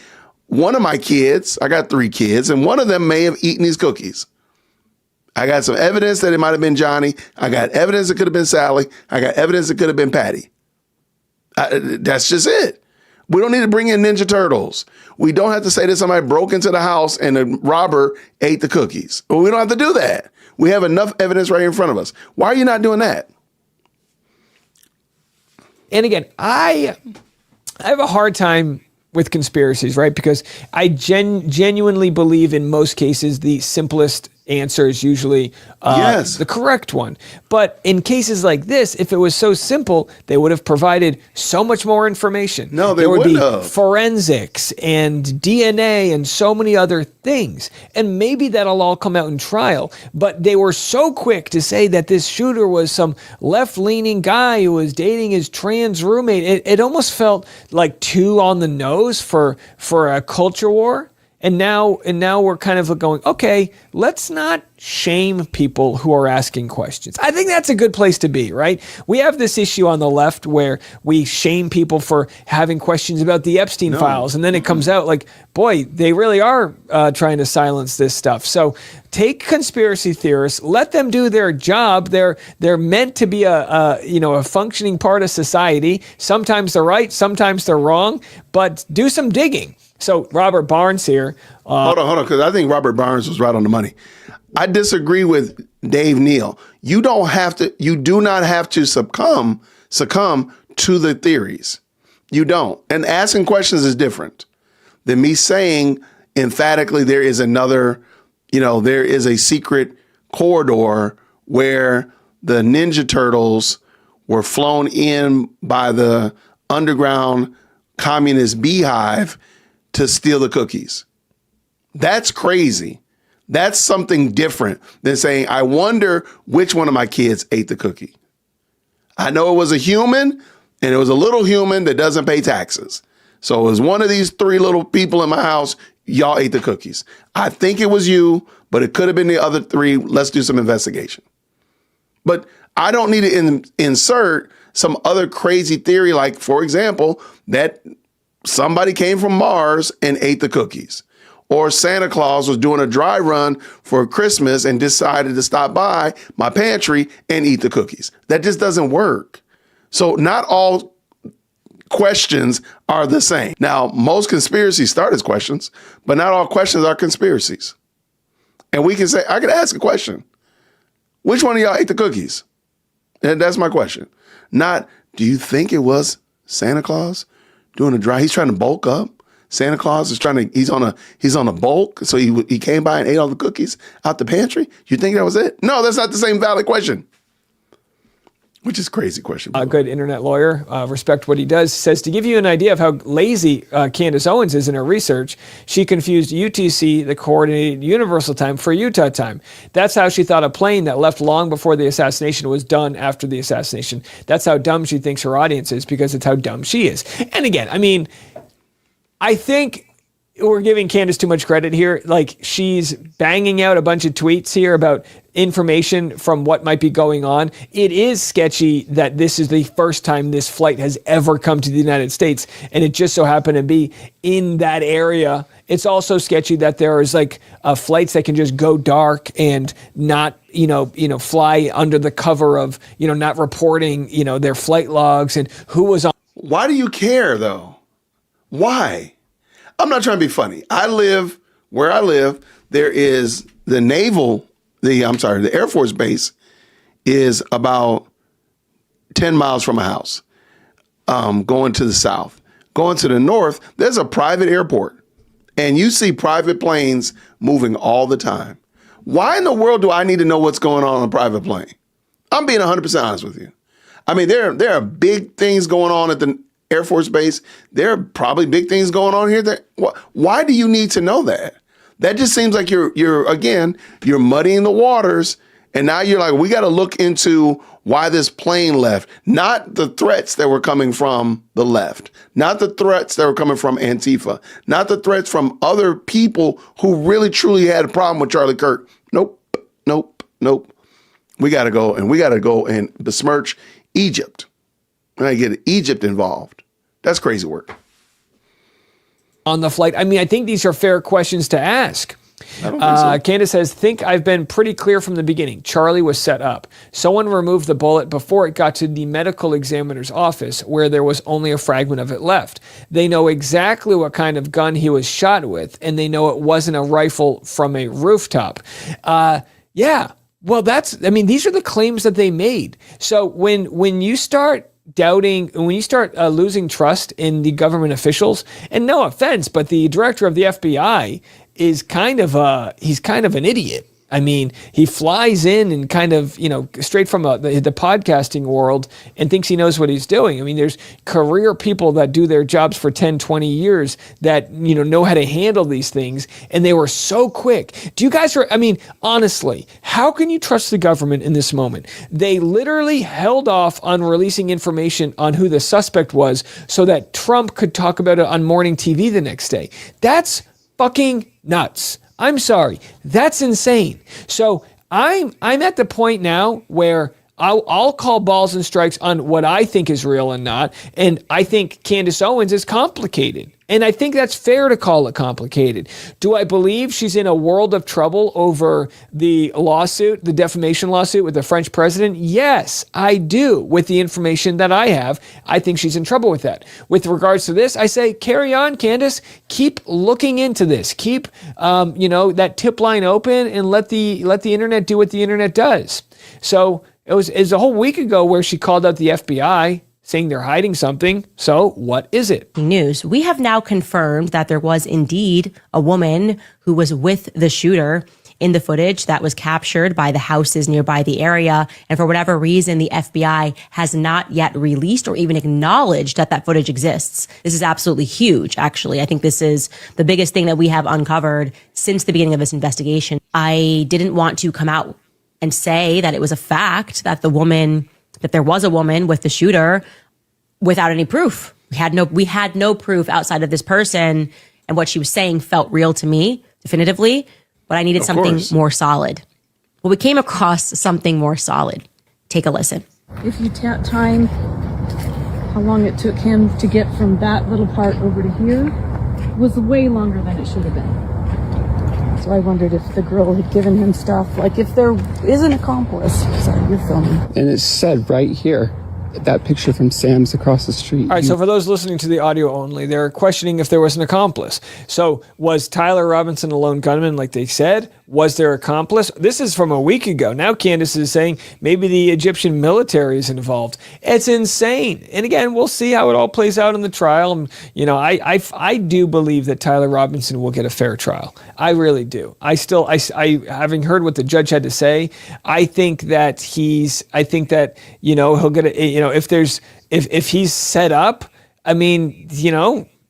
one of my kids, I got 3 kids, and one of them may have eaten these cookies. I got some evidence that it might have been Johnny. I got evidence it could have been Sally. I got evidence it could have been Patty. That's just it. We don't need to bring in Ninja Turtles. We don't have to say that somebody broke into the house and a robber ate the cookies. We don't have to do that. We have enough evidence right in front of us. Why are you not doing that? And again, I have a hard time with conspiracies, right? Because I genuinely believe in most cases the simplest answer is usually the correct one. But in cases like this, if it was so simple, they would have provided so much more information. No, they there would wouldn't be have. forensics and DNA and so many other things. And maybe that'll all come out in trial. But they were so quick to say that this shooter was some left-leaning guy who was dating his trans roommate. It almost felt like too on the nose for a culture war. And now we're kind of going, okay, let's not shame people who are asking questions. I think that's a good place to be, right? We have this issue on the left where we shame people for having questions about the Epstein files. And then it comes out like, boy, they really are trying to silence this stuff. So take conspiracy theorists, let them do their job. They're meant to be a functioning part of society. Sometimes they're right, sometimes they're wrong, but do some digging. So Robert Barnes here. Hold on, because I think Robert Barnes was right on the money. I disagree with Dave Neal. You do not have to succumb to the theories. You don't. And asking questions is different than me saying emphatically there is there is a secret corridor where the Ninja Turtles were flown in by the underground communist beehive to steal the cookies. That's crazy. That's something different than saying, I wonder which one of my kids ate the cookie. I know it was a human, and it was a little human that doesn't pay taxes. So it was one of these 3 little people in my house. Y'all ate the cookies. I think it was you, but it could have been the other 3. Let's do some investigation. But I don't need to insert some other crazy theory, like, for example, that somebody came from Mars and ate the cookies. Or Santa Claus was doing a dry run for Christmas and decided to stop by my pantry and eat the cookies. That just doesn't work. So not all questions are the same. Now, most conspiracies start as questions, but not all questions are conspiracies. And we can say, I could ask a question. Which one of y'all ate the cookies? And that's my question. Not, do you think it was Santa Claus doing a dry? He's trying to bulk up. Santa Claus is he's on a bulk. So he came by and ate all the cookies out the pantry. You think that was it? No, that's not the same valid question. Which is a crazy question. A good internet lawyer, respect what he does, says to give you an idea of how lazy Candace Owens is in her research, she confused UTC, the Coordinated Universal Time, for Utah time. That's how she thought a plane that left long before the assassination was done after the assassination. That's how dumb she thinks her audience is, because it's how dumb she is. And again, I mean, I think we're giving Candace too much credit here. Like, she's banging out a bunch of tweets here about information from what might be going on. It is sketchy that this is the first time this flight has ever come to the United States, and it just so happened to be in that area. It's also sketchy that there is like flights that can just go dark and not, fly under the cover of, not reporting, their flight logs and who was on. Why do you care though? Why? I'm not trying to be funny. I live where I live. There is the the Air Force base is about 10 miles from my house. Going to the south. Going to the north, there's a private airport. And you see private planes moving all the time. Why in the world do I need to know what's going on a private plane? I'm being 100% honest with you. I mean, there are big things going on at the Air Force Base. There are probably big things going on here. Why do you need to know that? That just seems like you're muddying the waters. And now you're like, we got to look into why this plane left. Not the threats that were coming from the left. Not the threats that were coming from Antifa. Not the threats from other people who really, truly had a problem with Charlie Kirk. Nope. We got to go and besmirch Egypt. And I get Egypt involved. That's crazy work. On the flight. I mean, I think these are fair questions to ask. I don't think so. Candace says, I've been pretty clear from the beginning. Charlie was set up. Someone removed the bullet before it got to the medical examiner's office, where there was only a fragment of it left. They know exactly what kind of gun he was shot with, and they know it wasn't a rifle from a rooftop. Yeah. Well, these are the claims that they made. So when you start doubting, when you start losing trust in the government officials, and no offense, but the director of the FBI is he's kind of an idiot. I mean, he flies in and kind of, straight from the podcasting world and thinks he knows what he's doing. I mean, there's career people that do their jobs for 10, 20 years that, know how to handle these things. And they were so quick. Do you guys, honestly, how can you trust the government in this moment? They literally held off on releasing information on who the suspect was so that Trump could talk about it on morning TV the next day. That's fucking nuts. I'm sorry. That's insane. So I'm at the point now where I'll call balls and strikes on what I think is real and not. And I think Candace Owens is complicated. And I think that's fair to call it complicated. Do I believe she's in a world of trouble over the lawsuit, the defamation lawsuit with the French president? Yes, I do. With the information that I have, I think she's in trouble with that. With regards to this, I say, carry on, Candace. Keep looking into this. Keep, that tip line open and let the internet do what the internet does. So it was a whole week ago where she called out the FBI, saying they're hiding something. So what is it? News. We have now confirmed that there was indeed a woman who was with the shooter in the footage that was captured by the houses nearby the area. And for whatever reason, the FBI has not yet released or even acknowledged that footage exists. This is absolutely huge, actually. I think this is the biggest thing that we have uncovered since the beginning of this investigation. I didn't want to come out and say that it was a fact that there was a woman with the shooter without any proof. We had no proof outside of this person, and what she was saying felt real to me, definitively, but I needed something more solid. Well, we came across something more solid. Take a listen. If you time how long it took him to get from that little part over to here, was way longer than it should have been. So I wondered if the girl had given him stuff, like if there is an accomplice. Sorry, you're filming. And it said right here, that picture from Sam's across the street. All right, so for those listening to the audio only, they're questioning if there was an accomplice. So was Tyler Robinson a lone gunman like they said? Was there an accomplice? This is from a week ago. Now Candace is saying maybe the Egyptian military is involved. It's insane. And again, we'll see how it all plays out in the trial. I do believe that Tyler Robinson will get a fair trial. I really do. I having heard what the judge had to say, I think that he'll get if he's set up,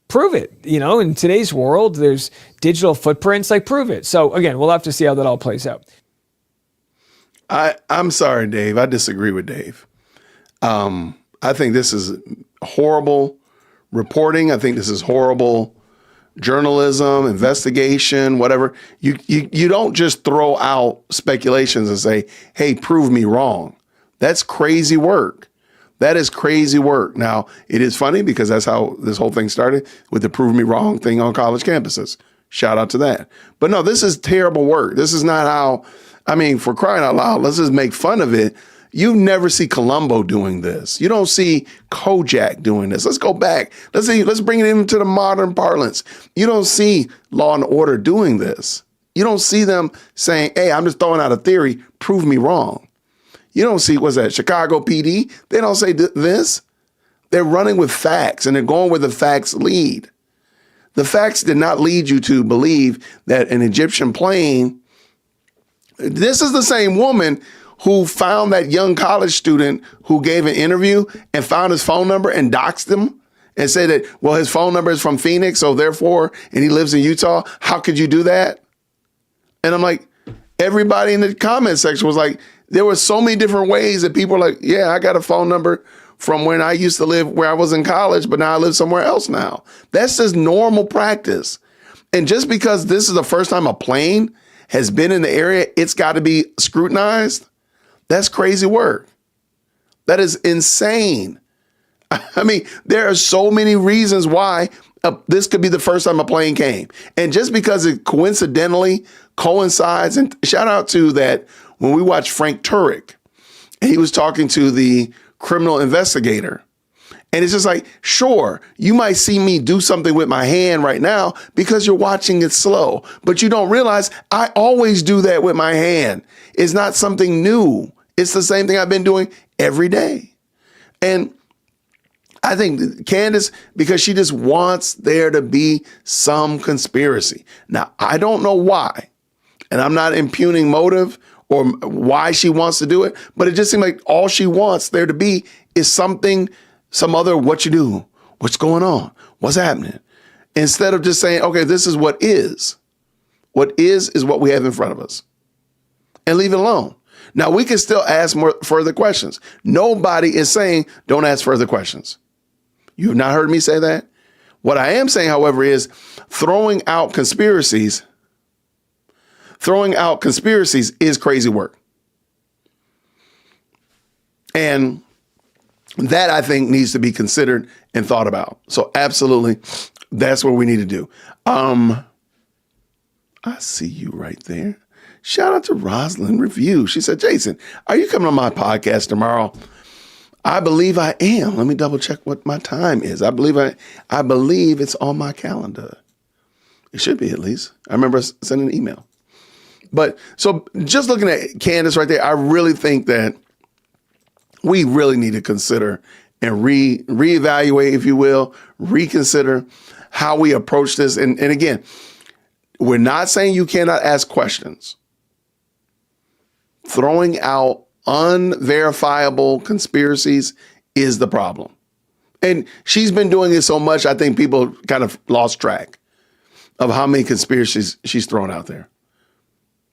prove it. In today's world, there's digital footprints, prove it. So again, we'll have to see how that all plays out. I'm sorry, Dave. I disagree with Dave. I think this is horrible reporting. I think this is horrible journalism, investigation, whatever, you don't just throw out speculations and say, hey, prove me wrong. That's crazy work. That is crazy work. Now, it is funny because that's how this whole thing started with the prove me wrong thing on college campuses. Shout out to that. But no, this is terrible work. This is not how, I mean, for crying out loud, let's just make fun of it. You never see Columbo doing this. You don't see Kojak doing this. Let's go back. Let's bring it into the modern parlance. You don't see Law and Order doing this. You don't see them saying, hey, I'm just throwing out a theory, prove me wrong. You don't see, what's that, Chicago PD? They don't say this. They're running with facts, and they're going where the facts lead. The facts did not lead you to believe that an Egyptian plane, this is the same woman who found that young college student who gave an interview and found his phone number and doxed him and said that, well, his phone number is from Phoenix, so therefore, and he lives in Utah. How could you do that? And I'm like, everybody in the comment section was like, there were so many different ways that people are like, yeah, I got a phone number from when I used to live where I was in college, but now I live somewhere else now. That's just normal practice. And just because this is the first time a plane has been in the area, it's got to be scrutinized. That's crazy work. That is insane. I mean, there are so many reasons why this could be the first time a plane came. And just because it coincidentally coincides, and shout out to that when we watched Frank Turek, and he was talking to the criminal investigator. And it's just like, sure, you might see me do something with my hand right now because you're watching it slow, but you don't realize I always do that with my hand. It's not something new. It's the same thing I've been doing every day. And I think Candace, because she just wants there to be some conspiracy. Now, I don't know why, and I'm not impugning motive or why she wants to do it, but it just seems like all she wants there to be is something, some other what you do, what's going on, what's happening, instead of just saying, okay, this is what is. What is what we have in front of us, and leave it alone. Now, we can still ask more further questions. Nobody is saying don't ask further questions. You have not heard me say that. What I am saying, however, is throwing out conspiracies is crazy work. And that, I think, needs to be considered and thought about. So absolutely, that's what we need to do. I see you right there. Shout out to Rosalind Review. She said, Jason, are you coming on my podcast tomorrow? I believe I am. Let me double check what my time is. I believe it's on my calendar. It should be, at least. I remember sending an email. But so just looking at Candace right there, I really think that we really need to consider and reevaluate, if you will, reconsider how we approach this. And again, we're not saying you cannot ask questions. Throwing out unverifiable conspiracies is the problem. And she's been doing it so much, I think people kind of lost track of how many conspiracies she's thrown out there.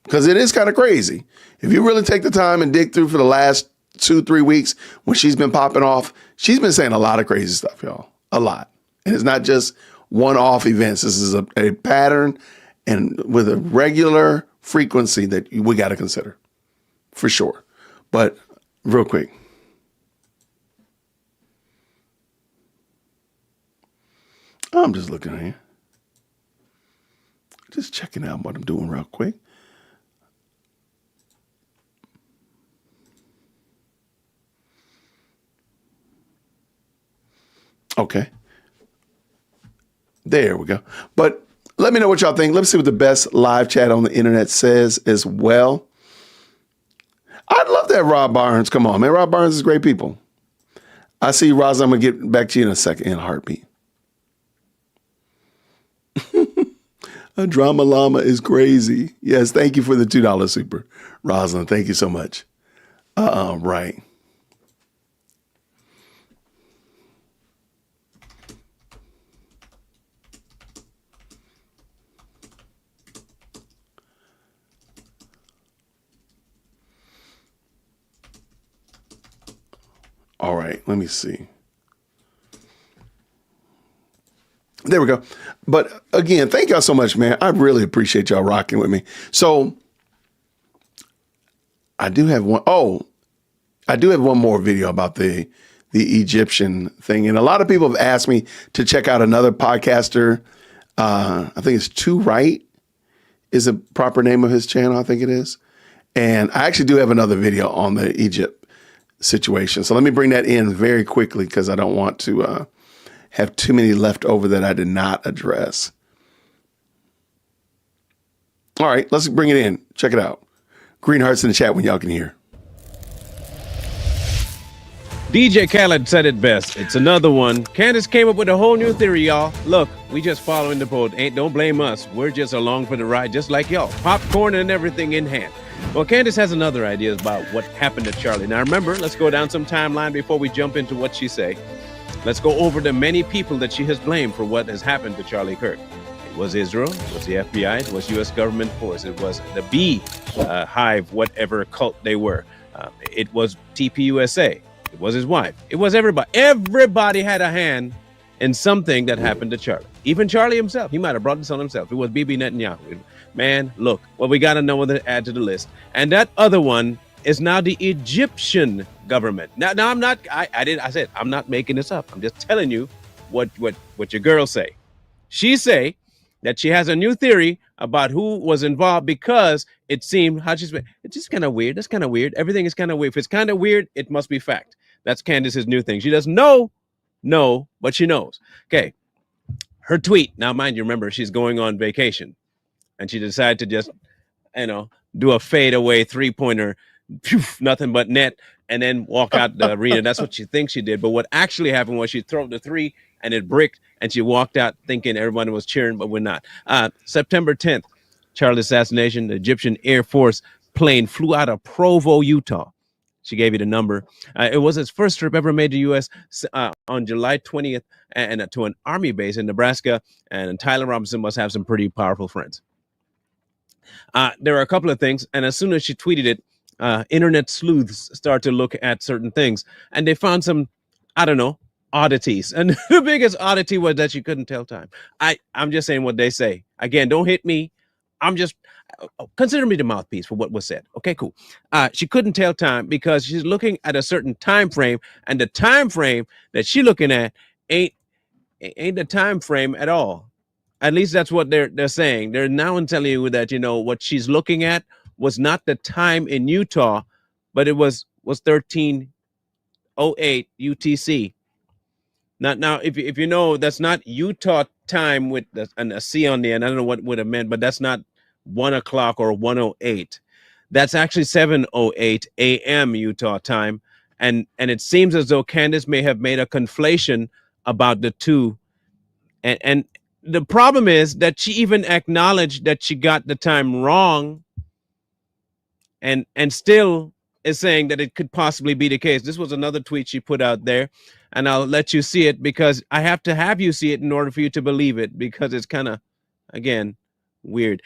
Because it is kind of crazy. If you really take the time and dig through for the last 2-3 weeks when she's been popping off, she's been saying a lot of crazy stuff, y'all. A lot. And it's not just one-off events. This is a pattern and with a regular frequency that we got to consider. For sure. But real quick. I'm just looking here. Just checking out what I'm doing real quick. Okay. There we go. But let me know what y'all think. Let's see what the best live chat on the internet says as well. I'd love to have Rob Barnes. Come on, man. Rob Barnes is great people. I see you, Roz. I'm going to get back to you in a second, in a heartbeat. A drama llama is crazy. Yes, thank you for the $2 super. Rosalind, thank you so much. Right. All right, let me see. There we go. But again, thank y'all so much, man. I really appreciate y'all rocking with me. So I do have one. Oh, I do have one more video about the Egyptian thing. And a lot of people have asked me to check out another podcaster. I think it's Too Right is the proper name of his channel. I think it is. And I actually do have another video on the Egypt situation. So let me bring that in very quickly because I don't want to have too many left over that I did not address. All right, let's bring it in. Check it out. Green hearts in the chat when y'all can hear. DJ Khaled said it best. It's another one. Candace came up with a whole new theory, y'all. Look, we just following the boat. Don't blame us. We're just along for the ride, just like y'all. Popcorn and everything in hand. Well, Candace has another idea about what happened to Charlie. Now, remember, let's go down some timeline before we jump into what she say. Let's go over the many people that she has blamed for what has happened to Charlie Kirk. It was Israel, it was the FBI, it was U.S. government force, it was the Bee Hive, whatever cult they were. It was TPUSA, it was his wife, it was everybody. Everybody had a hand in something that happened to Charlie. Even Charlie himself, he might have brought this on himself. It was Bibi Netanyahu. Man, look, well, we got to know what to add to the list. And that other one is now the Egyptian government. Now I'm not, I said, I'm not making this up. I'm just telling you what your girl say. She say that she has a new theory about who was involved because it seemed, it's just kind of weird. That's kind of weird. Everything is kind of weird. If it's kind of weird, it must be fact. That's Candace's new thing. She doesn't know, but she knows. Okay. Her tweet. Now, mind you, remember, she's going on vacation and she decided to just, do a fadeaway three-pointer, nothing but net, and then walk out the arena. That's what she thinks she did. But what actually happened was she threw the three and it bricked, and she walked out thinking everyone was cheering, but we're not. September 10th, Charlie assassination, the Egyptian Air Force plane flew out of Provo, Utah. She gave you the number. It was his first trip ever made to U.S. On July 20th and to an Army base in Nebraska. And Tyler Robinson must have some pretty powerful friends. There are a couple of things, and as soon as she tweeted it, internet sleuths start to look at certain things, and they found some, oddities. And the biggest oddity was that she couldn't tell time. I'm just saying what they say. Again, don't hit me. I'm just, consider me the mouthpiece for what was said. Okay, cool. She couldn't tell time because she's looking at a certain time frame, and the time frame that she's looking at ain't the time frame at all. At least that's what they're saying. They're now telling you that, what she's looking at was not the time in Utah, but it was 1308 UTC. Now, if you know, that's not Utah time with a C on the end. I don't know what would have meant, but that's not 1 o'clock or 1:08. That's actually 7:08 a.m. Utah time. And it seems as though Candace may have made a conflation about the two. And the problem is that she even acknowledged that she got the time wrong and still is saying that it could possibly be the case. This was another tweet she put out there, and I'll let you see it because I have to have you see it in order for you to believe it, because it's kind of, again, weird.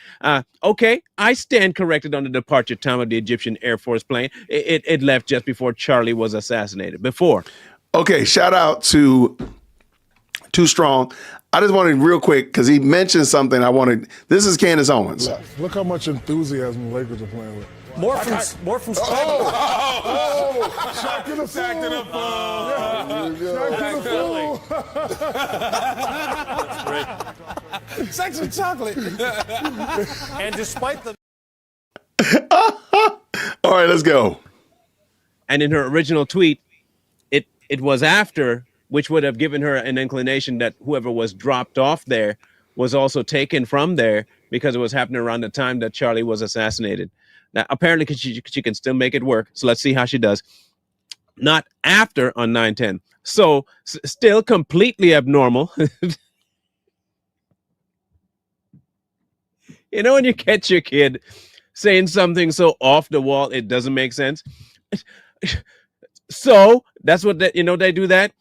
Okay, I stand corrected on the departure time of the Egyptian Air Force plane. It left just before Charlie was assassinated. Before. Okay, shout out to Too Strong. I just wanted real quick, because he mentioned something I wanted. This is Candace Owens. Look how much enthusiasm the Lakers are playing with. More from Spain. Shaq to the fool. Sex and chocolate. And despite the... All right, let's go. And in her original tweet, it was after, which would have given her an inclination that whoever was dropped off there was also taken from there, because it was happening around the time that Charlie was assassinated. Now, apparently she can still make it work. So let's see how she does. Not after on 9/10. So still completely abnormal. When you catch your kid saying something so off the wall, it doesn't make sense. So that's what they do that.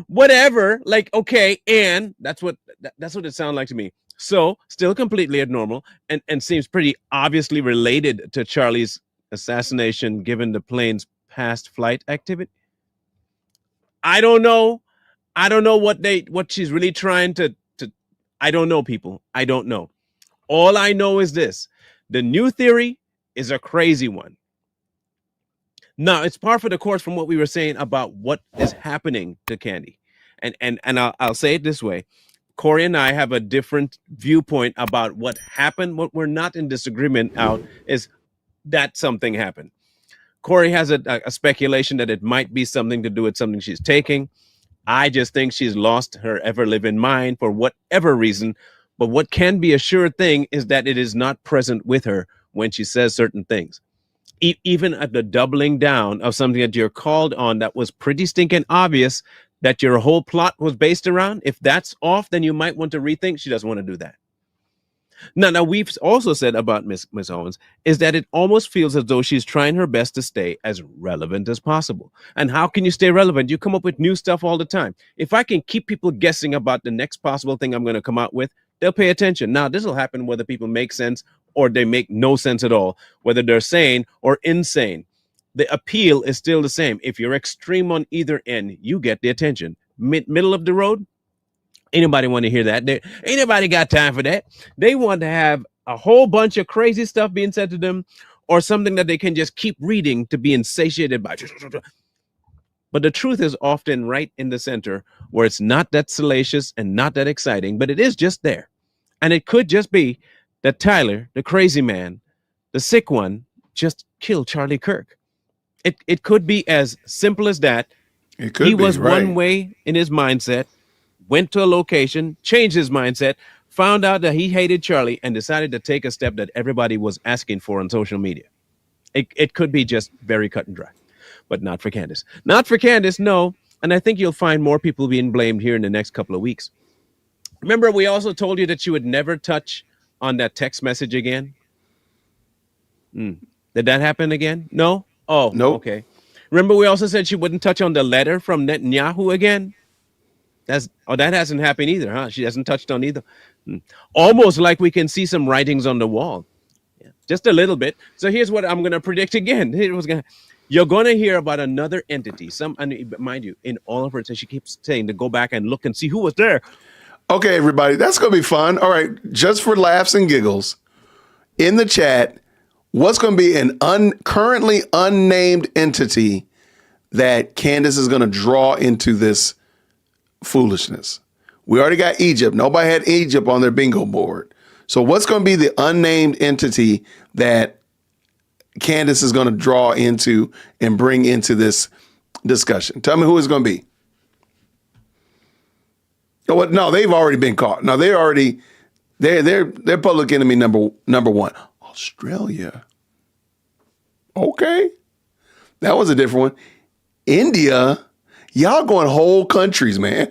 Whatever, like, okay. And that's what it sounded like to me. So still completely abnormal and seems pretty obviously related to Charlie's assassination, given the plane's past flight activity. I don't know what she's really trying to I don't know, people. I don't know. All I know is this. The new theory is a crazy one. Now, it's par for the course from what we were saying about what is happening to Candy. And I'll say it this way. Corey and I have a different viewpoint about what happened. What we're not in disagreement out is that something happened. Corey has a speculation that it might be something to do with something she's taking. I just think she's lost her ever-living mind for whatever reason. But what can be a sure thing is that it is not present with her when she says certain things. Even at the doubling down of something that you're called on that was pretty stinking obvious that your whole plot was based around, if that's off, then you might want to rethink. She doesn't want to do that. Now, we've also said about Miss Owens is that it almost feels as though she's trying her best to stay as relevant as possible. And how can you stay relevant? You come up with new stuff all the time. If I can keep people guessing about the next possible thing I'm going to come out with, they'll pay attention. Now, this will happen whether people make sense or they make no sense at all, whether they're sane or insane. The appeal is still the same. If you're extreme on either end, you get the attention. Middle of the road, anybody want to hear that? Ain't nobody got time for that. They want to have a whole bunch of crazy stuff being said to them or something that they can just keep reading to be insatiated by. But the truth is often right in the center where it's not that salacious and not that exciting, but it is just there. And it could just be that Tyler, the crazy man, the sick one, just killed Charlie Kirk. It could be as simple as that. It could he be, was right. one way in his mindset, went to a location, changed his mindset, found out that he hated Charlie, and decided to take a step that everybody was asking for on social media. It could be just very cut and dry, but not for Candace. Not for Candace, no. And I think you'll find more people being blamed here in the next couple of weeks. Remember, we also told you that you would never touch on that text message again? Did that happen again? No? Oh, nope. Okay. Remember, we also said she wouldn't touch on the letter from Netanyahu again? That hasn't happened either, huh? She hasn't touched on either. Almost like we can see some writings on the wall. Yeah, just a little bit. So here's what I'm going to predict again. You're going to hear about another entity. Mind you, in all of her, so she keeps saying to go back and look and see who was there. Okay, everybody, that's going to be fun. All right, just for laughs and giggles, in the chat, what's going to be an currently unnamed entity that Candace is going to draw into this foolishness? We already got Egypt. Nobody had Egypt on their bingo board. So what's going to be the unnamed entity that Candace is going to draw into and bring into this discussion? Tell me who it's going to be. No, they've already been caught. No, they're public enemy number one. Australia. Okay. That was a different one. India. Y'all going whole countries, man.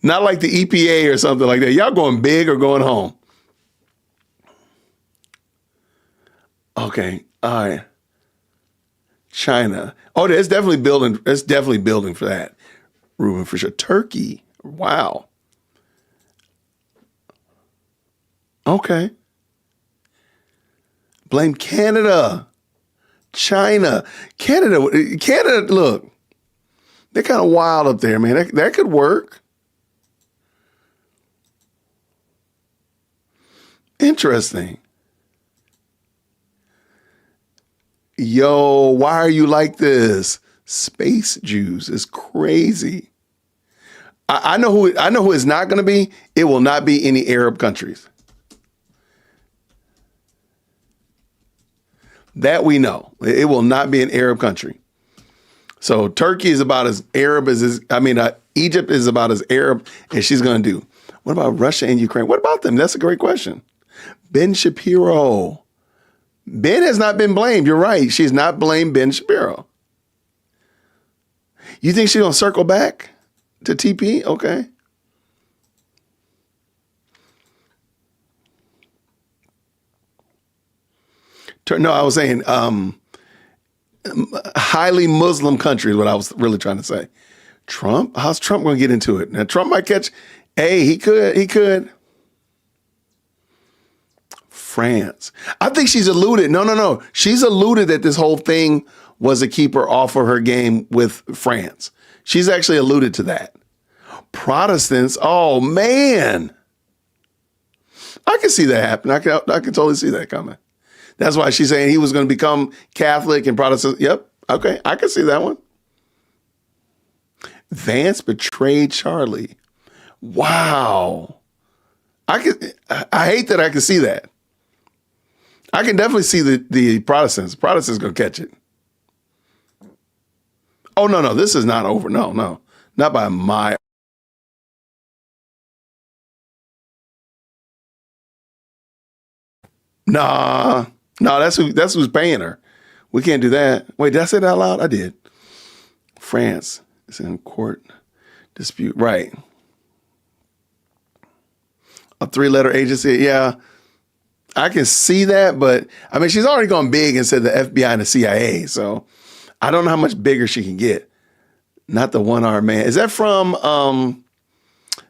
Not like the EPA or something like that. Y'all going big or going home. Okay. All right. China. Oh, it's definitely building. It's definitely building for that. Ruben, for sure. Turkey. Wow. Okay. Blame Canada. China. Canada, look. They're kind of wild up there, man. That could work. Interesting. Yo, why are you like this? Space Jews is crazy. I know who it's not going to be. It will not be any Arab countries. That we know. It will not be an Arab country. So Turkey is about as Arab Egypt is about as Arab as she's going to do. What about Russia and Ukraine? What about them? That's a great question. Ben Shapiro. Ben has not been blamed. You're right. She's not blamed Ben Shapiro. You think she's going to circle back to TP? Okay. No, I was saying highly Muslim country is what I was really trying to say. Trump? How's Trump going to get into it? Now, Trump might catch. Hey, he could. France. I think she's alluded. No. She's alluded that this whole thing was to keep her off of her game with France. She's actually alluded to that. Protestants. Oh man, I can see that happen. I can totally see that coming. That's why she's saying he was going to become Catholic and Protestant. Yep. Okay, I can see that one. Vance betrayed Charlie. Wow. I hate that I can see that. I can definitely see the Protestants. Protestants gonna catch it. Oh no, this is not over. No, not by my. No, that's who's paying her. We can't do that. Wait, did I say that out loud? I did. France is in court dispute. Right. A 3-letter agency. Yeah, I can see that, but I mean, she's already gone big and said the FBI and the CIA. So I don't know how much bigger she can get. Not the one-armed man. Is that from,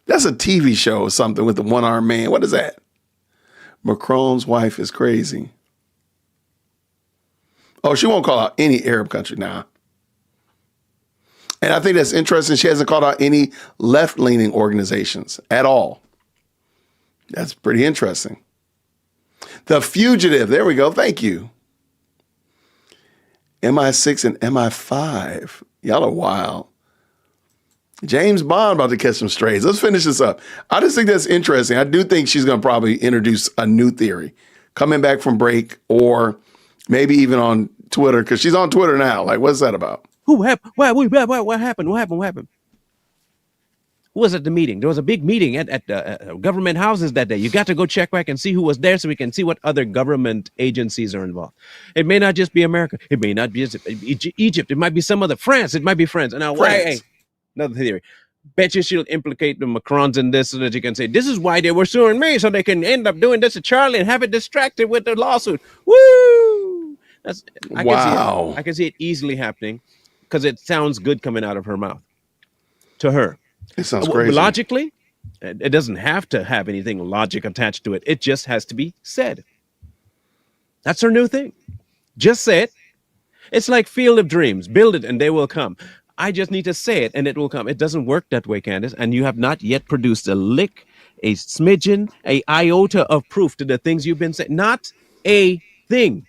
that's a TV show or something with the one-armed man. What is that? Macron's wife is crazy. Oh, she won't call out any Arab country now. And I think that's interesting. She hasn't called out any left-leaning organizations at all. That's pretty interesting. The Fugitive. There we go. Thank you. MI6 and MI5. Y'all are wild. James Bond about to catch some strays. Let's finish this up. I just think that's interesting. I do think she's going to probably introduce a new theory coming back from break, or maybe even on Twitter, because she's on Twitter now. Like, what's that about? What happened? What happened? Who was at the meeting? There was a big meeting at government houses that day. You got to go check back and see who was there so we can see what other government agencies are involved. It may not just be America. It may not be Egypt. It might be some other France. It might be France. And now, hey, another theory. Bet you she'll implicate the Macrons in this so that you can say, this is why they were suing me, so they can end up doing this to Charlie and have it distracted with the lawsuit. Woo! I can see it easily happening because it sounds good coming out of her mouth to her. It sounds crazy. Logically, it doesn't have to have anything logic attached to it. It just has to be said. That's her new thing. Just say it. It's like Field of Dreams. Build it and they will come. I just need to say it and it will come. It doesn't work that way, Candace. And you have not yet produced a lick, a smidgen, a iota of proof to the things you've been saying. Not a thing.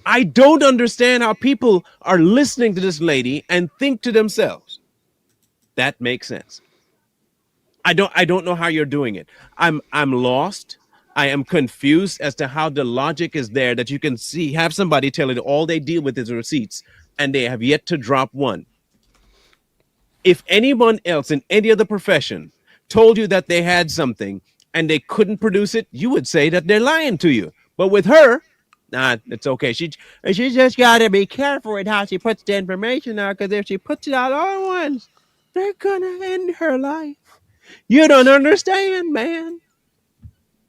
I don't understand how people are listening to this lady and think to themselves, that makes sense. I don't know how you're doing it. I'm lost. I am confused as to how the logic is there that you can have somebody tell you that all they deal with is receipts and they have yet to drop one. If anyone else in any other profession told you that they had something and they couldn't produce it, you would say that they're lying to you. But with her, nah, it's okay. She just got to be careful with how she puts the information out, because if she puts it out all at once, they're gonna end her life. You don't understand, man.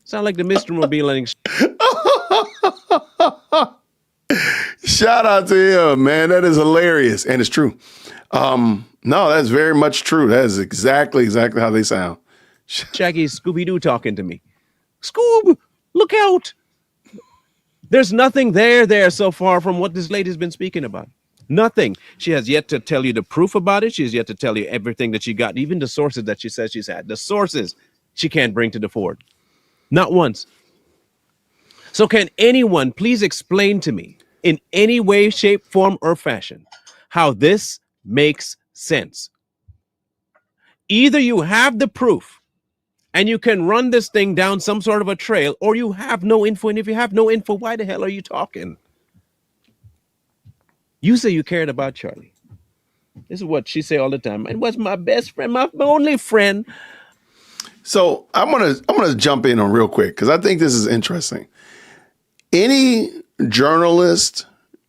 Sound like the Mr. Mobiling. Shout out to him, man. That is hilarious. And it's true. No, that's very much true. That is exactly how they sound. Shaggy Scooby-Doo talking to me. Scoob, look out. There's nothing there so far from what this lady's been speaking about. Nothing. She has yet to tell you the proof about it. She has yet to tell you everything that she got, even the sources that she says she's had. The sources she can't bring to the fore. Not once. So can anyone please explain to me in any way, shape, form, or fashion how this makes sense? Either you have the proof and you can run this thing down some sort of a trail, or you have no info. And if you have no info, why the hell are you talking? You say you cared about Charlie. This is what she say all the time. It was my best friend, my only friend. So I'm gonna jump in on real quick because I think this is interesting. Any journalist,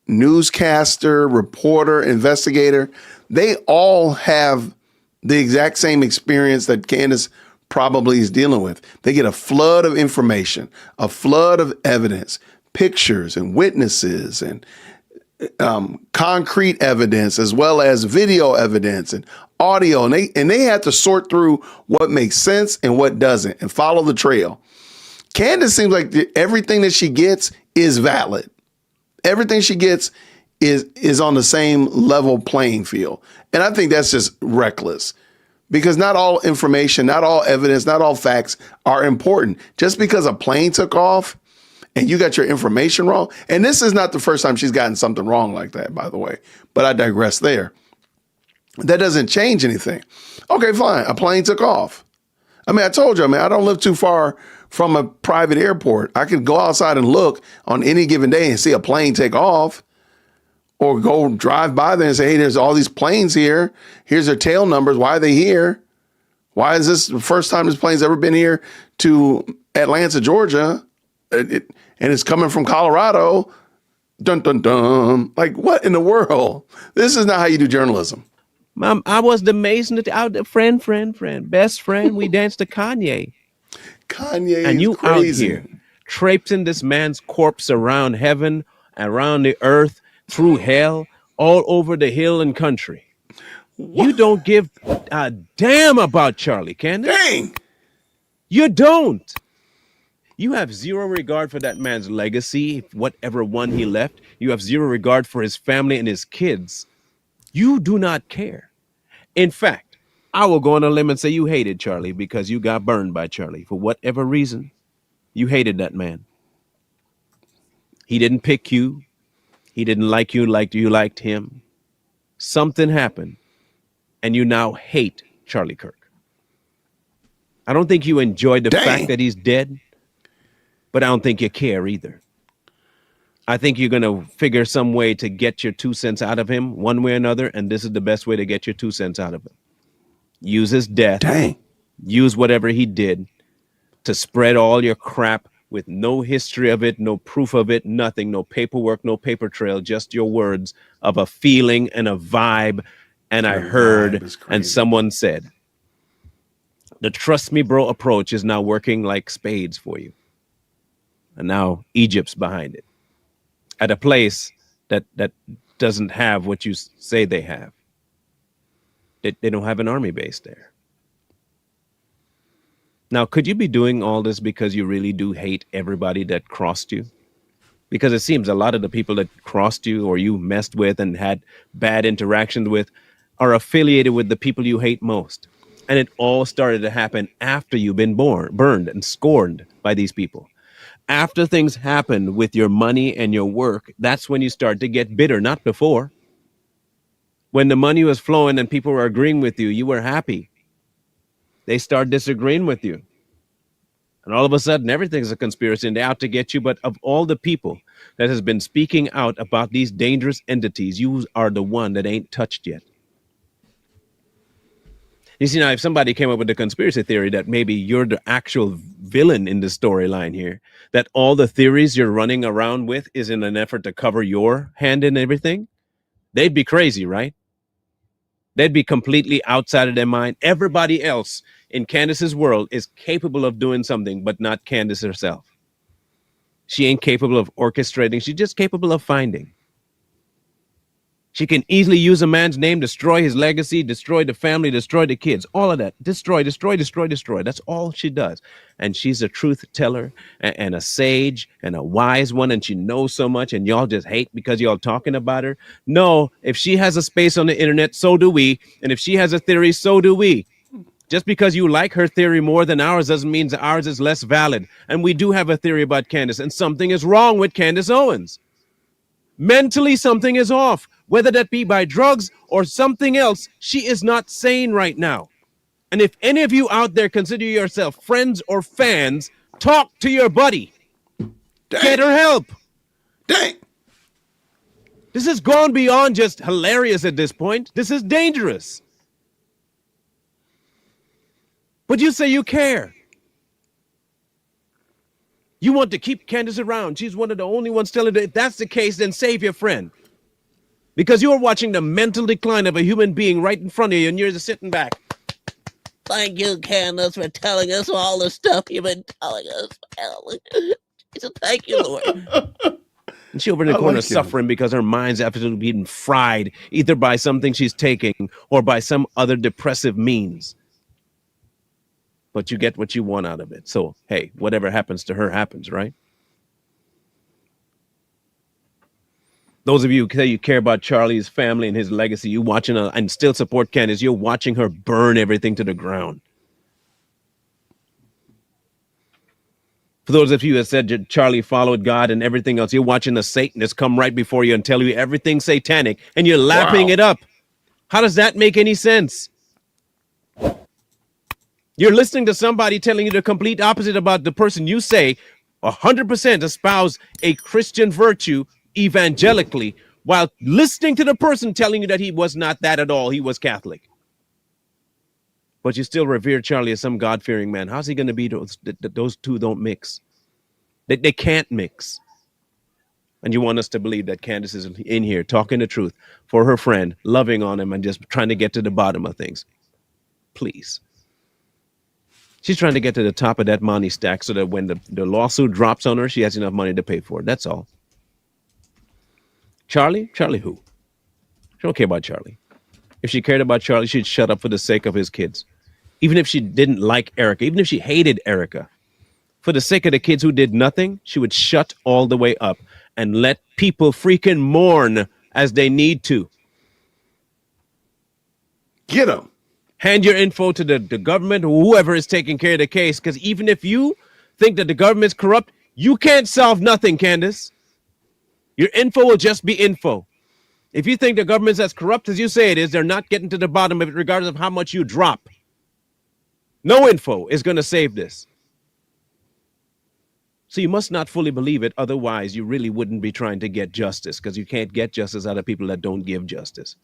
newscaster, reporter, investigator, they all have the exact same experience that Candace probably is dealing with. They get a flood of information, a flood of evidence, pictures and witnesses and concrete evidence, as well as video evidence and audio. And they have to sort through what makes sense and what doesn't and follow the trail. Candace seems like everything that she gets is valid. Everything she gets is on the same level playing field. And I think that's just reckless Because not all information, not all evidence, not all facts are important. Just because a plane took off and you got your information wrong, and this is not the first time she's gotten something wrong like that, by the way, but I digress there. That doesn't change anything. Okay, fine. A plane took off. I mean, I told you, I don't live too far from a private airport. I can go outside and look on any given day and see a plane take off, or go drive by there and say, hey, there's all these planes here. Here's their tail numbers. Why are they here? Why is this the first time this plane's ever been here to Atlanta, Georgia? And it's coming from Colorado. Dun, dun, dun. Like, what in the world? This is not how you do journalism. Mom, I was the Mason out there, friend, best friend. We danced to Kanye. Kanye and is you crazy. out here traipsing this man's corpse around heaven, around the earth, through hell, all over the hill and country. What? You don't give a damn about Charlie, Candace. Dang. You don't. You have zero regard for that man's legacy, whatever one he left. You have zero regard for his family and his kids. You do not care. In fact, I will go on a limb and say you hated Charlie because you got burned by Charlie. For whatever reason, you hated that man. He didn't pick you. He didn't like you you liked him. Something happened, and you now hate Charlie Kirk. I don't think you enjoyed the fact that he's dead, but I don't think you care either. I think you're going to figure some way to get your 2 cents out of him one way or another, and this is the best way to get your 2 cents out of him. Use his death. Use whatever he did to spread all your crap with no history of it, no proof of it, nothing, no paperwork, no paper trail, just your words of a feeling and a vibe. And I heard, and someone said, the trust me, bro approach is now working like spades for you. And now Egypt's behind it. At a place that doesn't have what you say they have. They don't have an army base there. Now, could you be doing all this because you really do hate everybody that crossed you? Because it seems a lot of the people that crossed you or you messed with and had bad interactions with are affiliated with the people you hate most. And it all started to happen after you've been burned and scorned by these people. After things happen with your money and your work, that's when you start to get bitter, not before. When the money was flowing and people were agreeing with you, you were happy. They start disagreeing with you. And all of a sudden, everything's a conspiracy and they're out to get you. But of all the people that has been speaking out about these dangerous entities, you are the one that ain't touched yet. You see, now, if somebody came up with a conspiracy theory that maybe you're the actual villain in the storyline here, that all the theories you're running around with is in an effort to cover your hand in everything, they'd be crazy, right? They'd be completely outside of their mind. Everybody else in Candace's world is capable of doing something, but not Candace herself. She ain't capable of orchestrating. She's just capable of finding. She can easily use a man's name, destroy his legacy, destroy the family, destroy the kids, all of that. Destroy. That's all she does. And she's a truth teller and a sage and a wise one, and she knows so much, and y'all just hate because y'all talking about her. No, if she has a space on the internet, so do we. And if she has a theory, so do we. Just because you like her theory more than ours doesn't mean that ours is less valid. And we do have a theory about Candace, and something is wrong with Candace Owens. Mentally, something is off, whether that be by drugs or something else. She is not sane right now. And if any of you out there consider yourself friends or fans, talk to your buddy. Get her help. Dang. This has gone beyond just hilarious at this point. This is dangerous. But you say you care. You want to keep Candace around. She's one of the only ones telling her, if that's the case, then save your friend. Because you're watching the mental decline of a human being right in front of you, and you're just sitting back. Thank you, Candace, for telling us all the stuff you've been telling us. So thank you, Lord. And she's over in the corner suffering because her mind's absolutely being fried, either by something she's taking or by some other depressive means. But you get what you want out of it. So, hey, whatever happens to her happens, right? Those of you who say you care about Charlie's family and his legacy, you watching and still support Candace, you're watching her burn everything to the ground. For those of you that said Charlie followed God and everything else, you're watching the Satanists come right before you and tell you everything's satanic, and you're lapping it up. How does that make any sense? You're listening to somebody telling you the complete opposite about the person you say 100% espouse a Christian virtue evangelically, while listening to the person telling you that he was not that at all. He was Catholic. But you still revere Charlie as some God-fearing man. How's he going to be? Those two don't mix. They can't mix. And you want us to believe that Candace is in here talking the truth for her friend, loving on him, and just trying to get to the bottom of things. Please. She's trying to get to the top of that money stack so that when the lawsuit drops on her, she has enough money to pay for it. That's all. Charlie? Charlie who? She don't care about Charlie. If she cared about Charlie, she'd shut up for the sake of his kids. Even if she didn't like Erica, even if she hated Erica, for the sake of the kids who did nothing, she would shut all the way up and let people freaking mourn as they need to. Get them. Hand your info to the government or whoever is taking care of the case, because even if you think that the government's corrupt, you can't solve nothing, Candace. Your info will just be info. If you think the government's as corrupt as you say it is, they're not getting to the bottom of it regardless of how much you drop. No info is going to save this. So you must not fully believe it. Otherwise, you really wouldn't be trying to get justice, because you can't get justice out of people that don't give justice.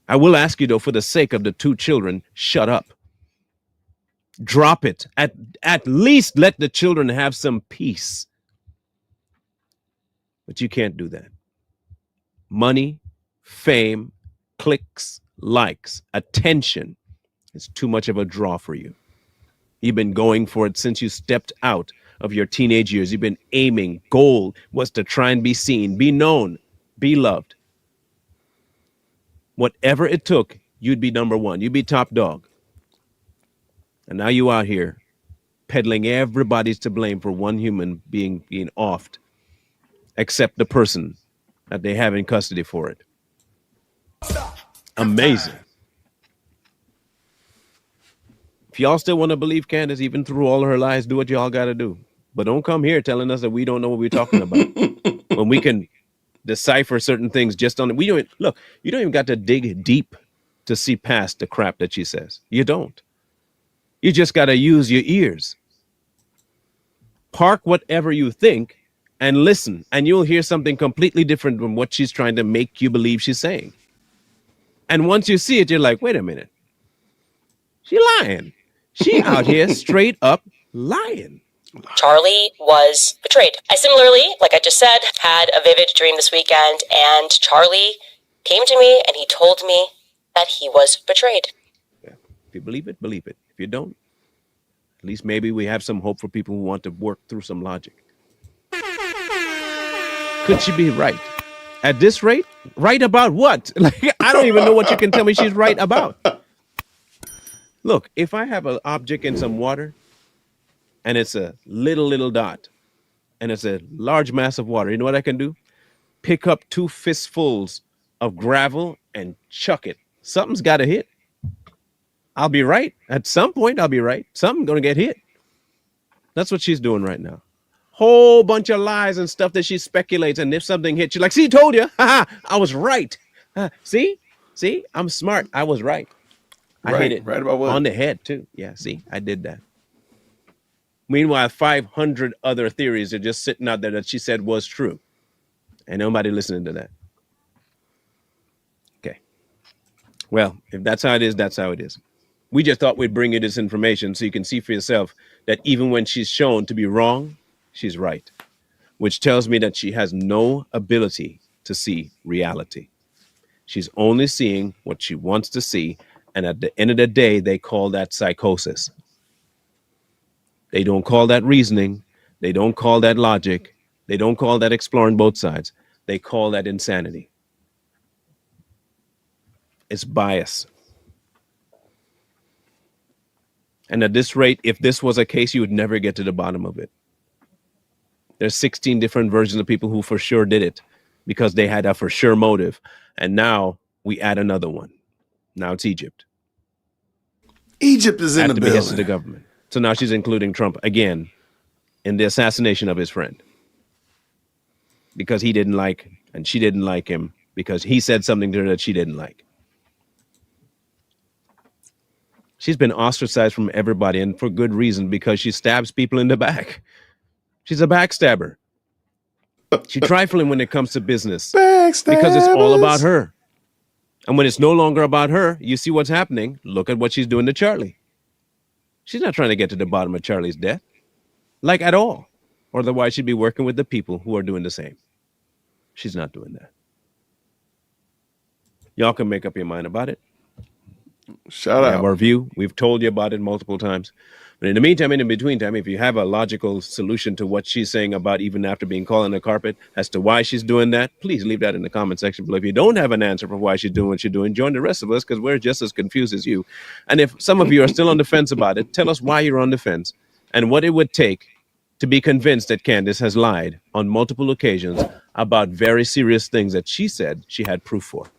I will ask you, though, for the sake of the two children, shut up. Drop it. At least let the children have some peace. But you can't do that. Money, fame, clicks, likes, attention is too much of a draw for you. You've been going for it since you stepped out of your teenage years. You've been aiming. Goal was to try and be seen, be known, be loved. Whatever it took, you'd be number one. You'd be top dog. And now you out here peddling everybody's to blame for one human being offed, except the person that they have in custody for it. Amazing. If y'all still want to believe Candace, even through all of her lies, do what y'all got to do. But don't come here telling us that we don't know what we're talking about. When we can decipher certain things just on it. Look, you don't even got to dig deep to see past the crap that she says. You don't. You just got to use your ears. Park whatever you think and listen, and you'll hear something completely different from what she's trying to make you believe she's saying. And once you see it, you're like, wait a minute. She lying. She out here straight up lying. Charlie was betrayed. I similarly, like I just said, had a vivid dream this weekend, and Charlie came to me and he told me that he was betrayed. Yeah. If you believe it, believe it. If you don't, at least maybe we have some hope for people who want to work through some logic. Could she be right? At this rate, right about what? Like, I don't even know what you can tell me she's right about. Look, if I have an object in some water and it's a little dot and it's a large mass of water, you know what I can do? Pick up 2 fistfuls of gravel and chuck it. Something's got to hit. I'll be right. At some point, I'll be right. Something's going to get hit. That's what she's doing right now. Whole bunch of lies and stuff that she speculates. And if something hits, she's like, see, told you. I was right. See, I'm smart. I was right. I hit it right about what? On the head, too. Yeah, see, I did that. Meanwhile, 500 other theories are just sitting out there that she said was true. And nobody listening to that. Okay. Well, if that's how it is, that's how it is. We just thought we'd bring you this information so you can see for yourself that even when she's shown to be wrong, she's right. Which tells me that she has no ability to see reality. She's only seeing what she wants to see. And at the end of the day, they call that psychosis. They don't call that reasoning. They don't call that logic. They don't call that exploring both sides. They call that insanity. It's bias. And at this rate, if this was a case, you would never get to the bottom of it. There's 16 different versions of people who for sure did it because they had a for sure motive. And now we add another one. Now it's Egypt. Egypt is in the behest building. of the government. So now she's including Trump again in the assassination of his friend. Because he didn't like, and she didn't like him, because he said something to her that she didn't like. She's been ostracized from everybody, and for good reason, because she stabs people in the back. She's a backstabber. She's trifling when it comes to business. Because it's all about her. And when it's no longer about her, you see what's happening. Look at what she's doing to Charlie. She's not trying to get to the bottom of Charlie's death. Like at all. Or otherwise she'd be working with the people who are doing the same. She's not doing that. Y'all can make up your mind about it. Shout out. We have our view. We've told you about it multiple times. But in the meantime, in between time, if you have a logical solution to what she's saying about even after being called on the carpet as to why she's doing that, please leave that in the comment section below. If you don't have an answer for why she's doing what she's doing, join the rest of us because we're just as confused as you. And if some of you are still on the fence about it, tell us why you're on the fence and what it would take to be convinced that Candace has lied on multiple occasions about very serious things that she said she had proof for.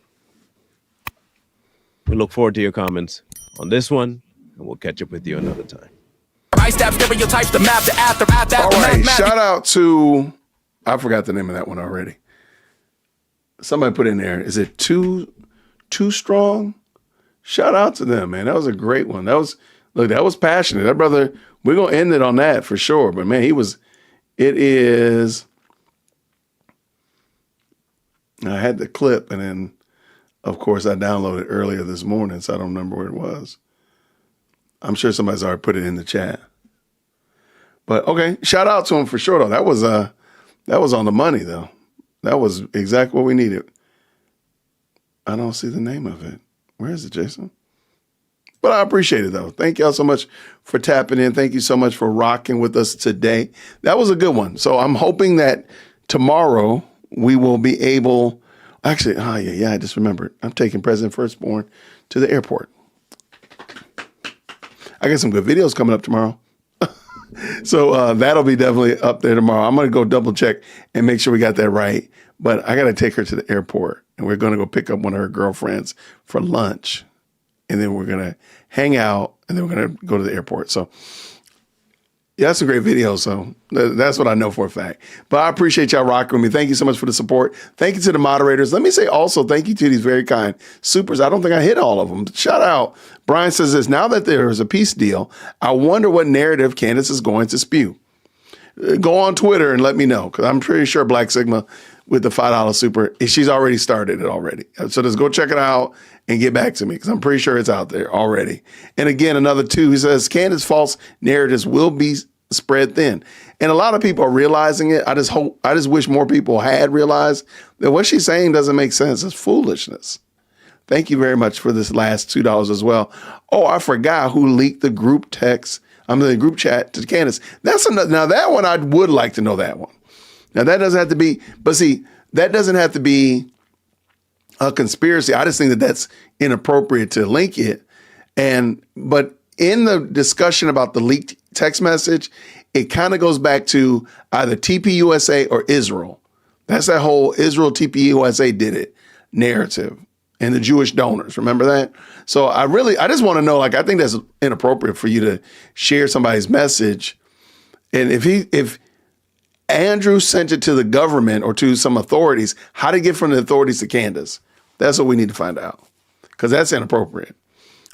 We look forward to your comments on this one, and we'll catch up with you another time. All right, shout out to, I forgot the name of that one already. Somebody put in there, is it Too Strong? Shout out to them, man. That was a great one. That was passionate. That brother, we're going to end it on that for sure. But man, it is, I had the clip and then, of course, I downloaded earlier this morning, so I don't remember where it was. I'm sure somebody's already put it in the chat. But okay, shout out to him for sure though. That was on the money though. That was exactly what we needed. I don't see the name of it. Where is it, Jason? But I appreciate it though. Thank y'all so much for tapping in. Thank you so much for rocking with us today. That was a good one. So I'm hoping that tomorrow we will be able, actually, I just remembered. I'm taking President Firstborn to the airport. I got some good videos coming up tomorrow. So that'll be definitely up there tomorrow. I'm going to go double check and make sure we got that right. But I got to take her to the airport and we're going to go pick up one of her girlfriends for lunch. And then we're going to hang out and then we're going to go to the airport. So yeah, that's a great video. So that's what I know for a fact. But I appreciate y'all rocking with me. Thank you so much for the support. Thank you to the moderators. Let me say also thank you to these very kind supers. I don't think I hit all of them. Shout out. Brian says this, now that there is a peace deal, I wonder what narrative Candace is going to spew. Go on Twitter and let me know because I'm pretty sure Black Sigma with the $5 super, she's already started it already. So just go check it out and get back to me because I'm pretty sure it's out there already. And again, another 2, he says, Candace's false narratives will be spread thin. And a lot of people are realizing it. I just wish more people had realized that what she's saying doesn't make sense. It's foolishness. Thank you very much for this last $2 as well. Oh, I forgot who leaked the group text. The group chat to Candace. That's another. Now that one, I would like to know that one. Now that doesn't have to be, but see, that doesn't have to be a conspiracy. I just think that that's inappropriate to link it. But in the discussion about the leaked text message, it kind of goes back to either TPUSA or Israel. That's that whole Israel TPUSA did it narrative and the Jewish donors. Remember that? So I just want to know, I think that's inappropriate for you to share somebody's message. And if Andrew sent it to the government or to some authorities, how did it get from the authorities to Candace? That's what we need to find out because that's inappropriate.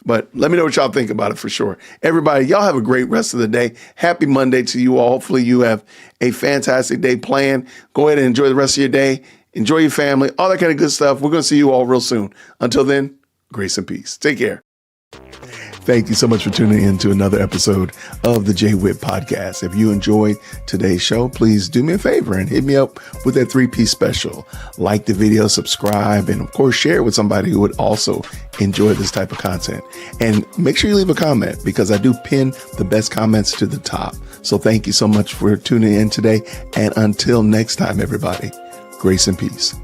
But let me know what y'all think about it for sure. Everybody, y'all have a great rest of the day. Happy Monday to you all. Hopefully you have a fantastic day planned. Go ahead and enjoy the rest of your day. Enjoy your family, all that kind of good stuff. We're going to see you all real soon. Until then, grace and peace. Take care. Thank you so much for tuning in to another episode of the Jay Witt Podcast. If you enjoyed today's show, please do me a favor and hit me up with that 3-piece special. Like the video, subscribe, and of course, share it with somebody who would also enjoy this type of content. And make sure you leave a comment because I do pin the best comments to the top. So thank you so much for tuning in today. And until next time, everybody, grace and peace.